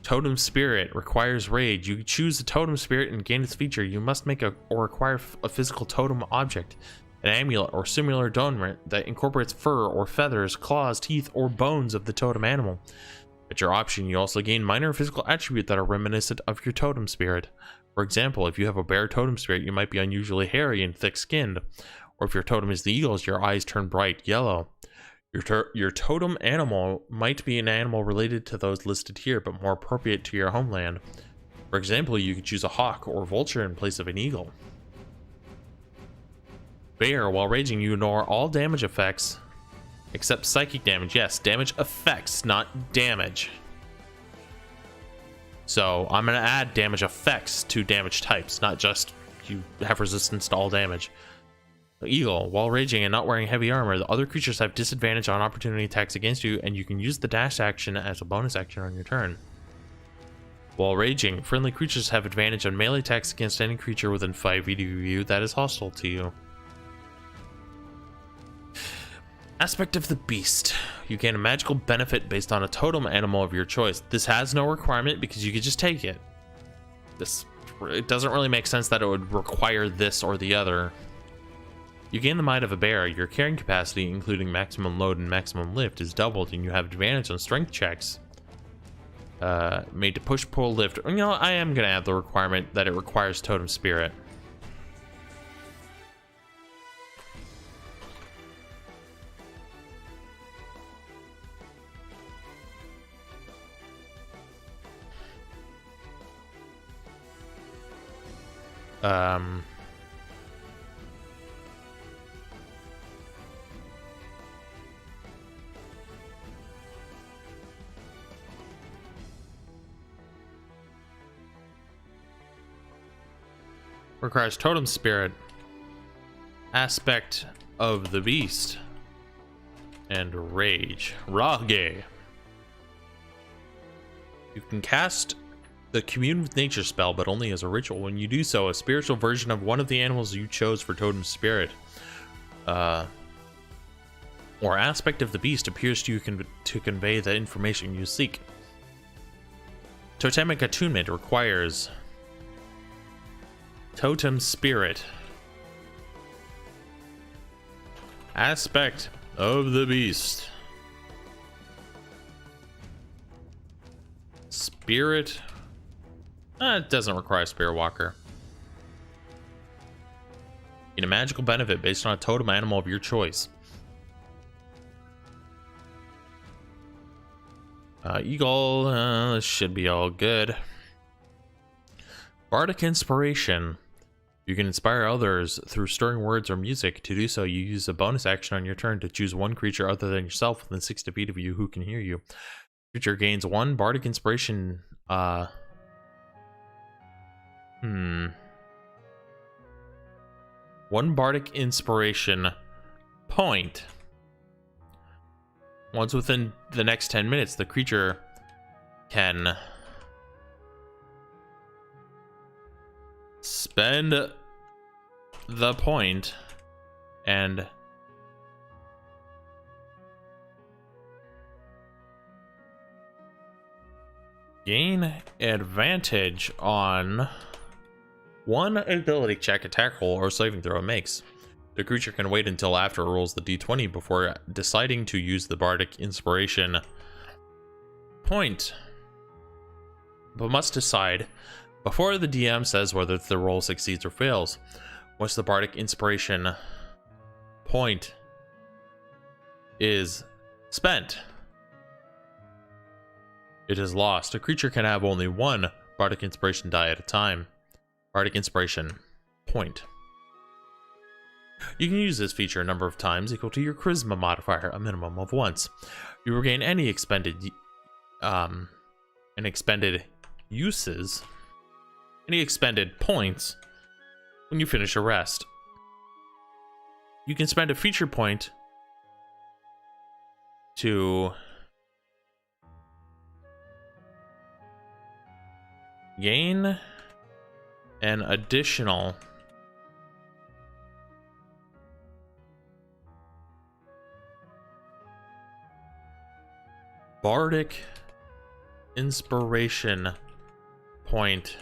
Totem Spirit. Requires rage. You choose a totem spirit and gain its feature. You must make or acquire a physical totem object, an amulet or similar adornment that incorporates fur or feathers, claws, teeth, or bones of the totem animal. At your option, you also gain minor physical attributes that are reminiscent of your totem spirit. For example, if you have a bear totem spirit, you might be unusually hairy and thick-skinned. Or if your totem is the eagles, your eyes turn bright yellow. Your totem animal might be an animal related to those listed here, but more appropriate to your homeland. For example, you could choose a hawk or vulture in place of an eagle. Bear. While raging, you ignore all damage effects except psychic damage. Yes, damage effects, not damage. So I'm going to add damage effects to damage types, not just you have resistance to all damage. Eagle. While raging and not wearing heavy armor, the other creatures have disadvantage on opportunity attacks against you, and you can use the dash action as a bonus action on your turn. While raging, friendly creatures have advantage on melee attacks against any creature within 5 feet of you that is hostile to you. Aspect of the Beast. You gain a magical benefit based on a totem animal of your choice. This has no requirement because you could just take it. It doesn't really make sense that it would require this or the other. You gain the might of a bear. Your carrying capacity, including maximum load and maximum lift, is doubled, and you have advantage on strength checks. Made to push, pull, lift. You know, I am going to add the requirement that it requires totem spirit. Requires totem spirit, aspect of the beast, and rage. Rage. You can cast the Commune with Nature spell, but only as a ritual. When you do so, a spiritual version of one of the animals you chose for totem spirit or aspect of the beast appears to you to convey the information you seek. Totemic attunement requires totem spirit, Aspect of the beast. Spirit. It doesn't require a Spirit Walker. Gain a magical benefit based on a totem animal of your choice. Eagle. This should be all good. Bardic Inspiration. You can inspire others through stirring words or music. To do so, you use a bonus action on your turn to choose one creature other than yourself within 60 feet of you who can hear you. Creature gains 1 Bardic Inspiration. 1 Bardic Inspiration point. Once within the next 10 minutes, the creature can spend the point and gain advantage on one ability check, attack roll, or saving throw it makes. The creature can wait until after it rolls the d20 before deciding to use the Bardic Inspiration point, but must decide before the DM says whether the roll succeeds or fails. Once the Bardic Inspiration point is spent, it is lost. A creature can have only 1 Bardic Inspiration die at a time. Bardic Inspiration point. You can use this feature a number of times equal to your Charisma modifier, a minimum of once. You regain any expended points when you finish a rest. You can spend a feature point to gain an additional Bardic Inspiration point.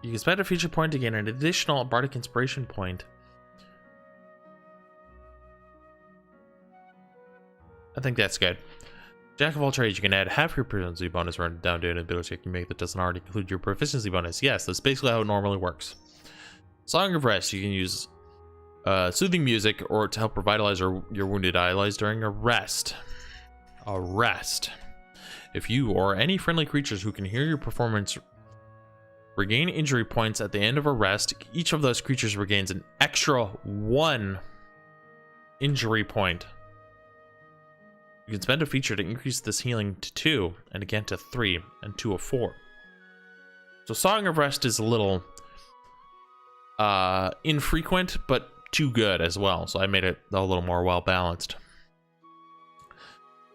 You can spend a feature point to gain an additional Bardic Inspiration point. I think that's good. Jack of all trades, you can add half your proficiency bonus run down to an ability check you make that doesn't already include your proficiency bonus. Yes, that's basically how it normally works. Song of Rest, you can use soothing music or to help revitalize your wounded allies during a rest. A rest. If you or any friendly creatures who can hear your performance regain injury points at the end of a rest, each of those creatures regains an extra 1 injury point. You can spend a feature to increase this healing to 2, and again to 3, and 2 of 4. So Song of Rest is a little infrequent, but too good as well, so I made it a little more well balanced.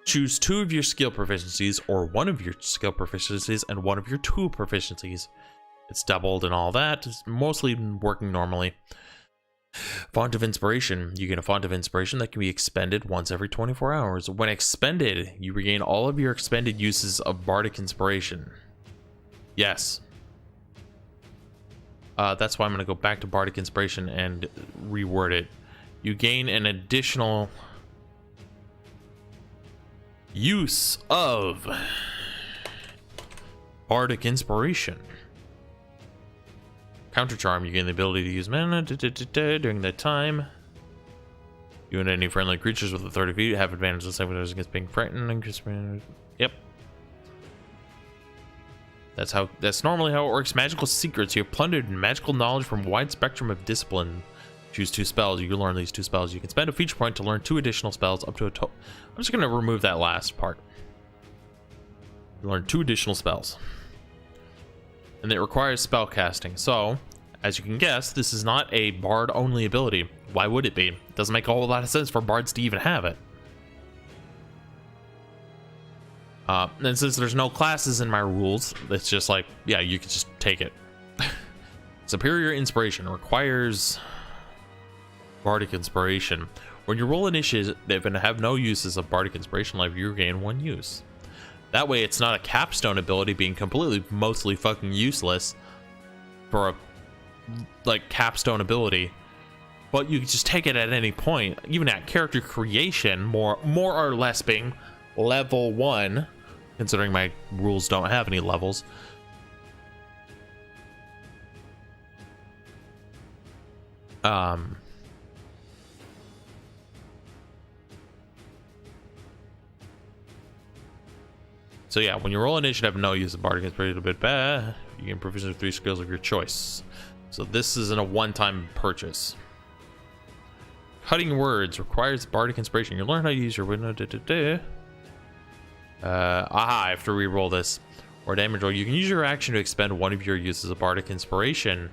Choose 2 of your skill proficiencies, or 1 of your skill proficiencies and 1 of your tool proficiencies. It's doubled and all that. It's mostly working normally. Font of Inspiration. You get a Font of Inspiration that can be expended once every 24 hours. When expended, you regain all of your expended uses of Bardic Inspiration. Yes. That's why I'm going to go back to Bardic Inspiration and reword it. You gain an additional use of Bardic Inspiration. Counter Charm, you gain the ability to use mana during that time. You and any friendly creatures with 30 feet have advantage on saving throws against being frightened. Yep. That's normally how it works. Magical secrets. You have plundered magical knowledge from a wide spectrum of discipline. Choose 2 spells. You can learn these 2 spells. You can spend a feature point to learn 2 additional spells up to a total. I'm just going to remove that last part. You learn 2 additional spells. And it requires spell casting. So, as you can guess, this is not a bard only ability. Why would it be? It doesn't make a whole lot of sense for bards to even have it. And since there's no classes in my rules, it's just like, yeah, you can just take it. Superior Inspiration requires Bardic Inspiration. When you roll initiative and have no uses of Bardic Inspiration life, you gain 1 use. That way it's not a capstone ability being completely mostly fucking useless for a like capstone ability, but you can just take it at any point, even at character creation, more or less being level 1, considering my rules don't have any levels. So yeah, when you roll initiative, no use of bardic inspiration a bit bad. You can provision 3 skills of your choice. So this isn't a one-time purchase. Cutting words requires bardic inspiration. You learn how to use your window. I have to re-roll this. Or damage roll. You can use your action to expend one of your uses of bardic inspiration.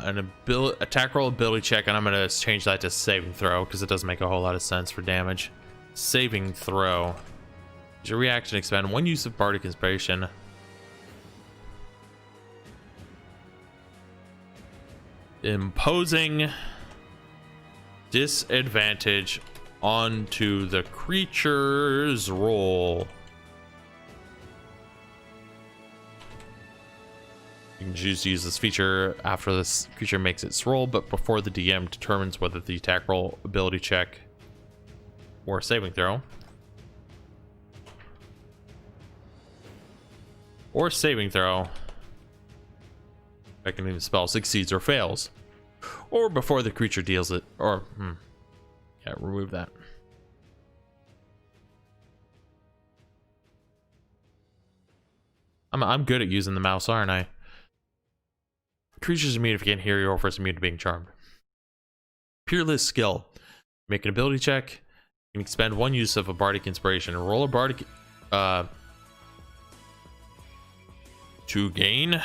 An attack roll ability check, and I'm gonna change that to saving throw because it doesn't make a whole lot of sense for damage. Saving throw. Use your reaction to expend one use of bardic inspiration. Imposing disadvantage onto the creature's roll. You can choose to use this feature after this creature makes its roll, but before the DM determines whether the attack roll, ability check, or saving throw, affecting the spell succeeds or fails, or before the creature deals it, or yeah, remove that. I'm good at using the mouse, aren't I? Creatures immune if you can't hear your offers immune to being charmed. Peerless skill. Make an ability check. You can expend one use of a bardic inspiration. Roll a bardic to gain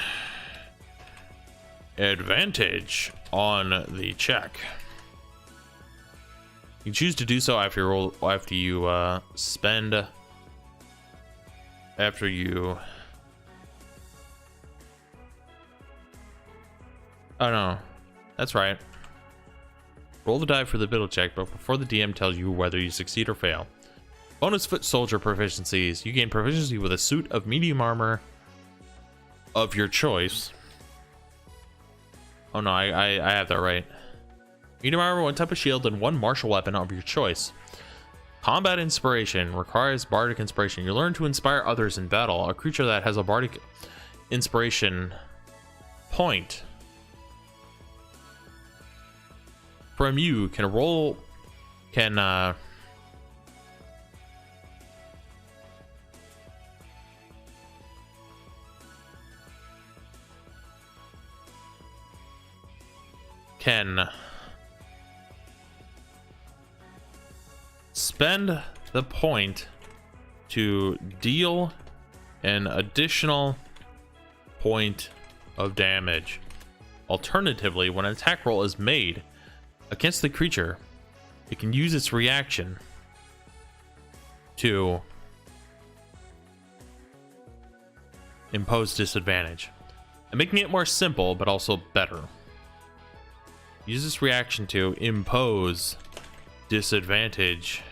advantage on the check. You choose to do so after you oh no, that's right. Roll the die for the ability check, but before the DM tells you whether you succeed or fail. Bonus foot soldier proficiencies. You gain proficiency with a suit of medium armor of your choice. Oh no, I have that right. Medium armor, one type of shield, and one martial weapon of your choice. Combat inspiration requires bardic inspiration. You learn to inspire others in battle. A creature that has a bardic inspiration point from you can spend the point to deal an additional point of damage. Alternatively, when an attack roll is made against the creature, it can use its reaction to impose disadvantage, and making it more simple but also better. Use this reaction to impose disadvantage.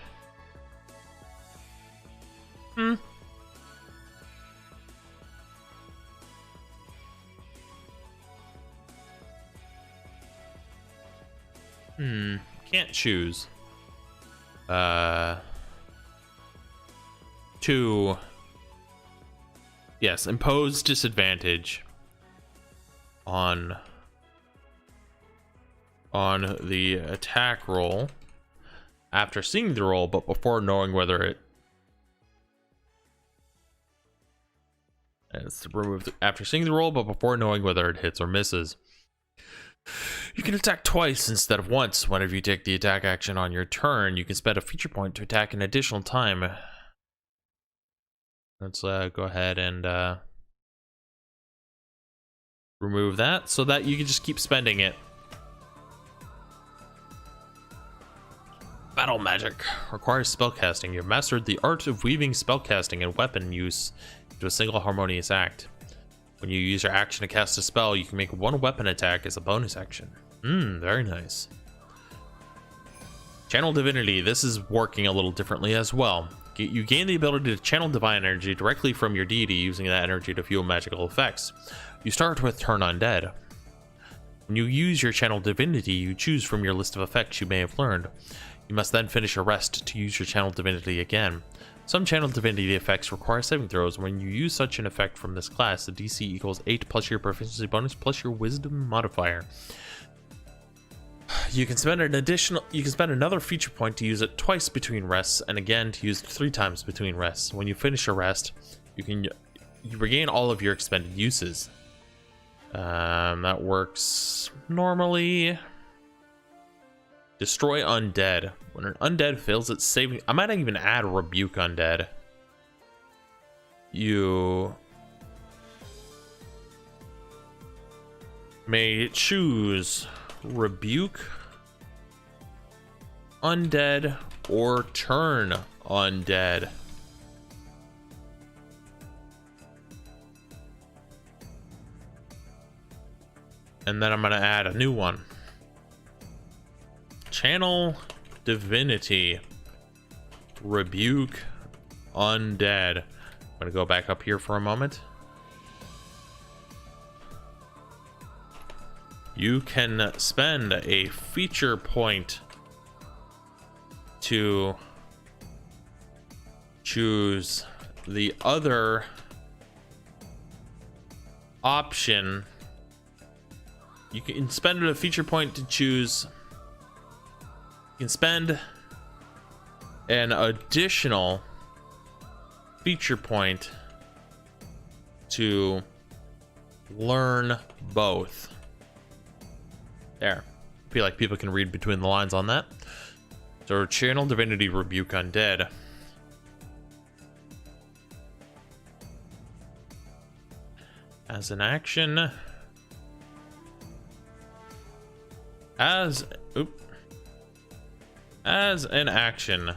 Can't choose. To yes, impose disadvantage on the attack roll after seeing the roll, but before knowing whether it. It's removed after seeing the roll, but before knowing whether it hits or misses. You can attack twice instead of once. Whenever you take the attack action on your turn, you can spend a feature point to attack an additional time. Let's go ahead and remove that so that you can just keep spending it. Battle magic requires spellcasting. You've mastered the art of weaving spellcasting and weapon use into a single harmonious act. When you use your action to cast a spell, you can make one weapon attack as a bonus action. Very nice. Channel Divinity. This is working a little differently as well. You gain the ability to channel divine energy directly from your deity, using that energy to fuel magical effects. You start with Turn Undead. When you use your Channel Divinity, you choose from your list of effects you may have learned. You must then finish a rest to use your Channel Divinity again. Some Channel Divinity effects require saving throws. When you use such an effect from this class, the DC equals 8 plus your proficiency bonus plus your wisdom modifier. You can spend another feature point to use it twice between rests, and again to use it 3 times between rests. When you finish a rest, you regain all of your expended uses. That works normally. Destroy Undead. When an undead fails its saving... I might even add Rebuke Undead. You may choose Rebuke Undead or Turn Undead. And then I'm going to add a new one. Channel Divinity. Rebuke Undead. I'm going to go back up here for a moment. You can spend a feature point to choose the other option. You can spend a feature point to choose. You can spend an additional feature point to learn both. There. I feel like people can read between the lines on that. So Channel Divinity, Rebuke Undead. As an action. As an action,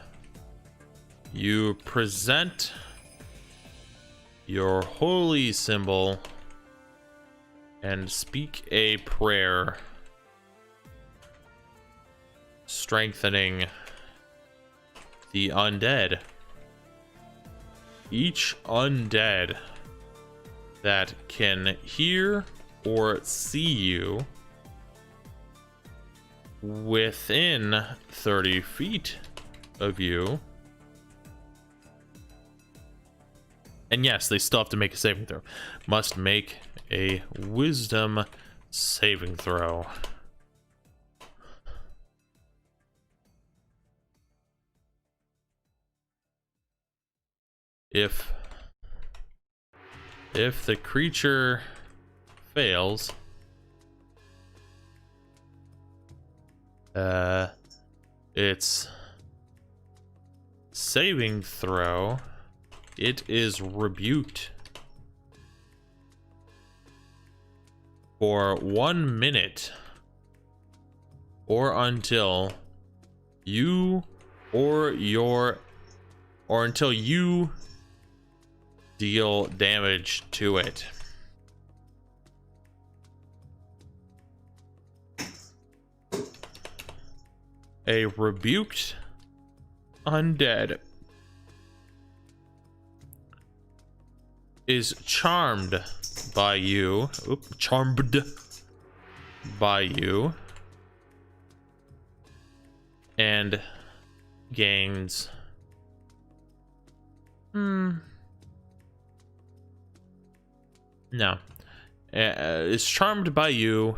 you present your holy symbol and speak a prayer, strengthening the undead. Each undead that can hear or see you within 30 feet of you, and yes, they still have to make a saving throw, must make a wisdom saving throw. If the creature fails, its saving throw, it is rebuked for 1 minute or until you until you deal damage to it. A rebuked undead is charmed by you. Charmed by you. And gains... No. Is charmed by you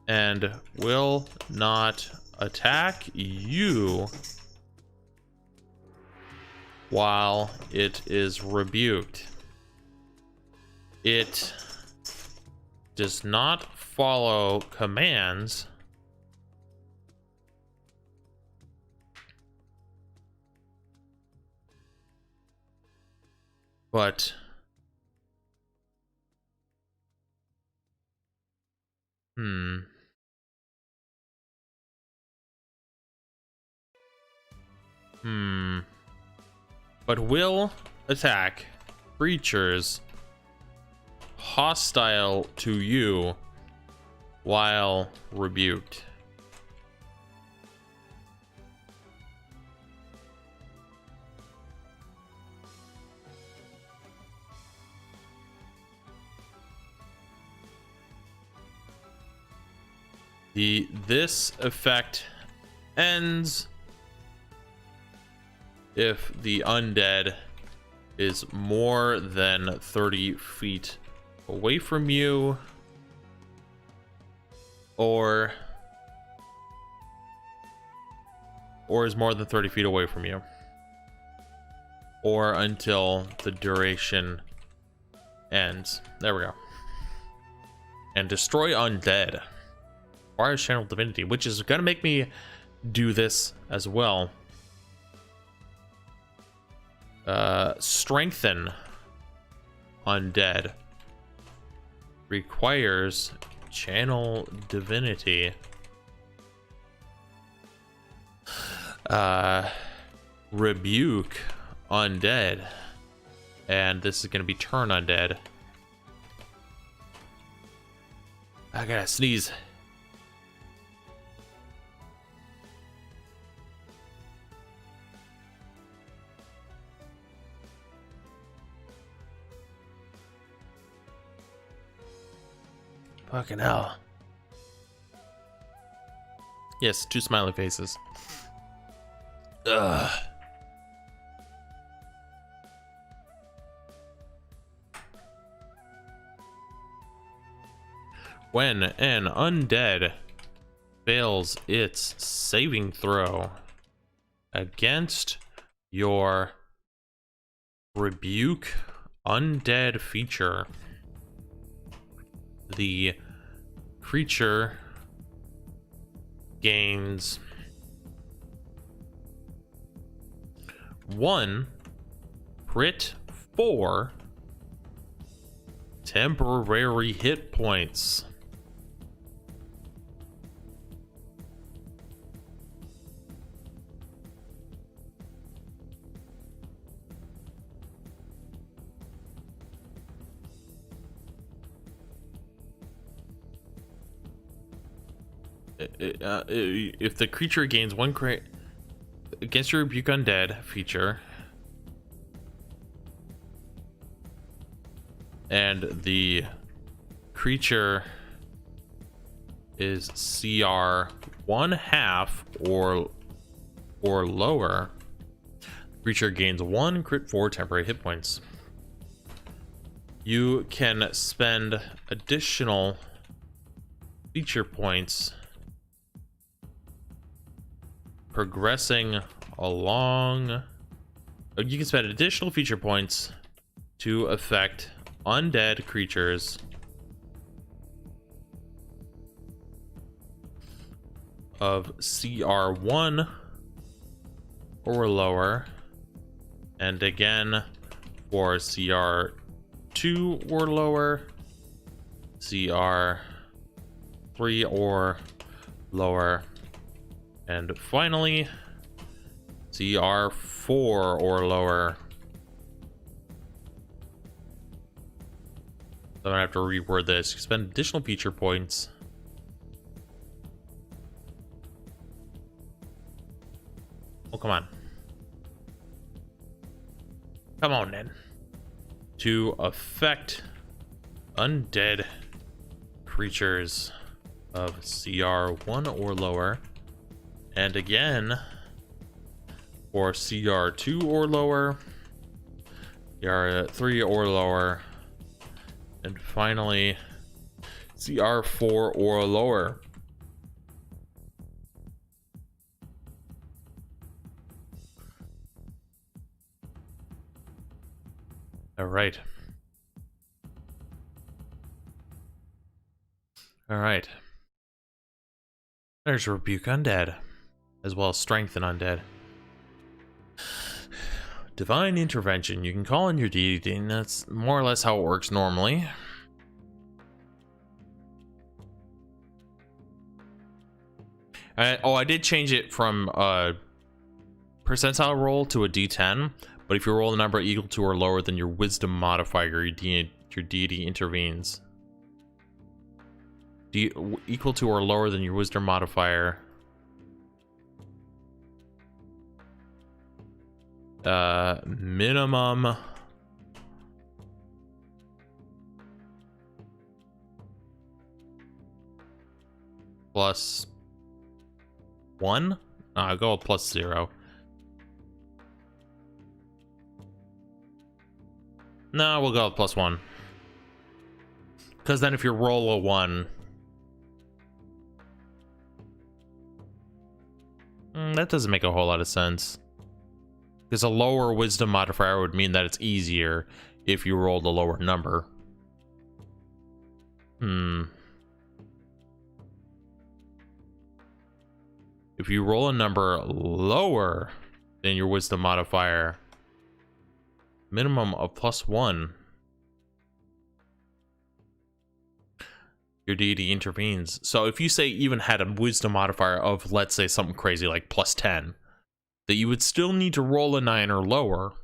and will not attack you while it is rebuked. It does not follow commands, but but will attack creatures hostile to you while rebuked. This effect ends if the undead is more than 30 feet away from you, or is more than 30 feet away from you, or until the duration ends. There we go. And destroy undead. Requires channel divinity, which is gonna make me do this as well. Strengthen undead requires channel divinity. Rebuke undead, and this is gonna be turn undead. I gotta sneeze. Fucking hell. Yes, 2 smiley faces. Ugh. When an undead fails its saving throw against your rebuke undead feature, the creature gains 1 crit 4 temporary hit points. If the creature gains 1 crit against your rebuke undead feature, and the creature is CR 1/2 or lower, the creature gains 1 crit 4 temporary hit points. You can spend additional feature points progressing along. You can spend additional feature points to affect undead creatures of CR1 or lower, and again for CR2 or lower, CR3 or lower, and finally CR4 or lower. I'm gonna have to reword this. You spend additional feature points oh, come on then, to affect undead creatures of CR1 or lower, and again for CR2 or lower, CR3 or lower, and finally CR4 or lower. All right. There's Rebuke Undead, as well as Strengthen Undead. Divine Intervention. You can call in your deity, and that's more or less how it works normally. I did change it from a percentile roll to a D10, But if you roll a number equal to or lower than your wisdom modifier, your deity intervenes. Equal to or lower than your wisdom modifier. Minimum plus 1? I'll go with plus 0. No, we'll go with plus 1. Because then if you roll a 1... that doesn't make a whole lot of sense. Because a lower wisdom modifier would mean that it's easier if you rolled a lower number. If you roll a number lower than your wisdom modifier, minimum of plus 1, your deity intervenes. So if you say even had a wisdom modifier of, let's say, something crazy like plus 10, that you would still need to roll a 9 or lower,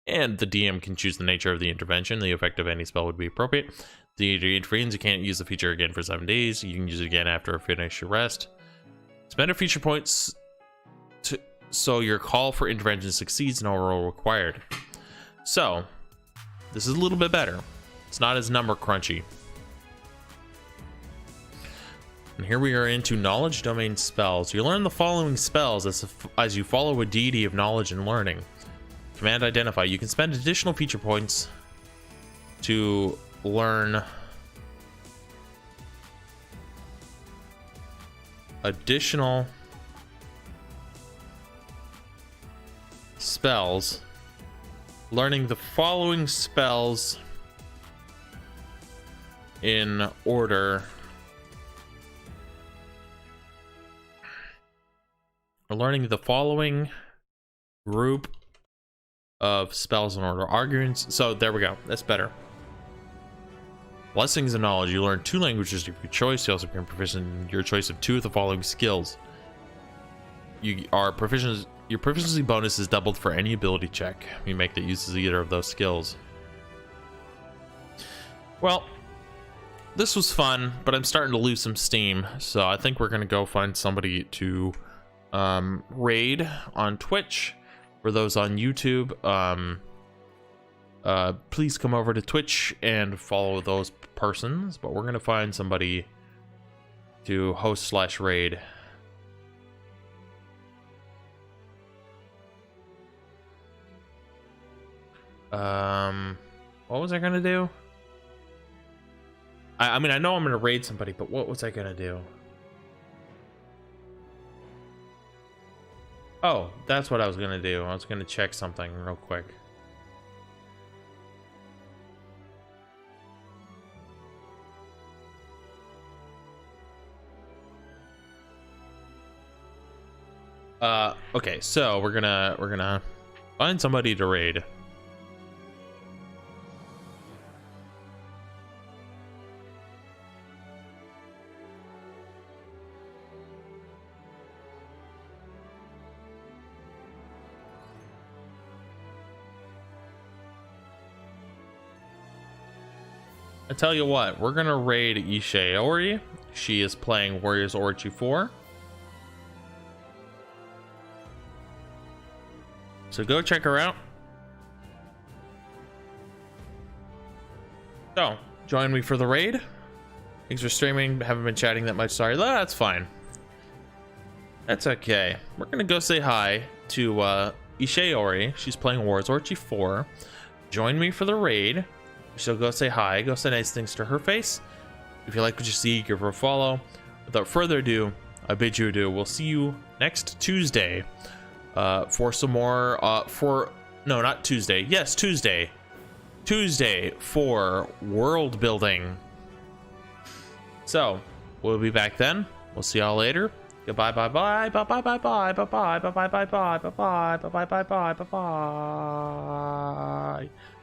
and the DM can choose the nature of the intervention. The effect of any spell would be appropriate. The deity intervenes. You can't use the feature again for 7 days. You can use it again after finish your rest. Spend a feature points so your call for intervention succeeds, no roll required. So this is a little bit better. It's not as number crunchy. And here we are into knowledge domain spells. You learn the following spells as you follow a deity of knowledge and learning. Command identify. You can spend additional feature points to learn additional spells. Learning the following spells in order. Learning the following group of spells in order. Arguments. So there we go. That's better. Blessings of knowledge. You learn 2 languages of your choice. You also become proficient in your choice of 2 of the following skills. You are proficient. Your proficiency bonus is doubled for any ability check you make that uses either of those skills. Well, this was fun, but I'm starting to lose some steam, so I think we're gonna go find somebody to raid on Twitch. For those on YouTube, please come over to Twitch and follow those persons, but we're gonna find somebody to host / raid. What was I gonna do? I mean, I know I'm gonna raid somebody, but what was I gonna do? Oh, that's what I was gonna do. I was gonna check something real quick. Okay, so we're gonna find somebody to raid. I tell you what, we're gonna raid Ishe Ori. She is playing Warriors Orochi 4. So go check her out. So, join me for the raid. Thanks for streaming. Haven't been chatting that much. Sorry. That's fine. That's okay. We're gonna go say hi to Ishe Ori. She's playing Warriors Orochi 4. Join me for the raid. So go say hi. Go say nice things to her face. If you like what you see, give her a follow. Without further ado, I bid you adieu. We'll see you next Tuesday. For some more no, not Tuesday. Yes, Tuesday for world building. So we'll be back then. We'll see y'all later. Goodbye, bye bye, bye bye bye bye bye bye bye bye bye bye bye bye bye bye bye bye bye bye bye.